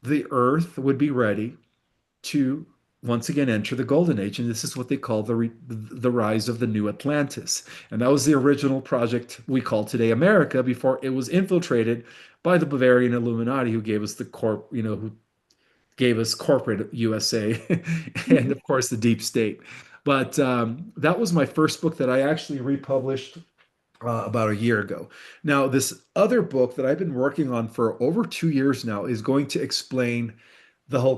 the earth would be ready to once again enter the golden age, and this is what they call the rise of the new Atlantis. And that was the original project we call today America before it was infiltrated by the Bavarian Illuminati, who gave us who gave us corporate USA and of course the deep state. But that was my first book that I actually republished about a year ago. Now, this other book that I've been working on for over 2 years now is going to explain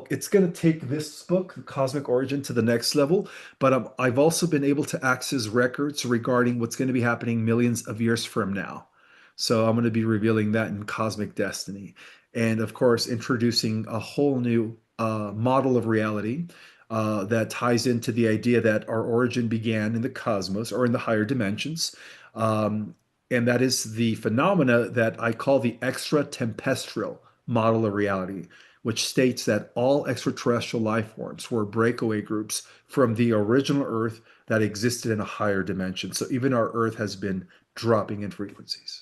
it's going to take this book, The Cosmic Origin, to the next level. But I've also been able to access records regarding what's going to be happening millions of years from now. So I'm going to be revealing that in Cosmic Destiny. And of course, introducing a whole new model of reality that ties into the idea that our origin began in the cosmos or in the higher dimensions. And that is the phenomena that I call the extraterrestrial model of reality, which states that all extraterrestrial life forms were breakaway groups from the original Earth that existed in a higher dimension. So even our Earth has been dropping in frequencies.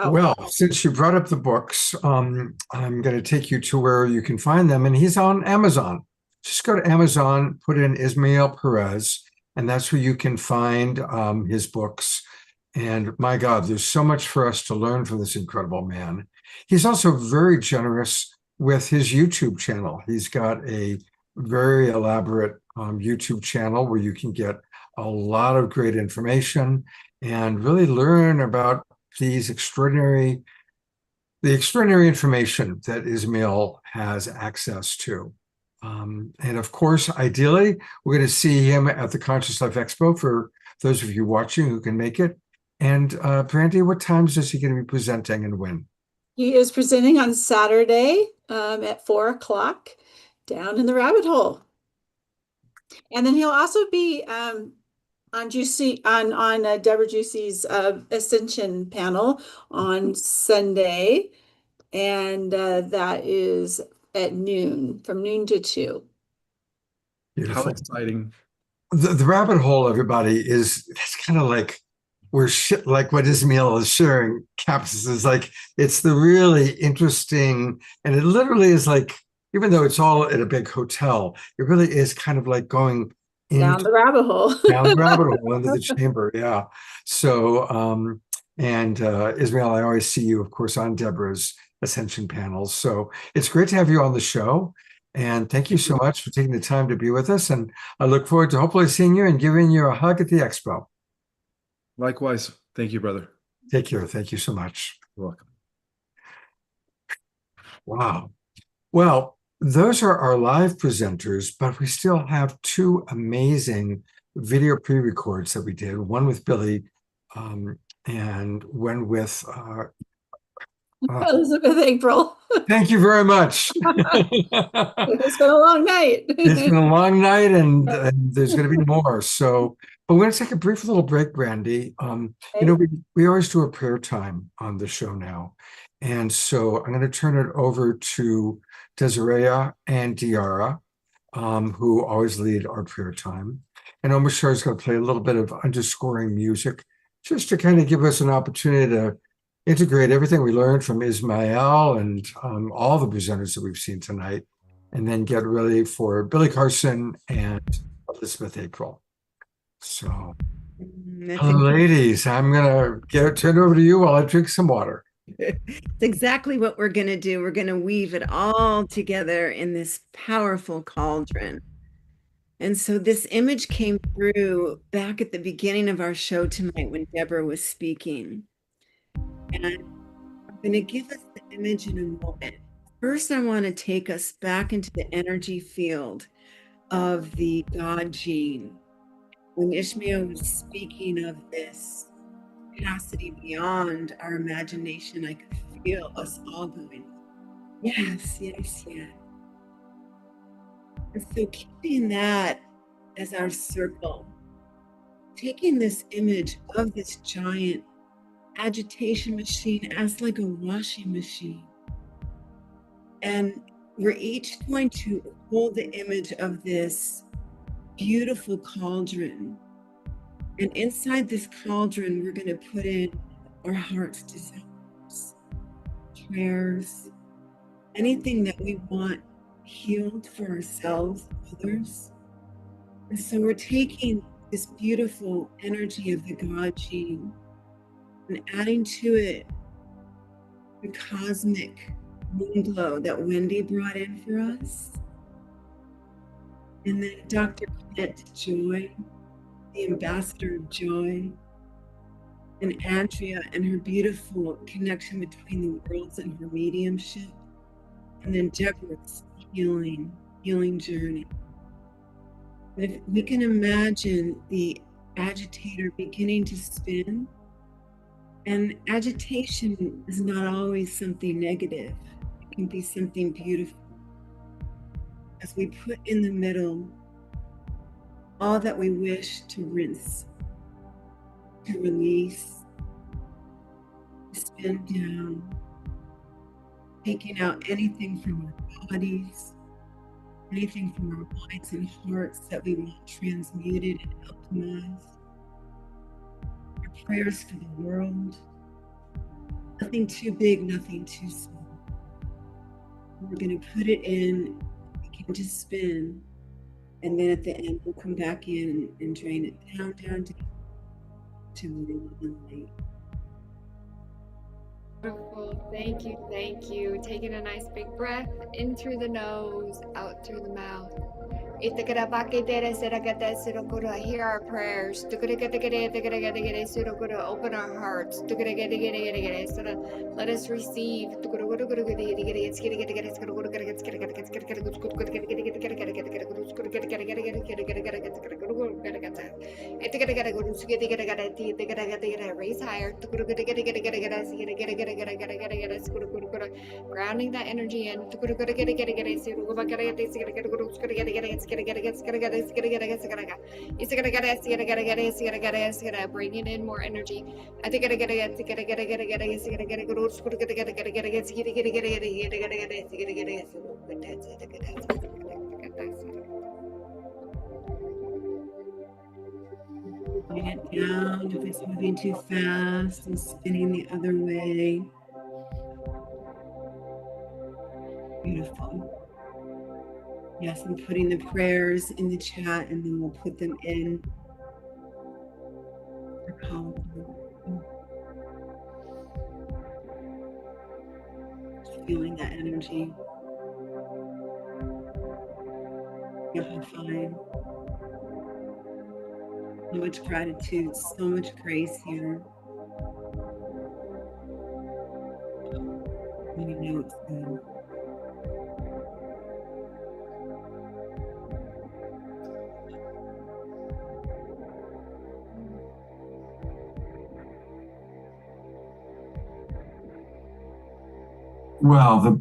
Well, since you brought up the books, I'm going to take you to where you can find them, and he's on Amazon. Just go to Amazon, put in Ismael Perez, and that's where you can find his books. And my God, there's so much for us to learn from this incredible man. He's also very generous with his YouTube channel. He's got a very elaborate YouTube channel where you can get a lot of great information and really learn about the extraordinary information that Ismail has access to. And of course, ideally, we're going to see him at the Conscious Life Expo for those of you watching who can make it. And Brandy, what times is he going to be presenting and when? He is presenting on Saturday at 4 o'clock down in the rabbit hole. And then he'll also be on Deborah Juicy's Ascension panel on Sunday, and that is at noon, from noon to 2. Beautiful. How exciting! The rabbit hole, everybody, it's kind of like like what Ismail is sharing. Caps is like it's the really interesting, and it literally is like, even though it's all at a big hotel, it really is kind of like going down the rabbit hole. Down the rabbit hole into the chamber. Yeah. So, Ismail, I always see you, of course, on Deborah's Ascension panels. So it's great to have you on the show. And thank you so much for taking the time to be with us. And I look forward to hopefully seeing you and giving you a hug at the expo. Likewise. Thank you, brother. Take care. Thank you so much. You're welcome. Wow. Well, those are our live presenters, but we still have two amazing video pre-records that we did, one with Billy and one with Elizabeth April. Thank you very much. It's been a long night. It's been a long night, and there's going to be more. So, but we're going to take a brief little break, Brandy. We always do a prayer time on the show now. And so I'm going to turn it over to Desiree and Diara, who always lead our prayer time. And Omashar is going to play a little bit of underscoring music just to kind of give us an opportunity to integrate everything we learned from Ismael and all the presenters that we've seen tonight, and then get ready for Billy Carson and Elizabeth April. So, ladies, I'm going to turn it over to you while I drink some water. It's exactly what we're going to do. We're going to weave it all together in this powerful cauldron. And so this image came through back at the beginning of our show tonight when Deborah was speaking. And I'm going to give us the image in a moment. First, I want to take us back into the energy field of the God gene. When Ishmael was speaking of this capacity beyond our imagination, I could feel us all going, yes, yes, yes. And so keeping that as our circle, taking this image of this giant agitation machine as like a washing machine. And we're each going to hold the image of this beautiful cauldron. And inside this cauldron, we're going to put in our heart's desires, prayers, anything that we want healed for ourselves, others. And so we're taking this beautiful energy of the God gene and adding to it the cosmic moon glow that Wendy brought in for us. And then Dr. Clint Joy, the ambassador of joy, and Andrea and her beautiful connection between the worlds and her mediumship. And then Deborah's healing journey. But if we can imagine the agitator beginning to spin, and agitation is not always something negative, it can be something beautiful. As we put in the middle all that we wish to rinse, to release, to spin down, taking out anything from our bodies, anything from our minds and hearts that we want transmuted and optimized. Our prayers for the world, nothing too big, nothing too small. We're going to put it in, begin to spin, and then at the end we'll come back in and drain it down to the light. Wonderful. Thank you. Thank you. Taking a nice big breath in through the nose, out through the mouth. Hear our prayers. Open our hearts. Let us receive. Raise higher. Grounding that energy in. Bringing in more energy. Bring it down if it's moving too fast and spinning the other way. Beautiful. Yes, I'm putting the prayers in the chat and then we'll put them in. Feeling that energy. Amplifying. So much gratitude, so much grace here. And you know it's good. Well,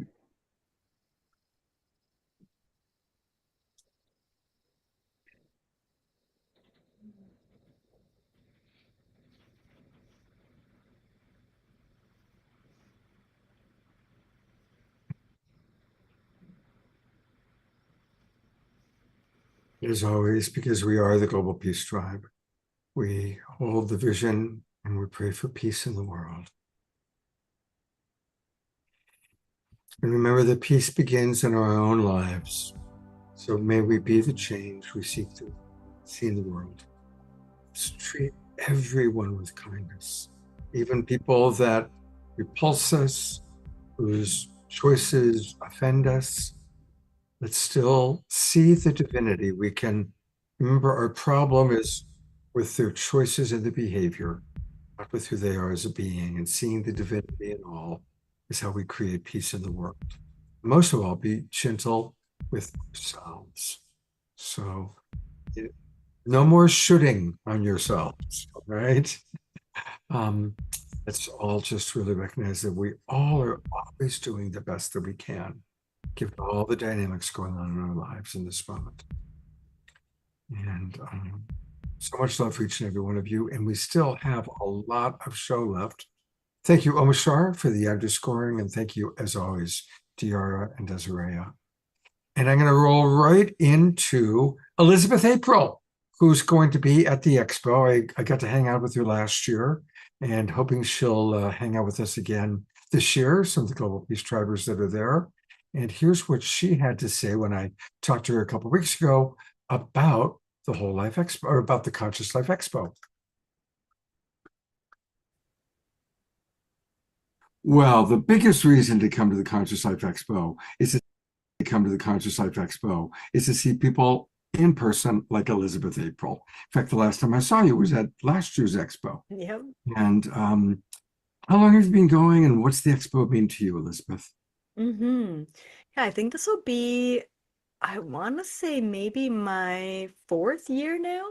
as always, because we are the Global Peace Tribe, we hold the vision and we pray for peace in the world. And remember that peace begins in our own lives. So may we be the change we seek to see in the world. Let's treat everyone with kindness, even people that repulse us, whose choices offend us. Let's still see the divinity. We can remember our problem is with their choices and the behavior, not with who they are as a being, and seeing the divinity in all is how we create peace in the world. Most of all, be gentle with ourselves. So no more shooting on yourselves, right? Um, let's all just really recognize that we all are always doing the best that we can, given all the dynamics going on in our lives in this moment. And so much love for each and every one of you. And we still have a lot of show left. Thank you, Omashar, for the underscoring. And thank you, as always, Diara and Desiree. And I'm going to roll right into Elizabeth April, who's going to be at the Expo. I got to hang out with her last year and hoping she'll hang out with us again this year, some of the Global Peace Tribers that are there. And here's what she had to say when I talked to her a couple of weeks ago about the Whole Life Expo, or about the Conscious Life Expo. Well, the biggest reason to come to the Conscious Life Expo is to see people in person like Elizabeth April. In fact, the last time I saw you was at last year's Expo. Yep. And how long have you been going, and what's the Expo been to you, Elizabeth? Yeah, I think this will be, I want to say maybe my 4th year now.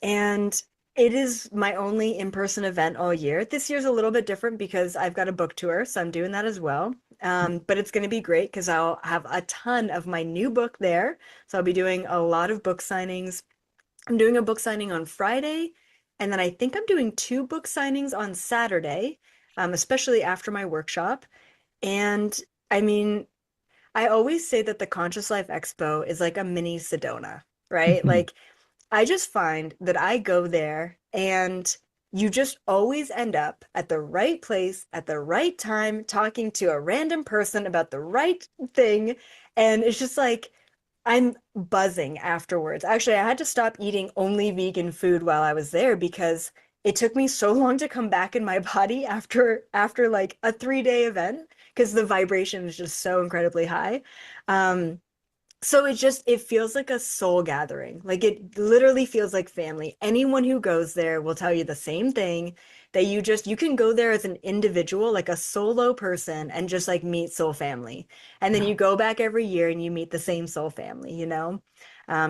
And it is my only in-person event all year. This year's a little bit different because I've got a book tour, so I'm doing that as well. But it's going to be great because I'll have a ton of my new book there. So I'll be doing a lot of book signings. I'm doing a book signing on Friday, and then I think I'm doing 2 book signings on Saturday, especially after my workshop. And I mean, I always say that the Conscious Life Expo is like a mini Sedona, right? Like, I just find that I go there and you just always end up at the right place at the right time talking to a random person about the right thing. And it's just like I'm buzzing afterwards. Actually, I had to stop eating only vegan food while I was there because it took me so long to come back in my body after like a 3-day event because the vibration is just so incredibly high. Um, so it feels like a soul gathering. Like it literally feels like family. Anyone who goes there will tell you the same thing that you can go there as an individual, like a solo person and just like meet soul family. And then you go back every year and you meet the same soul family, you know?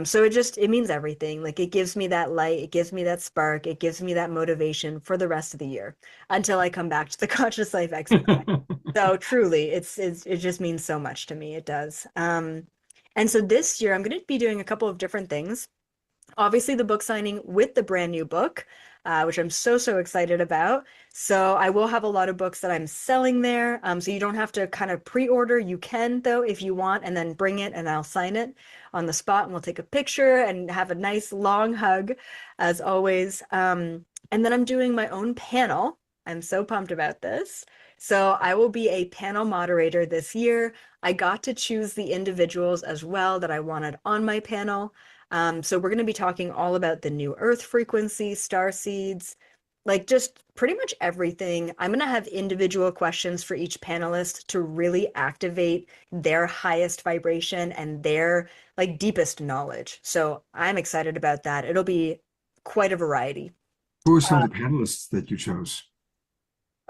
So it means everything. Like it gives me that light, it gives me that spark, it gives me that motivation for the rest of the year until I come back to the Conscious Life Expo. So truly, it just means so much to me. It does. And so this year, I'm going to be doing a couple of different things. Obviously, the book signing with the brand new book, which I'm so excited about. So I will have a lot of books that I'm selling there. So you don't have to kind of pre-order. You can, though, if you want, and then bring it and I'll sign it on the spot and we'll take a picture and have a nice long hug, as always. And then I'm doing my own panel. I'm so pumped about this. So I will be a panel moderator this year. I got to choose the individuals as well that I wanted on my panel. So we're going to be talking all about the new Earth frequency, star seeds, like just pretty much everything. I'm going to have individual questions for each panelist to really activate their highest vibration and their like deepest knowledge. So I'm excited about that. It'll be quite a variety. Who are some of the panelists that you chose?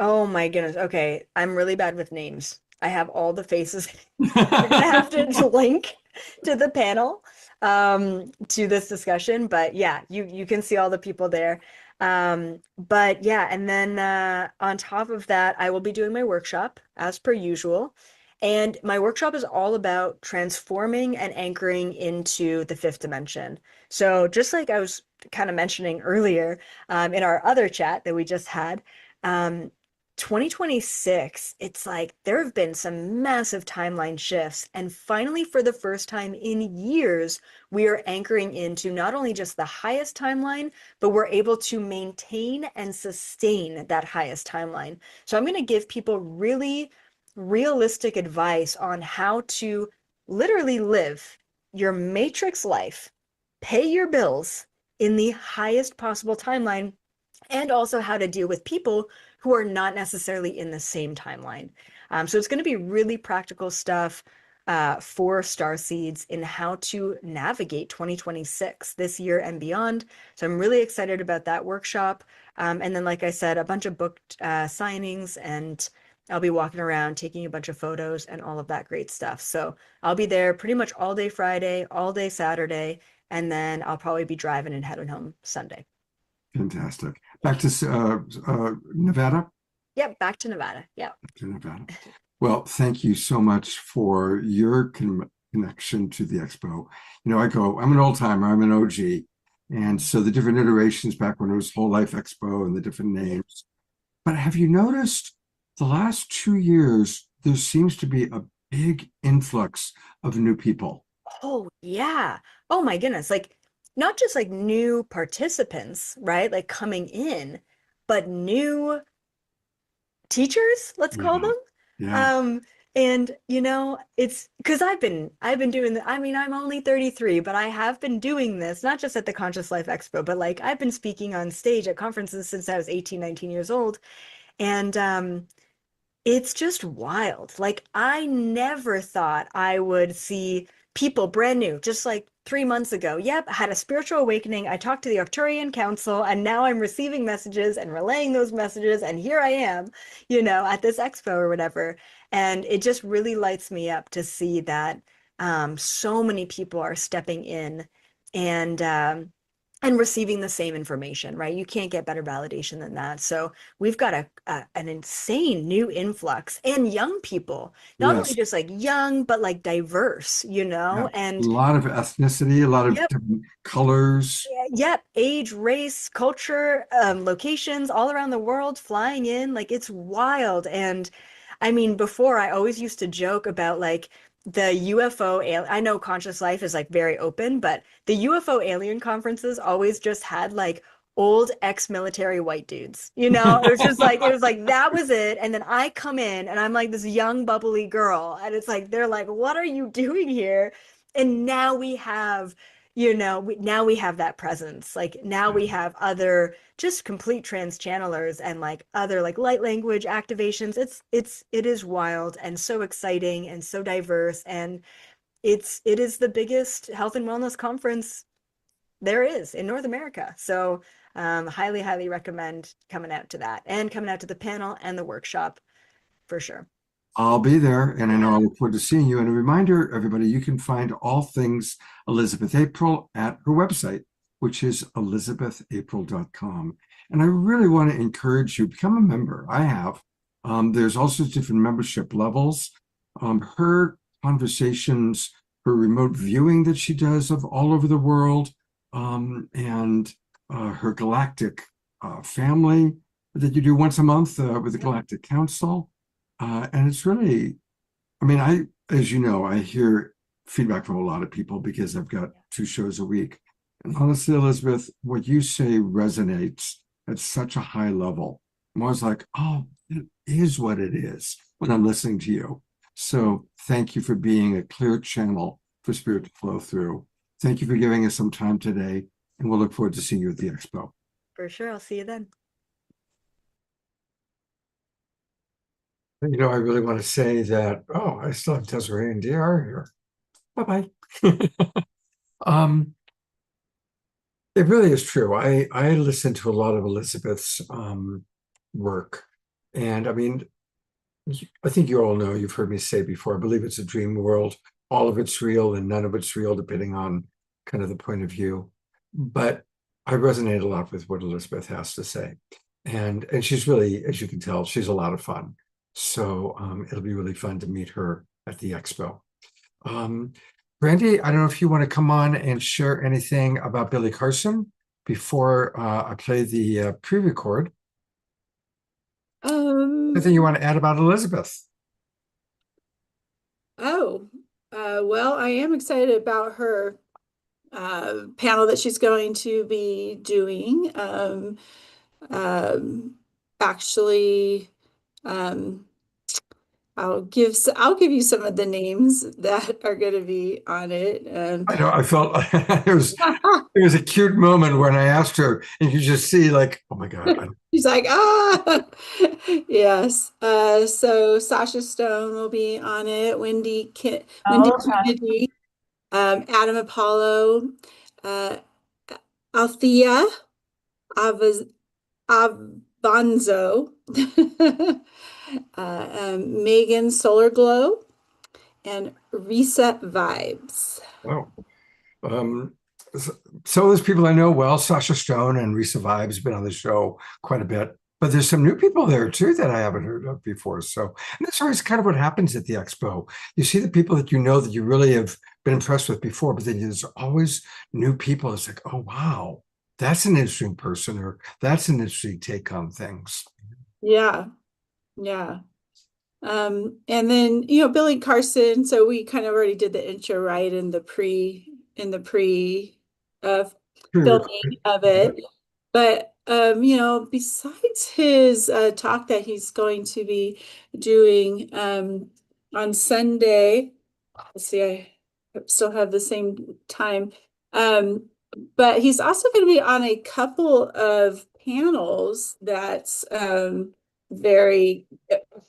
Oh my goodness. Okay. I'm really bad with names. I have all the faces. You're gonna have to link to the panel to this discussion. But yeah, you can see all the people there. But yeah, and then on top of that, I will be doing my workshop as per usual. And my workshop is all about transforming and anchoring into the 5th dimension. So just like I was kind of mentioning earlier in our other chat that we just had, um, 2026, it's like there have been some massive timeline shifts. And finally, for the first time in years, we are anchoring into not only just the highest timeline, but we're able to maintain and sustain that highest timeline. So I'm going to give people really realistic advice on how to literally live your matrix life, pay your bills in the highest possible timeline, and also how to deal with people who are not necessarily in the same timeline. So it's going to be really practical stuff for star seeds in how to navigate 2026 this year and beyond. So I'm really excited about that workshop. And then, like I said, a bunch of booked signings and I'll be walking around, taking a bunch of photos and all of that great stuff. So I'll be there pretty much all day Friday, all day Saturday, and then I'll probably be driving and heading home Sunday. Fantastic. Back to Nevada. Yep, back to Nevada. Yep. To Nevada. Well, thank you so much for your connection to the Expo. You know, I'm an old timer, I'm an OG. And so the different iterations back when it was Whole Life Expo and the different names. But have you noticed the last 2 years, there seems to be a big influx of new people? Oh, yeah. Oh my goodness. Like not just like new participants, right? Like coming in, but new teachers, let's call them. Yeah. And you know, it's because I've been doing the, I mean, I'm only 33, but I have been doing this, not just at the Conscious Life Expo, but like I've been speaking on stage at conferences since I was 18, 19 years old. And it's just wild. Like I never thought I would see people brand new, just like 3 months ago. Yep, I had a spiritual awakening. I talked to the Arcturian Council, and now I'm receiving messages and relaying those messages. And here I am, you know, at this expo or whatever. And it just really lights me up to see that so many people are stepping in and receiving the same information, right? You can't get better validation than that. So we've got an insane new influx and young people, not only Yes. just like young, but like diverse, you know, Yeah. and A lot of ethnicity, a lot of yep. different colors. Yep, age, race, culture, locations all around the world flying in. Like it's wild. And I mean, before I always used to joke about like the UFO I know Conscious Life is like very open, but the UFO alien conferences always just had like old ex-military white dudes. You know, it was just like it was like that was it. And then I come in and I'm like this young bubbly girl, and it's like they're like, "What are you doing here?" And now we have, you know, now we have that presence. Like now we have other just complete trans channelers and like other like light language activations. It is wild and so exciting and so diverse, and it is the biggest health and wellness conference there is in North America. So highly, highly recommend coming out to that and coming out to the panel and the workshop for sure. I'll be there, and I know I look forward to seeing you. And a reminder, everybody, you can find all things Elizabeth April at her website, which is elizabethapril.com. And I really want to encourage you, become a member. I have. There's also different membership levels. Her conversations, her remote viewing that she does of all over the world, and her galactic family that you do once a month with the Galactic Council. And it's really, I mean, as you know, I hear feedback from a lot of people because I've got 2 shows a week. And honestly, Elizabeth, what you say resonates at such a high level. I'm always like, oh, it is what it is when I'm listening to you. So thank you for being a clear channel for spirit to flow through. Thank you for giving us some time today, and we'll look forward to seeing you at the expo. For sure. I'll see you then. You know, I really want to say that, oh, I still have Desiree and DR here. Bye-bye. It really is true. I listen to a lot of Elizabeth's work. And I mean, I think you all know, you've heard me say before, I believe it's a dream world. All of it's real and none of it's real, depending on kind of the point of view. But I resonate a lot with what Elizabeth has to say. And she's really, as you can tell, she's a lot of fun. So it'll be really fun to meet her at the expo. Brandy, I don't know if you want to come on and share anything about Billy Carson before I play the pre-record. Anything you want to add about Elizabeth? Well, I am excited about her panel that she's going to be doing. Actually, I'll give you some of the names that are going to be on it. I know, I felt it was a cute moment when I asked her, and you just see like, oh my God. She's like, ah, yes. So Sasha Stone will be on it. Wendy Kennedy, Adam Apollo, Althea Bonzo, Megan Solar Glow, and Reset Vibes. Wow. Um, some of those people I know well, Sasha Stone and Risa Vibe's been on the show quite a bit, but there's some new people there too that I haven't heard of before. So, and that's always kind of what happens at the expo. You see the people that you know that you really have been impressed with before, but then there's always new people. It's like, oh, wow, that's an interesting person, or that's an interesting take on things. Yeah, yeah. And then, Billy Carson, so we kind of already did the intro, right, in the pre uh filming of it. But besides his talk that he's going to be doing on Sunday, let's see, I still have the same time. But he's also going to be on a couple of panels that's very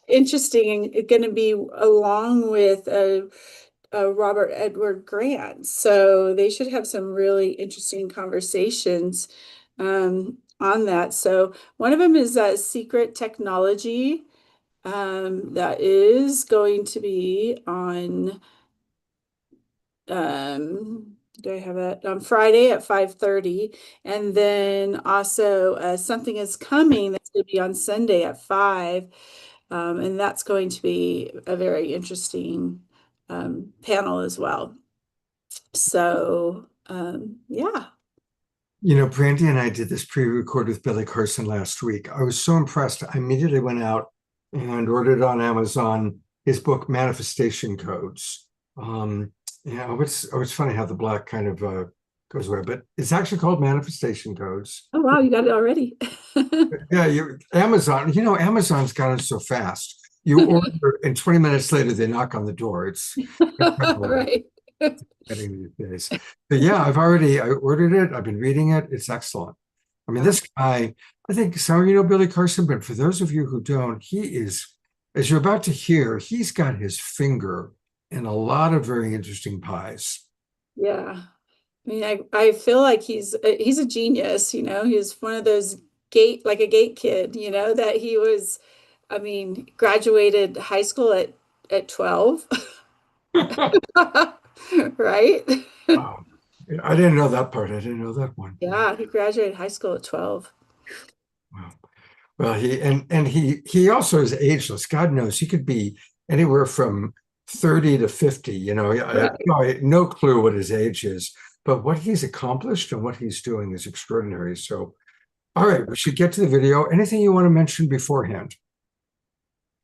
interesting and going to be along with Robert Edward Grant. So they should have some really interesting conversations on that. So one of them is secret technology that is going to be on do I have it on Friday at 5:30, and then also something is coming that's going to be on Sunday at 5, and that's going to be a very interesting panel as well. So yeah. Brandy and I did this pre-record with Billy Carson last week. I was so impressed. I immediately went out and ordered on Amazon his book, Manifestation Codes. It's funny how the black kind of goes away, but it's actually called Manifestation Codes. Oh, wow, you got it already. Yeah, Amazon, Amazon's gotten so fast. You order and 20 minutes later, they knock on the door. It's right. Getting these days. But yeah, I ordered it. I've been reading it. It's excellent. I mean, this guy, I think some of you know Billy Carson, but for those of you who don't, he is, as you're about to hear, he's got his finger in a lot of very interesting pies. Yeah. I mean, I feel like he's a genius, he's one of those like a gate kid, that he was, I mean, graduated high school at 12. Right? Wow. I didn't know that part. I didn't know that one. Yeah, he graduated high school at 12. Wow. Well, he also is ageless. God knows he could be anywhere from 30 to 50. I have no clue what his age is, but what he's accomplished and what he's doing is extraordinary. So, all right, we should get to the video. Anything you want to mention beforehand?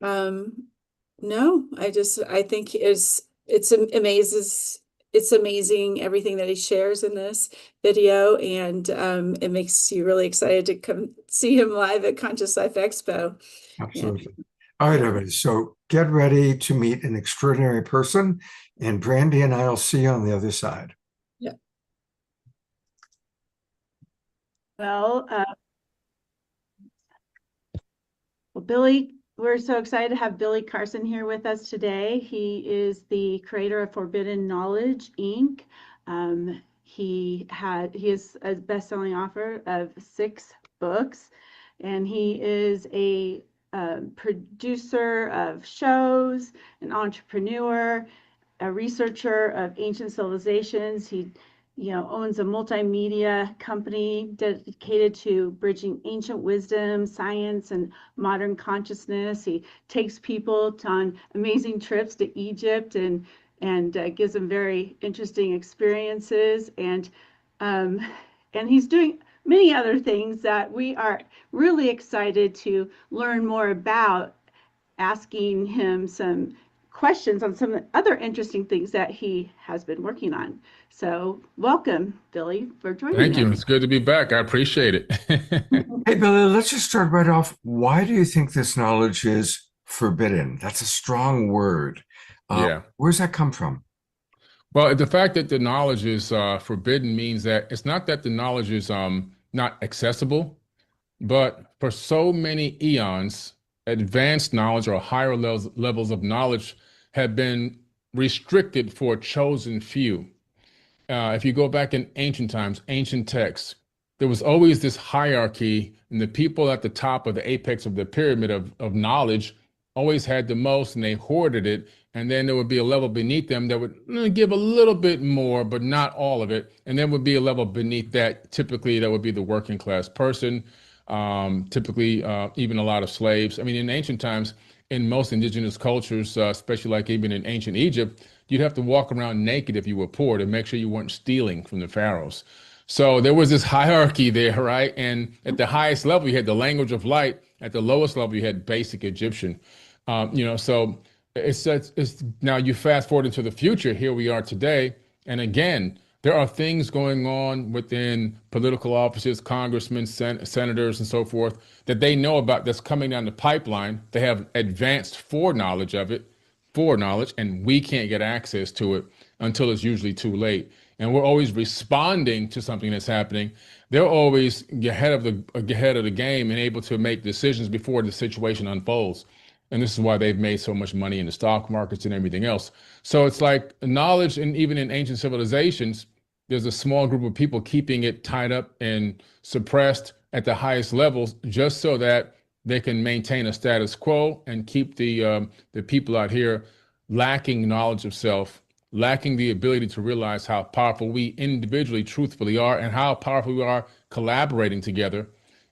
No, I think it's amazing everything that he shares in this video, and it makes you really excited to come see him live at Conscious Life Expo. Absolutely. All right, everybody. So get ready to meet an extraordinary person, and Brandy and I will see you on the other side. Yeah. Well, Billy, we're so excited to have Billy Carson here with us today. He is the creator of Forbidden Knowledge, Inc. He is a best-selling author of 6 books, and he is a producer of shows, an entrepreneur, a researcher of ancient civilizations. He owns a multimedia company dedicated to bridging ancient wisdom, science, and modern consciousness. He takes people on amazing trips to Egypt and gives them very interesting experiences. And he's doing many other things that we are really excited to learn more about, asking him some questions on some other interesting things that he has been working on. So welcome, Billy, for joining us. Thank you. It's good to be back. I appreciate it. Hey, Billy, let's just start right off. Why do you think this knowledge is forbidden? That's a strong word. Yeah. Where's that come from? Well, the fact that the knowledge is forbidden means that it's not that the knowledge is not accessible, but for so many eons, advanced knowledge or higher levels of knowledge have been restricted for a chosen few. If you go back in ancient times, ancient texts, there was always this hierarchy, and the people at the top of the apex of the pyramid of knowledge always had the most, and they hoarded it. And then there would be a level beneath them that would give a little bit more, but not all of it. And then would be a level beneath that. Typically, that would be the working class person, typically even a lot of slaves. I mean, in ancient times, in most indigenous cultures, especially like even in ancient Egypt, you'd have to walk around naked if you were poor to make sure you weren't stealing from the pharaohs. So there was this hierarchy there, right? And at the highest level, you had the language of light. At the lowest level, you had basic Egyptian. So it's now you fast forward into the future. Here we are today, and again, there are things going on within political offices, congressmen, senators, and so forth that they know about that's coming down the pipeline. They have advanced foreknowledge of it, foreknowledge, and we can't get access to it until it's usually too late. And we're always responding to something that's happening. They're always ahead of the game and able to make decisions before the situation unfolds. And this is why they've made so much money in the stock markets and everything else. So it's like knowledge, and even in ancient civilizations, there's a small group of people keeping it tied up and suppressed at the highest levels, just so that they can maintain a status quo and keep the people out here lacking knowledge of self, lacking the ability to realize how powerful we individually truthfully are and how powerful we are collaborating together.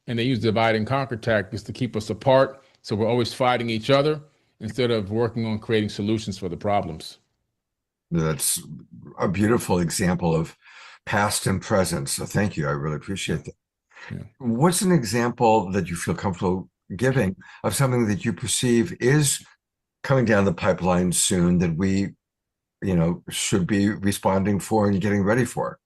And they use divide and conquer tactics to keep us apart. So we're always fighting each other instead of working on creating solutions for the problems. That's a beautiful example of past and present. So thank you. I really appreciate that. Yeah. What's an example that you feel comfortable giving of something that you perceive is coming down the pipeline soon that we, should be responding for and getting ready for?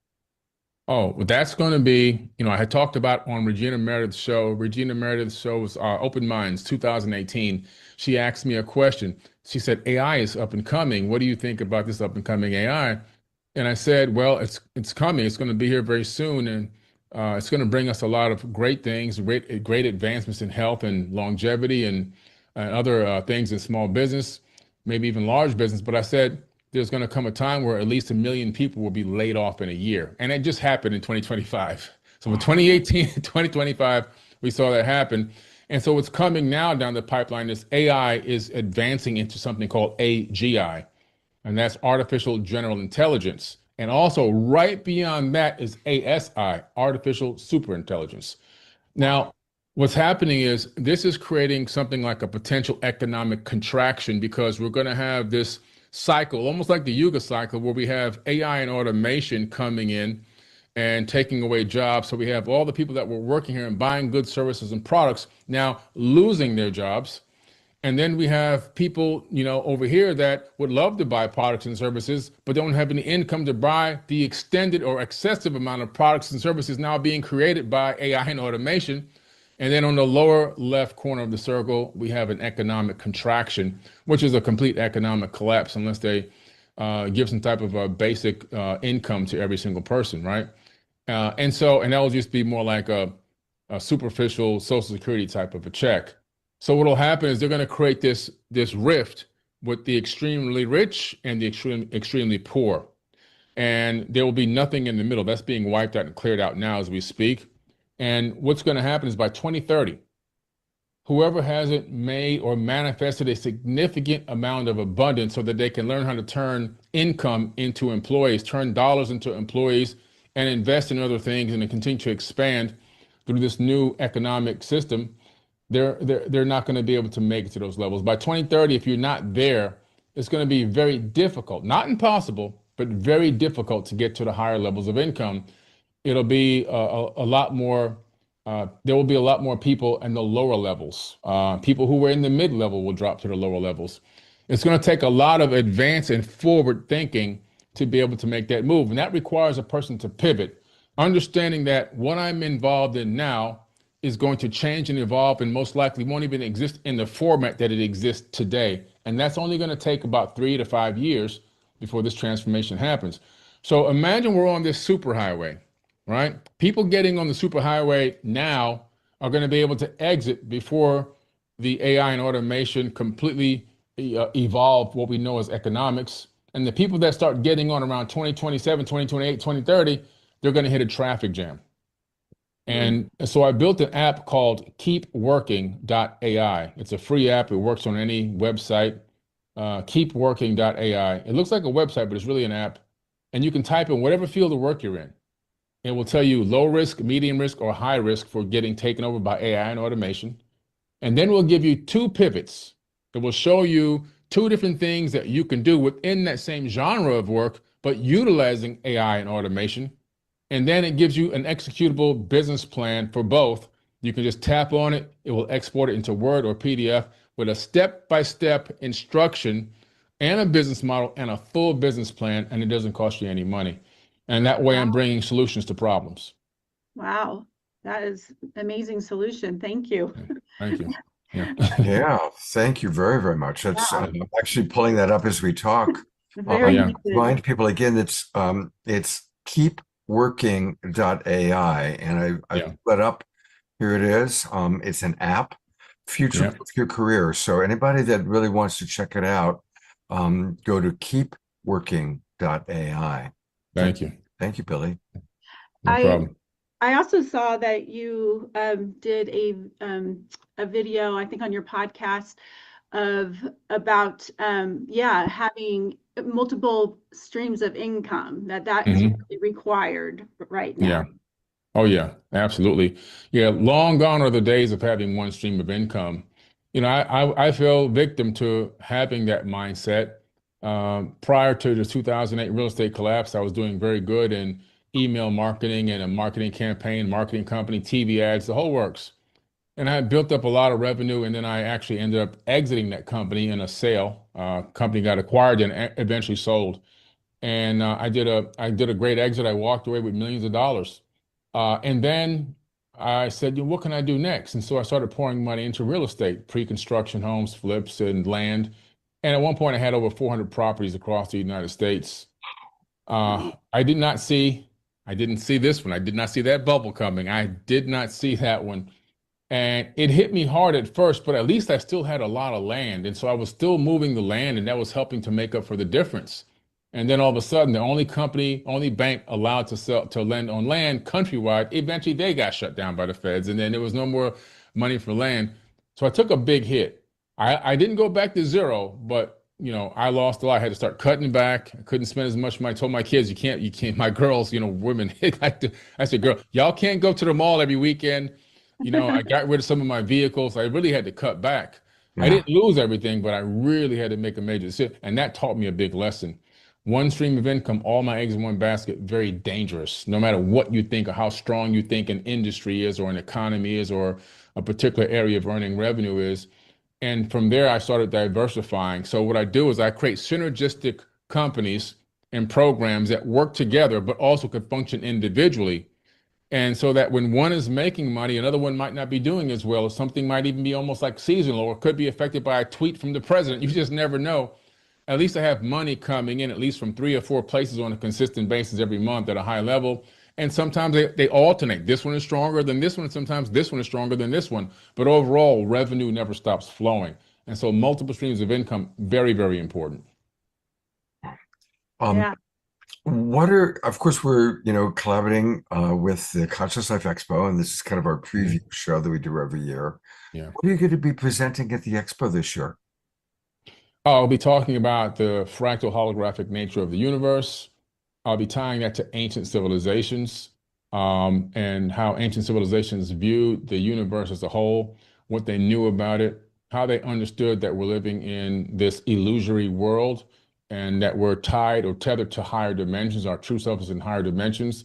Oh, well, that's going to be, I had talked about on Regina Meredith's show. Regina Meredith's show was Open Minds 2018. She asked me a question. She said, AI is up and coming. What do you think about this up and coming AI? And I said, well, it's coming. It's going to be here very soon. And it's going to bring us a lot of great things, great advancements in health and longevity and other things in small business, maybe even large business. But I said, there's going to come a time where at least 1 million people will be laid off in a year. And it just happened in 2025. So from 2018 to 2025, we saw that happen. And so what's coming now down the pipeline is AI is advancing into something called AGI, and that's artificial general intelligence. And also right beyond that is ASI, artificial superintelligence. Now, what's happening is this is creating something like a potential economic contraction, because we're going to have this cycle, almost like the Yuga cycle, where we have AI and automation coming in and taking away jobs. So we have all the people that were working here and buying goods, services, and products now losing their jobs. And then we have people, over here that would love to buy products and services, but don't have any income to buy the extended or excessive amount of products and services now being created by AI and automation. And then on the lower left corner of the circle, we have an economic contraction, which is a complete economic collapse unless they give some type of a basic income to every single person, right? And that will just be more like a superficial Social Security type of a check. So what will happen is they're going to create this rift with the extremely rich and the extremely poor. And there will be nothing in the middle. That's being wiped out and cleared out now as we speak. And what's going to happen is by 2030, whoever hasn't made or manifested a significant amount of abundance so that they can learn how to turn income into employees, turn dollars into employees, and invest in other things and to continue to expand through this new economic system, they're not going to be able to make it to those levels. By 2030, if you're not there, it's going to be very difficult, not impossible, but very difficult to get to the higher levels of income. It'll be a lot more, there will be a lot more people in the lower levels. People who were in the mid-level will drop to the lower levels. It's going to take a lot of advanced and forward thinking to be able to make that move. And that requires a person to pivot, understanding that what I'm involved in now is going to change and evolve and most likely won't even exist in the format that it exists today. And that's only going to take about 3 to 5 years before this transformation happens. So imagine we're on this superhighway, right? People getting on the superhighway now are going to be able to exit before the AI and automation completely evolve what we know as economics. And the people that start getting on around 2027, 2028, 2030, they're going to hit a traffic jam. And so I built an app called keepworking.ai. It's a free app. It works on any website. Keepworking.ai. It looks like a website, but it's really an app. And you can type in whatever field of work you're in. It will tell you low risk, medium risk, or high risk for getting taken over by AI and automation. And then we'll give you two pivots. It will show you two different things that you can do within that same genre of work, but utilizing AI and automation. And then it gives you an executable business plan for both. You can just tap on it. It will export it into Word or PDF with a step-by-step instruction and a business model and a full business plan, and it doesn't cost you any money. And that way I'm bringing solutions to problems. Wow, that is amazing solution. Thank you. Thank you. Yeah. Yeah, thank you very, very much. That's I'm actually pulling that up as we talk. Very yeah. Remind people again, it's keepworking.ai, and I Yeah. put up. Here it is. It's an app, future proof your career. So anybody that really wants to check it out, go to keepworking.ai. Thank you. Thank you, Billy. No problem. I also saw that you did a video, I think, on your podcast about having multiple streams of income, that is really required right now. Yeah. Oh, yeah, absolutely. Yeah, long gone are the days of having one stream of income. You know, I fell victim to having that mindset. Prior to the 2008 real estate collapse, I was doing very good in email marketing and a marketing campaign, marketing company, TV ads, the whole works. And I built up a lot of revenue, and then I actually ended up exiting that company in a sale. Company got acquired and eventually sold. And I did a great exit. I walked away with millions of dollars. And then I said, what can I do next? And so I started pouring money into real estate, pre-construction homes, flips, and land. And at one point, I had over 400 properties across the United States. I didn't see this one. I did not see that bubble coming. I did not see that one. And it hit me hard at first, but at least I still had a lot of land. And so I was still moving the land, and that was helping to make up for the difference. And then all of a sudden, the only bank allowed to lend on land countrywide, eventually they got shut down by the feds, and then there was no more money for land. So I took a big hit. I didn't go back to zero, but I lost a lot. I had to start cutting back. I couldn't spend as much money. I told my kids, you can't, my girls, women, I said, girl, y'all can't go to the mall every weekend. I got rid of some of my vehicles. I really had to cut back. I didn't lose everything, but I really had to make a major decision. And that taught me a big lesson. One stream of income, all my eggs in one basket, very dangerous. No matter what you think or how strong you think an industry is or an economy is or a particular area of earning revenue is. And from there, I started diversifying. So what I do is I create synergistic companies and programs that work together, but also could function individually. And so that when one is making money, another one might not be doing as well, or something might even be almost like seasonal, or could be affected by a tweet from the president. You just never know. At least I have money coming in, at least from 3 or 4 places on a consistent basis every month at a high level. And sometimes they alternate. This one is stronger than this one, and sometimes this one is stronger than this one. But overall, revenue never stops flowing. And so multiple streams of income, very, very important. Of course, we're, collaborating with the Conscious Life Expo, and this is kind of our preview show that we do every year. Yeah. What are you going to be presenting at the Expo this year? I'll be talking about the fractal holographic nature of the universe. I'll be tying that to ancient civilizations, and how ancient civilizations viewed the universe as a whole, what they knew about it, how they understood that we're living in this illusory world and that we're tied or tethered to higher dimensions. Our true self is in higher dimensions.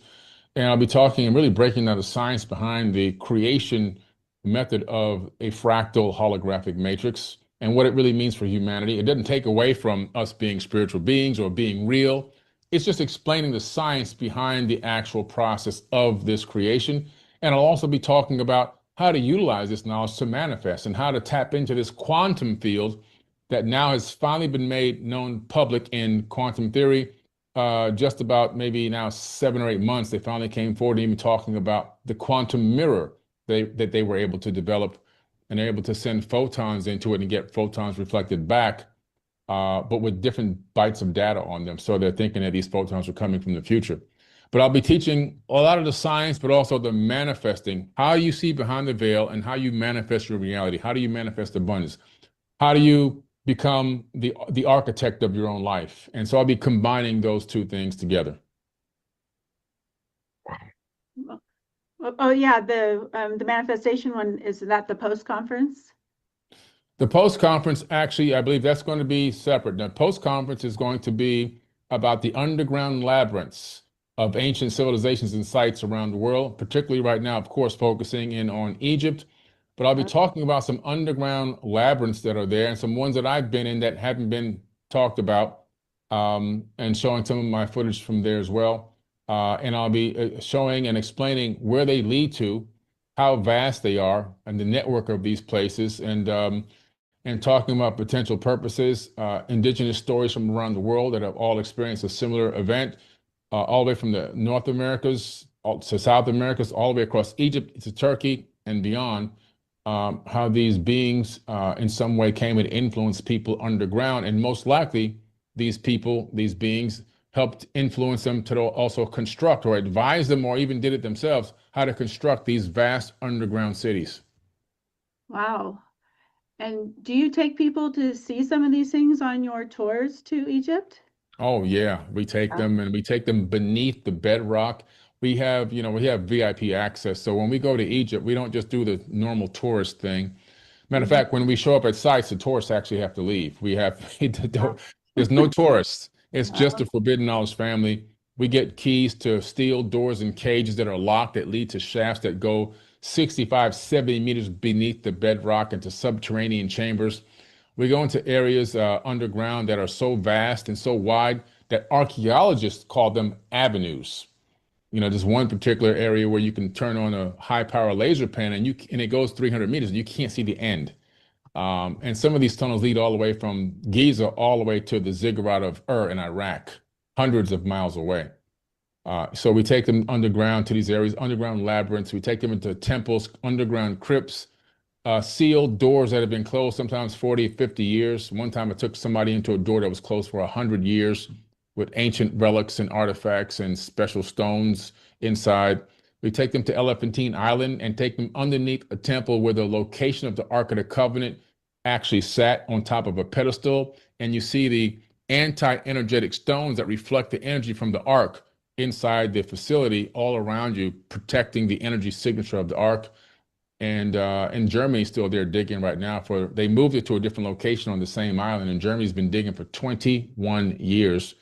And I'll be talking and really breaking down the science behind the creation method of a fractal holographic matrix and what it really means for humanity. It doesn't take away from us being spiritual beings or being real. It's just explaining the science behind the actual process of this creation. And I'll also be talking about how to utilize this knowledge to manifest and how to tap into this quantum field that now has finally been made known public in quantum theory. Just about maybe now 7 or 8 months, they finally came forward and even talking about the quantum mirror that they were able to develop, and they're able to send photons into it and get photons reflected back, but with different bytes of data on them. So they're thinking that these photons are coming from the future. But I'll be teaching a lot of the science, but also the manifesting, how you see behind the veil and how you manifest your reality. How do you manifest abundance? How do you become the architect of your own life? And so I'll be combining those two things together. Oh yeah, the manifestation one, is that the post conference? The post conference, actually, I believe that's going to be separate. The post conference is going to be about the underground labyrinths of ancient civilizations and sites around the world, particularly right now, of course, focusing in on Egypt. But I'll be talking about some underground labyrinths that are there and some ones that I've been in that haven't been talked about, and showing some of my footage from there as well. And I'll be showing and explaining where they lead to, how vast they are, and the network of these places, and talking about potential purposes, indigenous stories from around the world that have all experienced a similar event, all the way from the North Americas to South Americas, all the way across Egypt to Turkey and beyond, how these beings in some way came and influenced people underground. And most likely, these people, these beings, helped influence them to also construct or advise them or even did it themselves, how to construct these vast underground cities. Wow. And do you take people to see some of these things on your tours to Egypt? Oh yeah, we take them and we take them beneath the bedrock. We have, we have VIP access. So when we go to Egypt, we don't just do the normal tourist thing. Matter of fact, when we show up at sites, the tourists actually have to leave. There's no tourists. It's just the Forbidden Knowledge family. We get keys to steel doors and cages that are locked that lead to shafts that go 65, 70 meters beneath the bedrock into subterranean chambers. We go into areas underground that are so vast and so wide that archaeologists call them avenues. There's one particular area where you can turn on a high power laser pen and it goes 300 meters and you can't see the end. And some of these tunnels lead all the way from Giza all the way to the ziggurat of Ur in Iraq, hundreds of miles away. So we take them underground to these areas, underground labyrinths. We take them into temples, underground crypts, sealed doors that have been closed sometimes 40, 50 years. One time I took somebody into a door that was closed for 100 years with ancient relics and artifacts and special stones inside. We take them to Elephantine Island and take them underneath a temple where the location of the Ark of the Covenant actually sat on top of a pedestal. And you see the anti-energetic stones that reflect the energy from the Ark inside the facility all around you, protecting the energy signature of the Ark. And in Germany, still they're digging right now they moved it to a different location on the same island. And Germany's been digging for 21 years,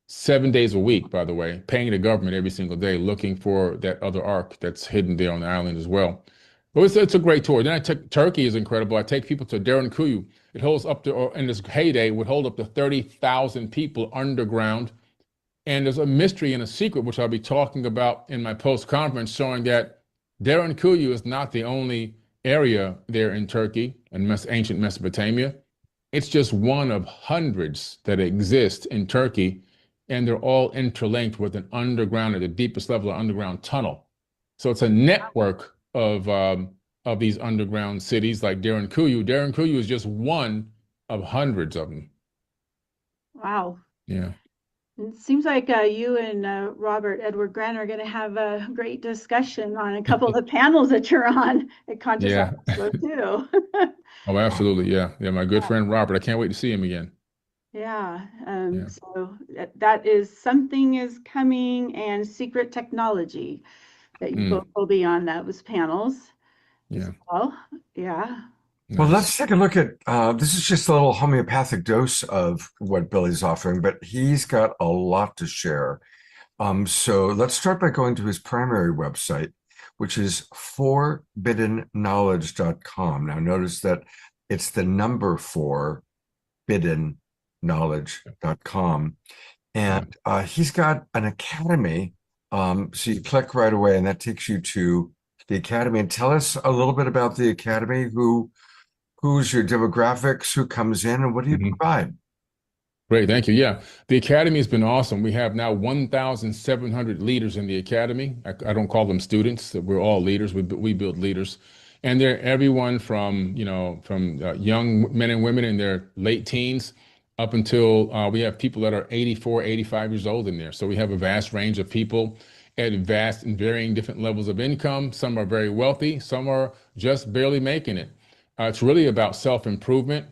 7 days a week, by the way, paying the government every single day, looking for that other Ark that's hidden there on the island as well. But it's a great tour. Then I took Turkey is incredible. I take people to Derinkuyu. It holds up to, or in this heyday, would hold up to 30,000 people underground. And there's a mystery and a secret, which I'll be talking about in my post-conference, showing that Derinkuyu is not the only area there in Turkey and ancient Mesopotamia. It's just one of hundreds that exist in Turkey, and they're all interlinked with an underground, at the deepest level, an underground tunnel. So it's a network of these underground cities like Derinkuyu. Derinkuyu is just one of hundreds of them. Wow. Yeah. It seems like you and Robert Edward Grant are going to have a great discussion on a couple of the panels that you're on at Conscious Yeah. Expo too. Oh, absolutely. Yeah. Yeah. My good friend Robert. I can't wait to see him again. Yeah. Yeah. So that is something is coming, and secret technology that you both will be on those panels. Yeah. Well, yeah. Well, let's take a look at this is just a little homeopathic dose of what Billy's offering, but he's got a lot to share. So let's start by going to his primary website, which is forbiddenknowledge.com. Now, notice that it's the number 4biddenknowledge.com. And he's got an academy. So you click right away, and that takes you to the academy. And tell us a little bit about the academy. Who's your demographics, who comes in, and what do you provide? Great, thank you. Yeah, the Academy has been awesome. We have now 1,700 leaders in the Academy. I don't call them students. We're all leaders. We build leaders. And they're everyone from, from young men and women in their late teens up until we have people that are 84, 85 years old in there. So we have a vast range of people. at vast and varying different levels of income. Some are very wealthy, some are just barely making it. It's really about self-improvement,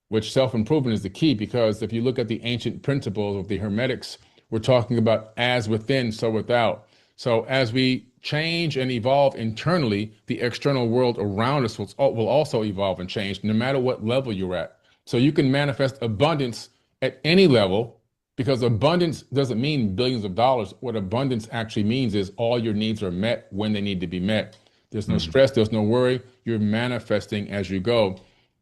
which self-improvement is the key, because if you look at the ancient principles of the Hermetics, we're talking about as within, so without. So as we change and evolve internally, the external world around us will also evolve and change, no matter what level you're at. So you can manifest abundance at any level, because abundance doesn't mean billions of dollars. What abundance actually means is all your needs are met when they need to be met. There's no stress, there's no worry. You're manifesting as you go.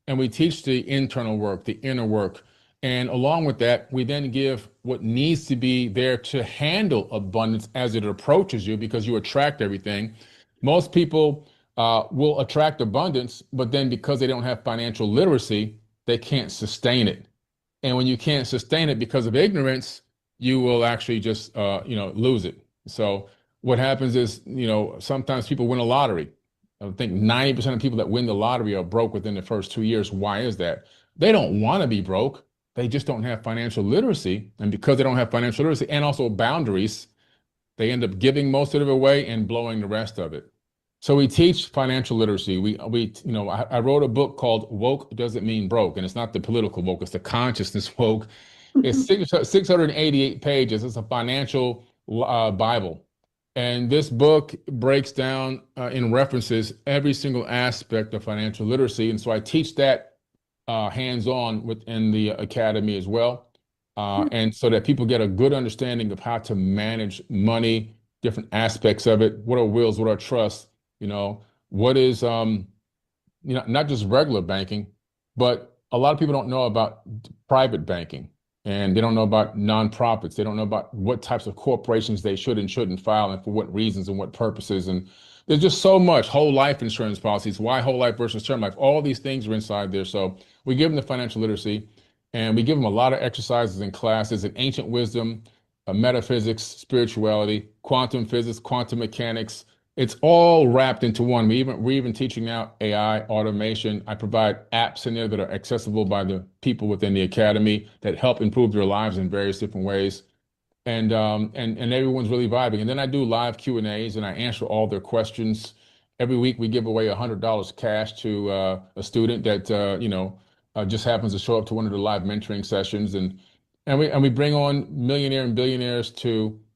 And we teach the internal work, the inner work. And along with that, we then give what needs to be there to handle abundance as it approaches you, because you attract everything. Most people will attract abundance, but then because they don't have financial literacy, they can't sustain it. And when you can't sustain it because of ignorance, you will actually just lose it. So what happens is, sometimes people win a lottery. I think 90% of people that win the lottery are broke within the first 2 years. Why is that? They don't want to be broke. They just don't have financial literacy. And because they don't have financial literacy and also boundaries, they end up giving most of it away and blowing the rest of it. So we teach financial literacy. I wrote a book called Woke Doesn't Mean Broke, and it's not the political woke, it's the consciousness woke. It's 688 pages. It's a financial Bible. And this book breaks down in references every single aspect of financial literacy. And so I teach that hands-on within the academy as well. And so that people get a good understanding of how to manage money, different aspects of it. What are wills? What are trusts? What is not just regular banking, but a lot of people don't know about private banking, and they don't know about nonprofits. They don't know about what types of corporations they should and shouldn't file, and for what reasons and what purposes. And there's just so much. Whole life insurance policies, why whole life versus term life, all these things are inside there. So we give them the financial literacy, and we give them a lot of exercises and classes in ancient wisdom, metaphysics, spirituality, quantum physics, quantum mechanics. It's all wrapped into one. We're even teaching now AI, automation. I provide apps in there that are accessible by the people within the academy that help improve their lives in various different ways. And everyone's really vibing. And then I do live Q&As and I answer all their questions. Every week we give away $100 cash to a student that just happens to show up to one of the live mentoring sessions. And we bring on millionaire and billionaires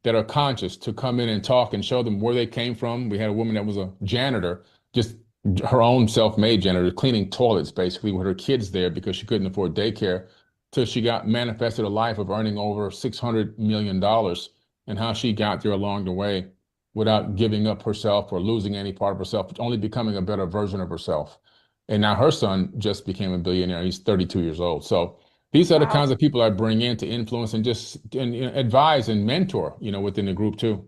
that are conscious to come in and talk and show them where they came from. We had a woman that was a janitor, just her own self-made janitor, cleaning toilets basically with her kids there because she couldn't afford daycare, till she got manifested a life of earning over $600 million, and how she got there along the way without giving up herself or losing any part of herself, but only becoming a better version of herself. And now her son just became a billionaire. He's 32 years old. So these are the kinds of people I bring in to influence and advise and mentor, within the group too.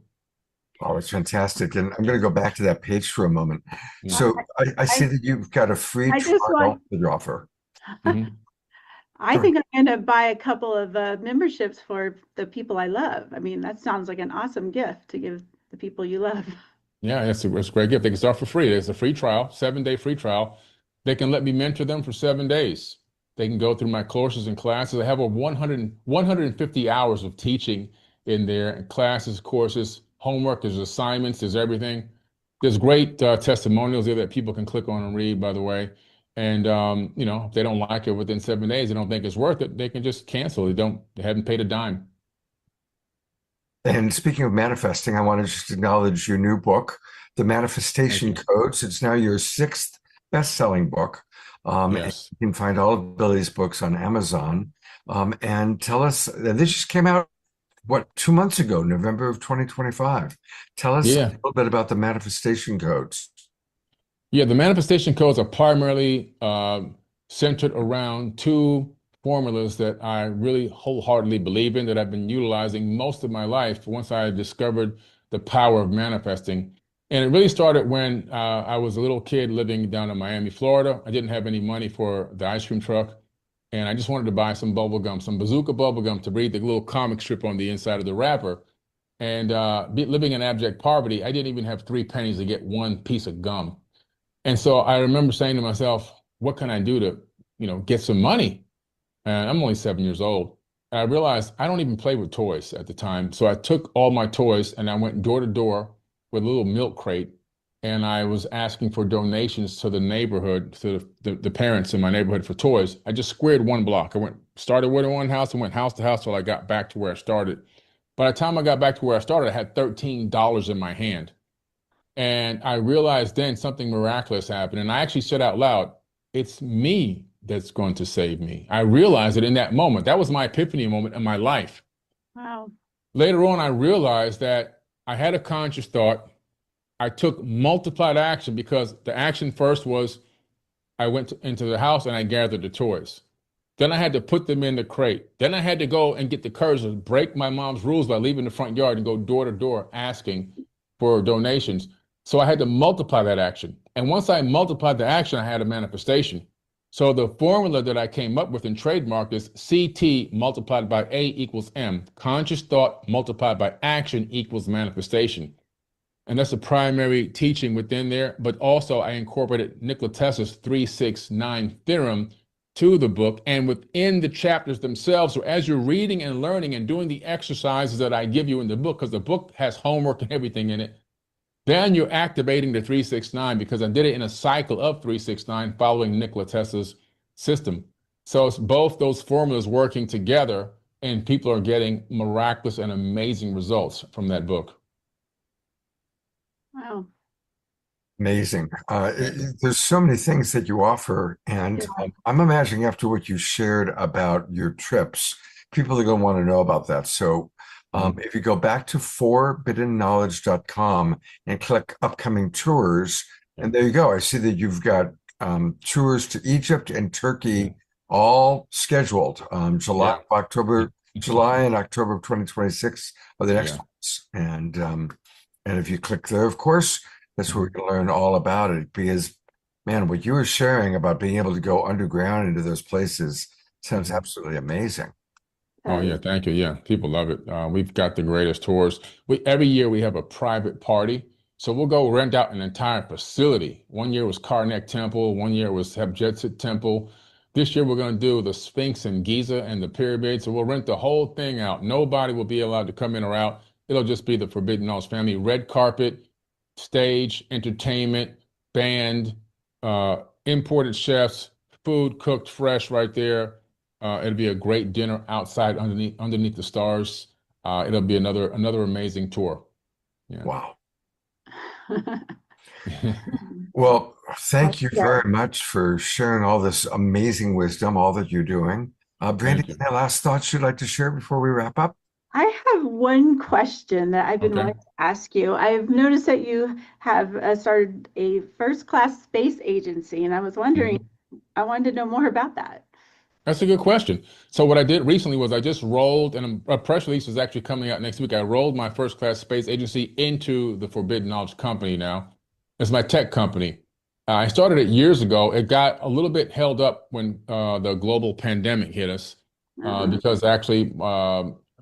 Oh, it's fantastic. And I'm going to go back to that page for a moment. So I see that you've got a free trial to offer. I think I'm going to buy a couple of memberships for the people I love. I mean, that sounds like an awesome gift to give the people you love. Yeah, it's a great gift. They can start for free. It's a free trial, 7-day free trial. They can let me mentor them for 7 days. They can go through my courses and classes. I have over 150 hours of teaching in there, classes, courses, homework, there's assignments, there's everything. There's great testimonials there that people can click on and read, by the way. And if they don't like it within 7 days, they don't think it's worth it, they can just cancel. They haven't paid a dime. And speaking of manifesting, I want to just acknowledge your new book, The Manifestation Codes. It's now your 6th best-selling book. Yes. You can find all of Billy's books on Amazon. And tell us, this just came out, 2 months ago, November of 2025. Tell us a little bit about the manifestation codes. Yeah, the manifestation codes are primarily centered around 2 formulas that I really wholeheartedly believe in, that I've been utilizing most of my life once I discovered the power of manifesting. And it really started when I was a little kid living down in Miami, Florida. I didn't have any money for the ice cream truck, and I just wanted to buy some bubble gum, some bazooka bubble gum, to read the little comic strip on the inside of the wrapper. And living in abject poverty, I didn't even have 3 pennies to get 1 piece of gum. And so I remember saying to myself, what can I do to, get some money? And I'm only 7 years old. And I realized I don't even play with toys at the time. So I took all my toys and I went door to door with a little milk crate. And I was asking for donations to the neighborhood, to the parents in my neighborhood for toys. I just squared one block. Started with one house and went house to house till I got back to where I started. By the time I got back to where I started, I had $13 in my hand. And I realized then something miraculous happened. And I actually said out loud, it's me that's going to save me. I realized it in that moment. That was my epiphany moment in my life. Wow. Later on, I realized that I had a conscious thought. I took multiplied action because the action first was I went into the house and I gathered the toys. Then I had to put them in the crate. Then I had to go and get the courage to break my mom's rules by leaving the front yard and go door to door asking for donations. So I had to multiply that action. And once I multiplied the action, I had a manifestation. So the formula that I came up with and trademarked is CT multiplied by A equals M. Conscious thought multiplied by action equals manifestation. And that's the primary teaching within there. But also I incorporated Nikola Tesla's 369 theorem to the book and within the chapters themselves. So as you're reading and learning and doing the exercises that I give you in the book, because the book has homework and everything in it, then you're activating the 369 because I did it in a cycle of 369 following Nikola Tesla's system. So it's both those formulas working together and people are getting miraculous and amazing results from that book. Wow. Amazing. There's so many things that you offer, and I'm imagining after what you shared about your trips, people are going to want to know about that. So if you go back to forbiddenknowledge.com and click upcoming tours, and there you go. I see that you've got tours to Egypt and Turkey all scheduled. July and October of 2026 are the next ones. And if you click there, of course, that's where we can learn all about it because, man, what you were sharing about being able to go underground into those places sounds absolutely amazing. Oh yeah, thank you. Yeah, people love it. We've got the greatest tours. Every year we have a private party. So we'll go rent out an entire facility. One year was Karnak Temple, one year was Hebjetsit Temple. This year we're going to do the Sphinx in Giza and the pyramids. So we'll rent the whole thing out. Nobody will be allowed to come in or out. It'll just be the Forbidden Knowledge family. Red carpet, stage, entertainment, band, imported chefs, food cooked fresh right there. It'll be a great dinner outside underneath the stars. It'll be another amazing tour. Yeah. Wow. Well, thank you very much for sharing all this amazing wisdom, all that you're doing. Brandy, any last thoughts you'd like to share before we wrap up? I have one question that I've been wanting to ask you. I've noticed that you have started a first-class space agency, and I was wondering, I wanted to know more about that. That's a good question. So what I did recently was I just rolled, and a press release is actually coming out next week. I rolled my first-class space agency into the Forbidden Knowledge Company now. It's my tech company. I started it years ago. It got a little bit held up when the global pandemic hit us because actually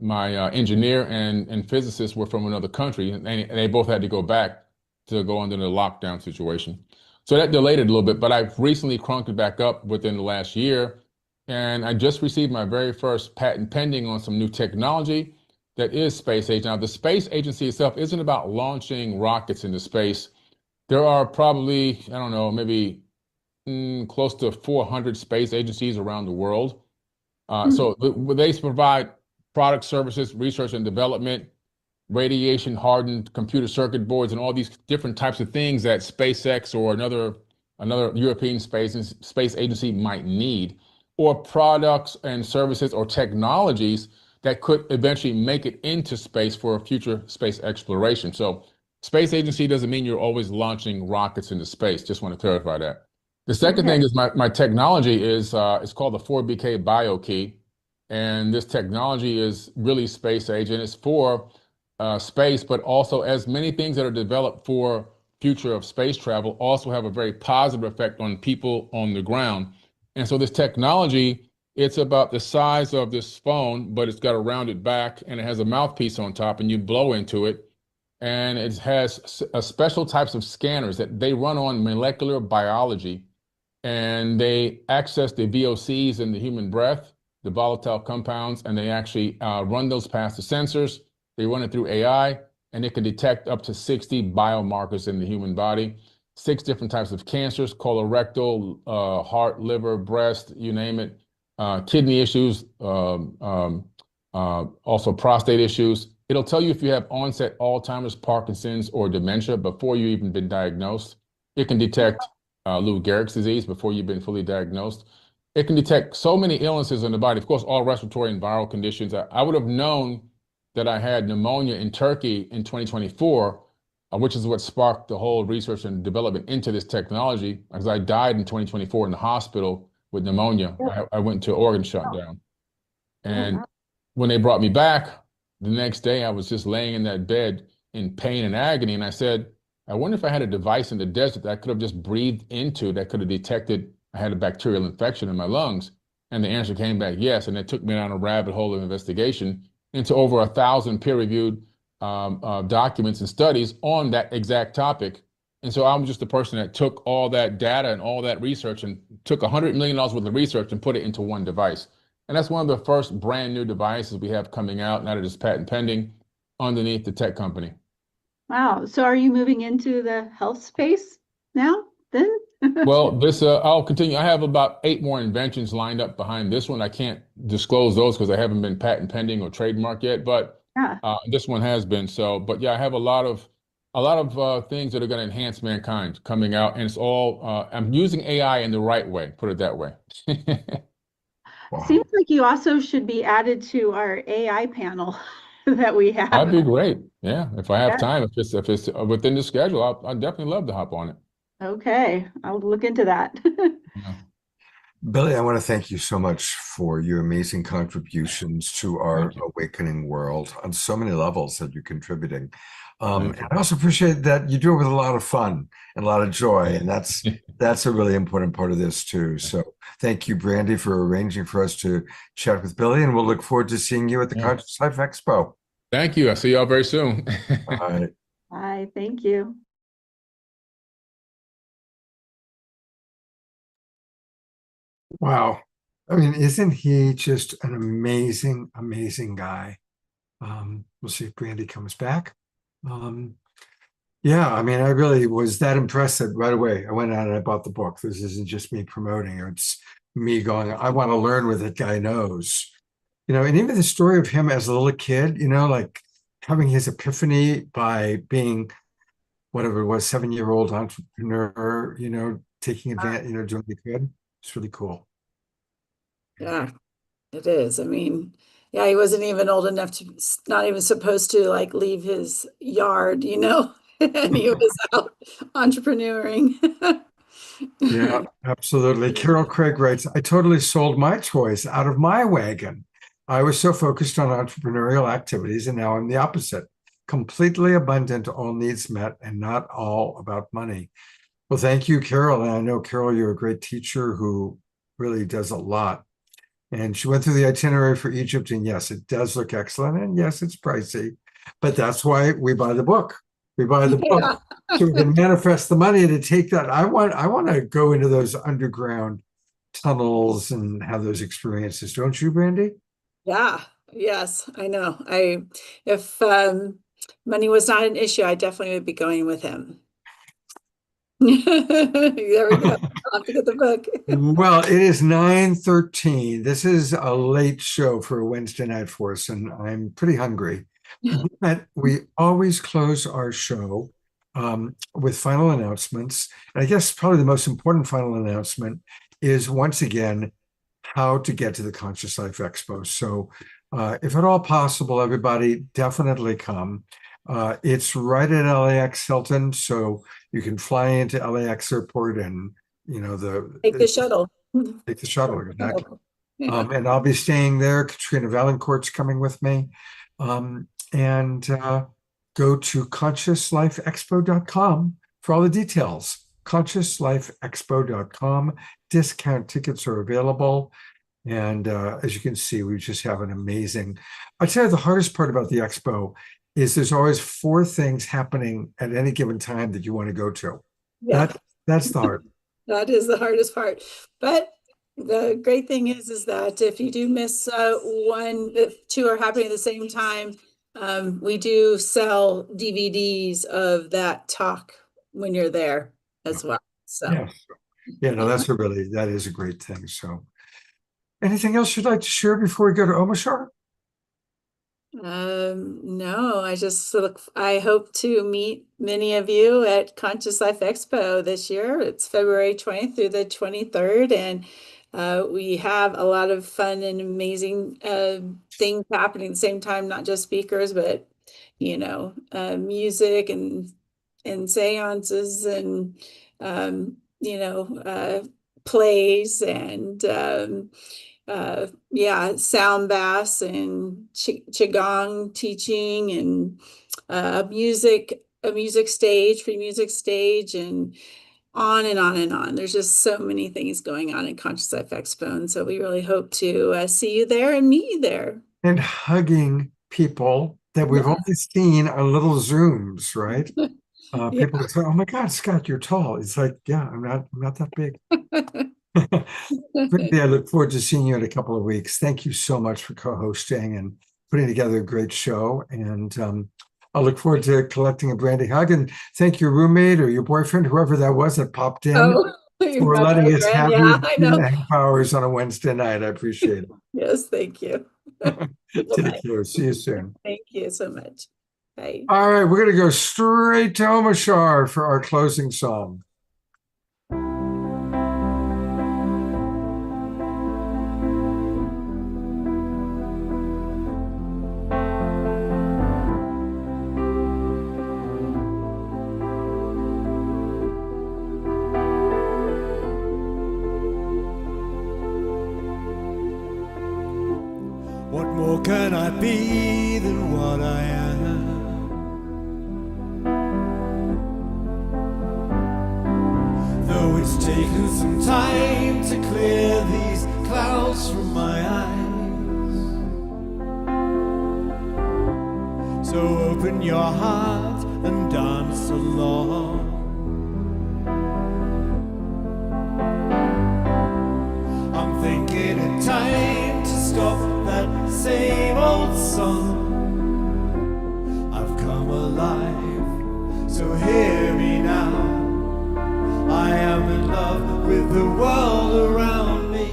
my engineer and physicist were from another country, and they both had to go back to go under the lockdown situation. So that delayed it a little bit, but I've recently cranked it back up within the last year. And I just received my very first patent pending on some new technology that is space age. Now, the space agency itself isn't about launching rockets into space. There are probably, I don't know, maybe close to 400 space agencies around the world. So they provide product services, research and development, radiation hardened computer circuit boards, and all these different types of things that SpaceX or another European space agency might need, or products and services or technologies that could eventually make it into space for future space exploration. So space agency doesn't mean you're always launching rockets into space. Just want to clarify that. The second thing is my technology is it's called the 4BK BioKey. And this technology is really space age, and it's for space, but also as many things that are developed for future of space travel also have a very positive effect on people on the ground. And so this technology, it's about the size of this phone, but it's got a rounded back and it has a mouthpiece on top, and you blow into it. And it has special types of scanners that they run on molecular biology, and they access the VOCs in the human breath. the volatile compounds, and they actually run those past the sensors. They run it through AI, and it can detect up to 60 biomarkers in the human body, 6 different types of cancers: colorectal, heart, liver, breast, you name it, kidney issues, also prostate issues. It'll tell you if you have onset Alzheimer's, Parkinson's, or dementia before you even been diagnosed. It can detect Lou Gehrig's disease before you've been fully diagnosed. It can detect so many illnesses in the body, of course, all respiratory and viral conditions. I would have known that I had pneumonia in Turkey in 2024, which is what sparked the whole research and development into this technology, because I died in 2024 in the hospital with pneumonia. I went to organ shutdown. And when they brought me back, the next day I was just laying in that bed in pain and agony. And I said, I wonder if I had a device in the desert that I could have just breathed into that could have detected I had a bacterial infection in my lungs. And the answer came back yes. And it took me down a rabbit hole of investigation into over 1,000 peer-reviewed documents and studies on that exact topic. And so I'm just the person that took all that data and all that research and took $100 million worth of research and put it into one device. And that's one of the first brand new devices we have coming out, now that it's patent pending, underneath the tech company. Wow. So are you moving into the health space now then? Well, this I'll continue. I have about 8 more inventions lined up behind this one. I can't disclose those because I haven't been patent pending or trademark yet, but this one has been. So, but yeah, I have a lot of things that are going to enhance mankind coming out, and it's all I'm using AI in the right way. Put it that way. Seems like you also should be added to our AI panel that we have. That'd be great. Yeah, if I have time, if it's within the schedule, I'd definitely love to hop on it. Okay, I'll look into that. Yeah. Billy, I want to thank you so much for your amazing contributions to our awakening world on so many levels that you're contributing. And I also appreciate that you do it with a lot of fun and a lot of joy, and that's a really important part of this too. So thank you, Brandy, for arranging for us to chat with Billy, and we'll look forward to seeing you at the Conscious Life Expo. Thank you. I'll see y'all very soon. All right. Bye. Thank you. Wow. I mean, isn't he just an amazing, amazing guy? We'll see if Brandy comes back. Yeah, I mean, I really was that impressed that right away I went out and I bought the book. This isn't just me promoting it. It's me going, I want to learn what that guy knows. You know, and even the story of him as a little kid, you know, like having his epiphany by being whatever it was, 7-year-old entrepreneur, you know, taking advantage, you know, doing what he could. It's really cool. Yeah, it is. I mean, yeah, he wasn't even old enough to, not even supposed to like leave his yard, you know, and he was out entrepreneuring. Yeah, absolutely. Carol Craig writes, I totally sold my toys out of my wagon. I was so focused on entrepreneurial activities, and now I'm the opposite. Completely abundant, all needs met, and not all about money. Well, thank you, Carol. And I know, Carol, you're a great teacher who really does a lot. And she went through the itinerary for Egypt, and yes, it does look excellent. And yes, it's pricey, but that's why we buy the book. We buy the book so we can manifest the money to take that. I want to go into those underground tunnels and have those experiences. Don't you, Brandy? Yeah, yes, I know. If money was not an issue, I definitely would be going with him. There we go. I'll have to get the book. Well, it is 9:13. This is a late show for a Wednesday night for us, and I'm pretty hungry. But we always close our show with final announcements. And I guess probably the most important final announcement is, once again, how to get to the Conscious Life Expo. So if at all possible, everybody definitely come. It's right at LAX Hilton, so you can fly into LAX airport and, you know, Take the shuttle. Take the shuttle, exactly. Yeah. And I'll be staying there. Katrina Valancourt's coming with me. And go to consciouslifeexpo.com for all the details. Consciouslifeexpo.com. Discount tickets are available. And as you can see, we just have an amazing, I'd say the hardest part about the expo is there's always 4 things happening at any given time that you want to go to. Yeah. That's the hard. That is the hardest part. But The great thing is that if you do miss one, if two are happening at the same time, we do sell DVDs of that talk when you're there as well. So Yes. Yeah, no, that is a great thing. So anything else you'd like to share before we go to Omashar? No, I hope to meet many of you at Conscious Life Expo this year. It's February 20th through the 23rd, and we have a lot of fun and amazing things happening at the same time, not just speakers, but music and seances and plays and sound baths and qigong teaching and a music stage, free music stage, and on and on and on. There's just so many things going on in Conscious Life Expo, and so we really hope to see you there and meet you there. And hugging people that we've only seen on little Zooms, right? People would say, "Oh my God, Scott, you're tall." It's like, yeah, I'm not that big. Brittany, I look forward to seeing you in a couple of weeks. Thank you so much for co-hosting and putting together a great show. And I look forward to collecting a Brandy hug. And thank your roommate or your boyfriend, whoever that was that popped in, for letting us have you 2.5 hours on a Wednesday night. I appreciate it. Yes, thank you. Take care. See you soon. Thank you so much. Bye. All right, we're going to go straight to Omashar for our closing song. What more can I be than what I am? Though it's taken some time to clear these clouds from my eyes. So open your heart and dance along. I'm thinking it's time to stop that same old song. I've come alive, so hear me now. I am in love with the world around me,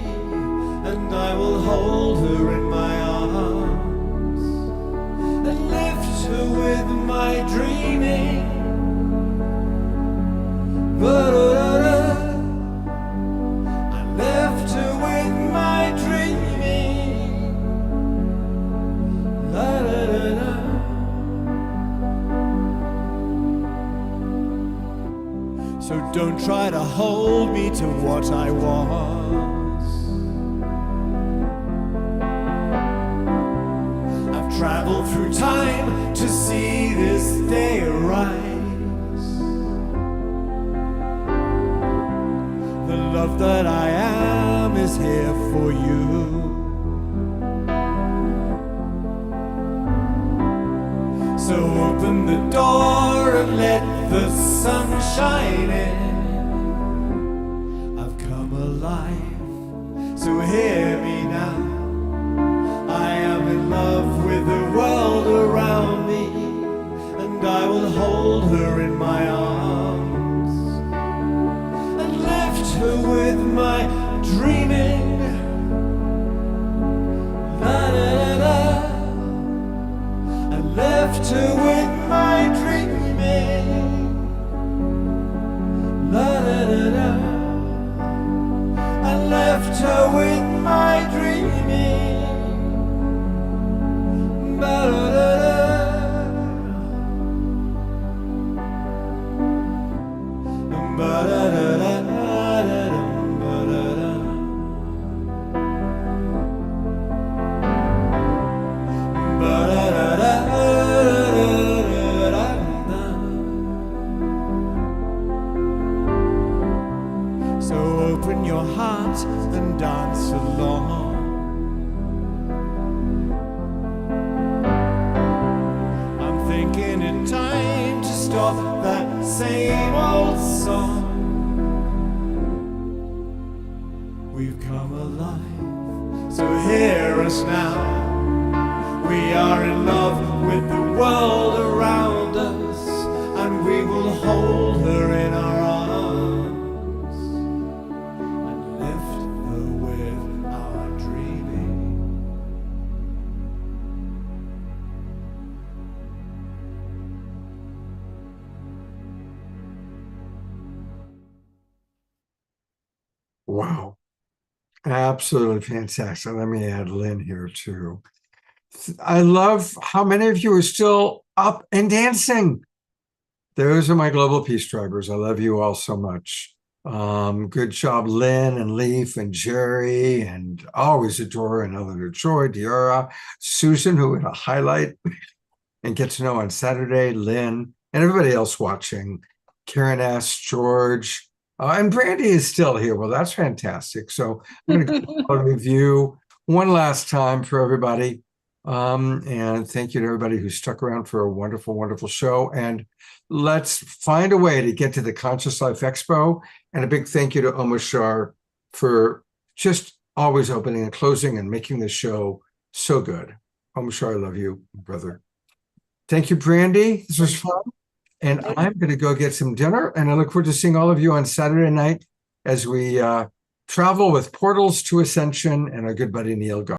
and I will hold her in my arms and lift her with my dreaming. I left her with my dreaming. La da da da. So don't try to hold me to what I was. I've traveled through time to see this day arise. The love that I am is here for you. So open the door and let the sun shine in. I've come alive, so hear me now. I am in love with the world around me, and I will hold her in my arms and lift her with my dreaming. La da da da. I left her with my dreaming. La da da da. I left her with my dreaming. Ba da da da. So hear us now. We are in love with the world around us, and we will hold her in our arms and lift her with our dreaming. Wow. Absolutely fantastic. Let me add Lynn here too. I love how many of you are still up and dancing. Those are my global peace drivers. I love you all so much. Good job, Lynn and Leaf and Jerry, and always adore another Troy, Diora, Susan, who had a highlight and get to know on Saturday, Lynn, and everybody else watching. Karen S., George, and Brandy is still here. Well, that's fantastic. So I'm going to review one last time for everybody. And thank you to everybody who stuck around for a wonderful, wonderful show. And let's find a way to get to the Conscious Life Expo. And a big thank you to Omashar for just always opening and closing and making the show so good. Omashar, I love you, brother. Thank you, Brandy. This was fun. And I'm going to go get some dinner. And I look forward to seeing all of you on Saturday night as we travel with portals to ascension and our good buddy Neil Gar.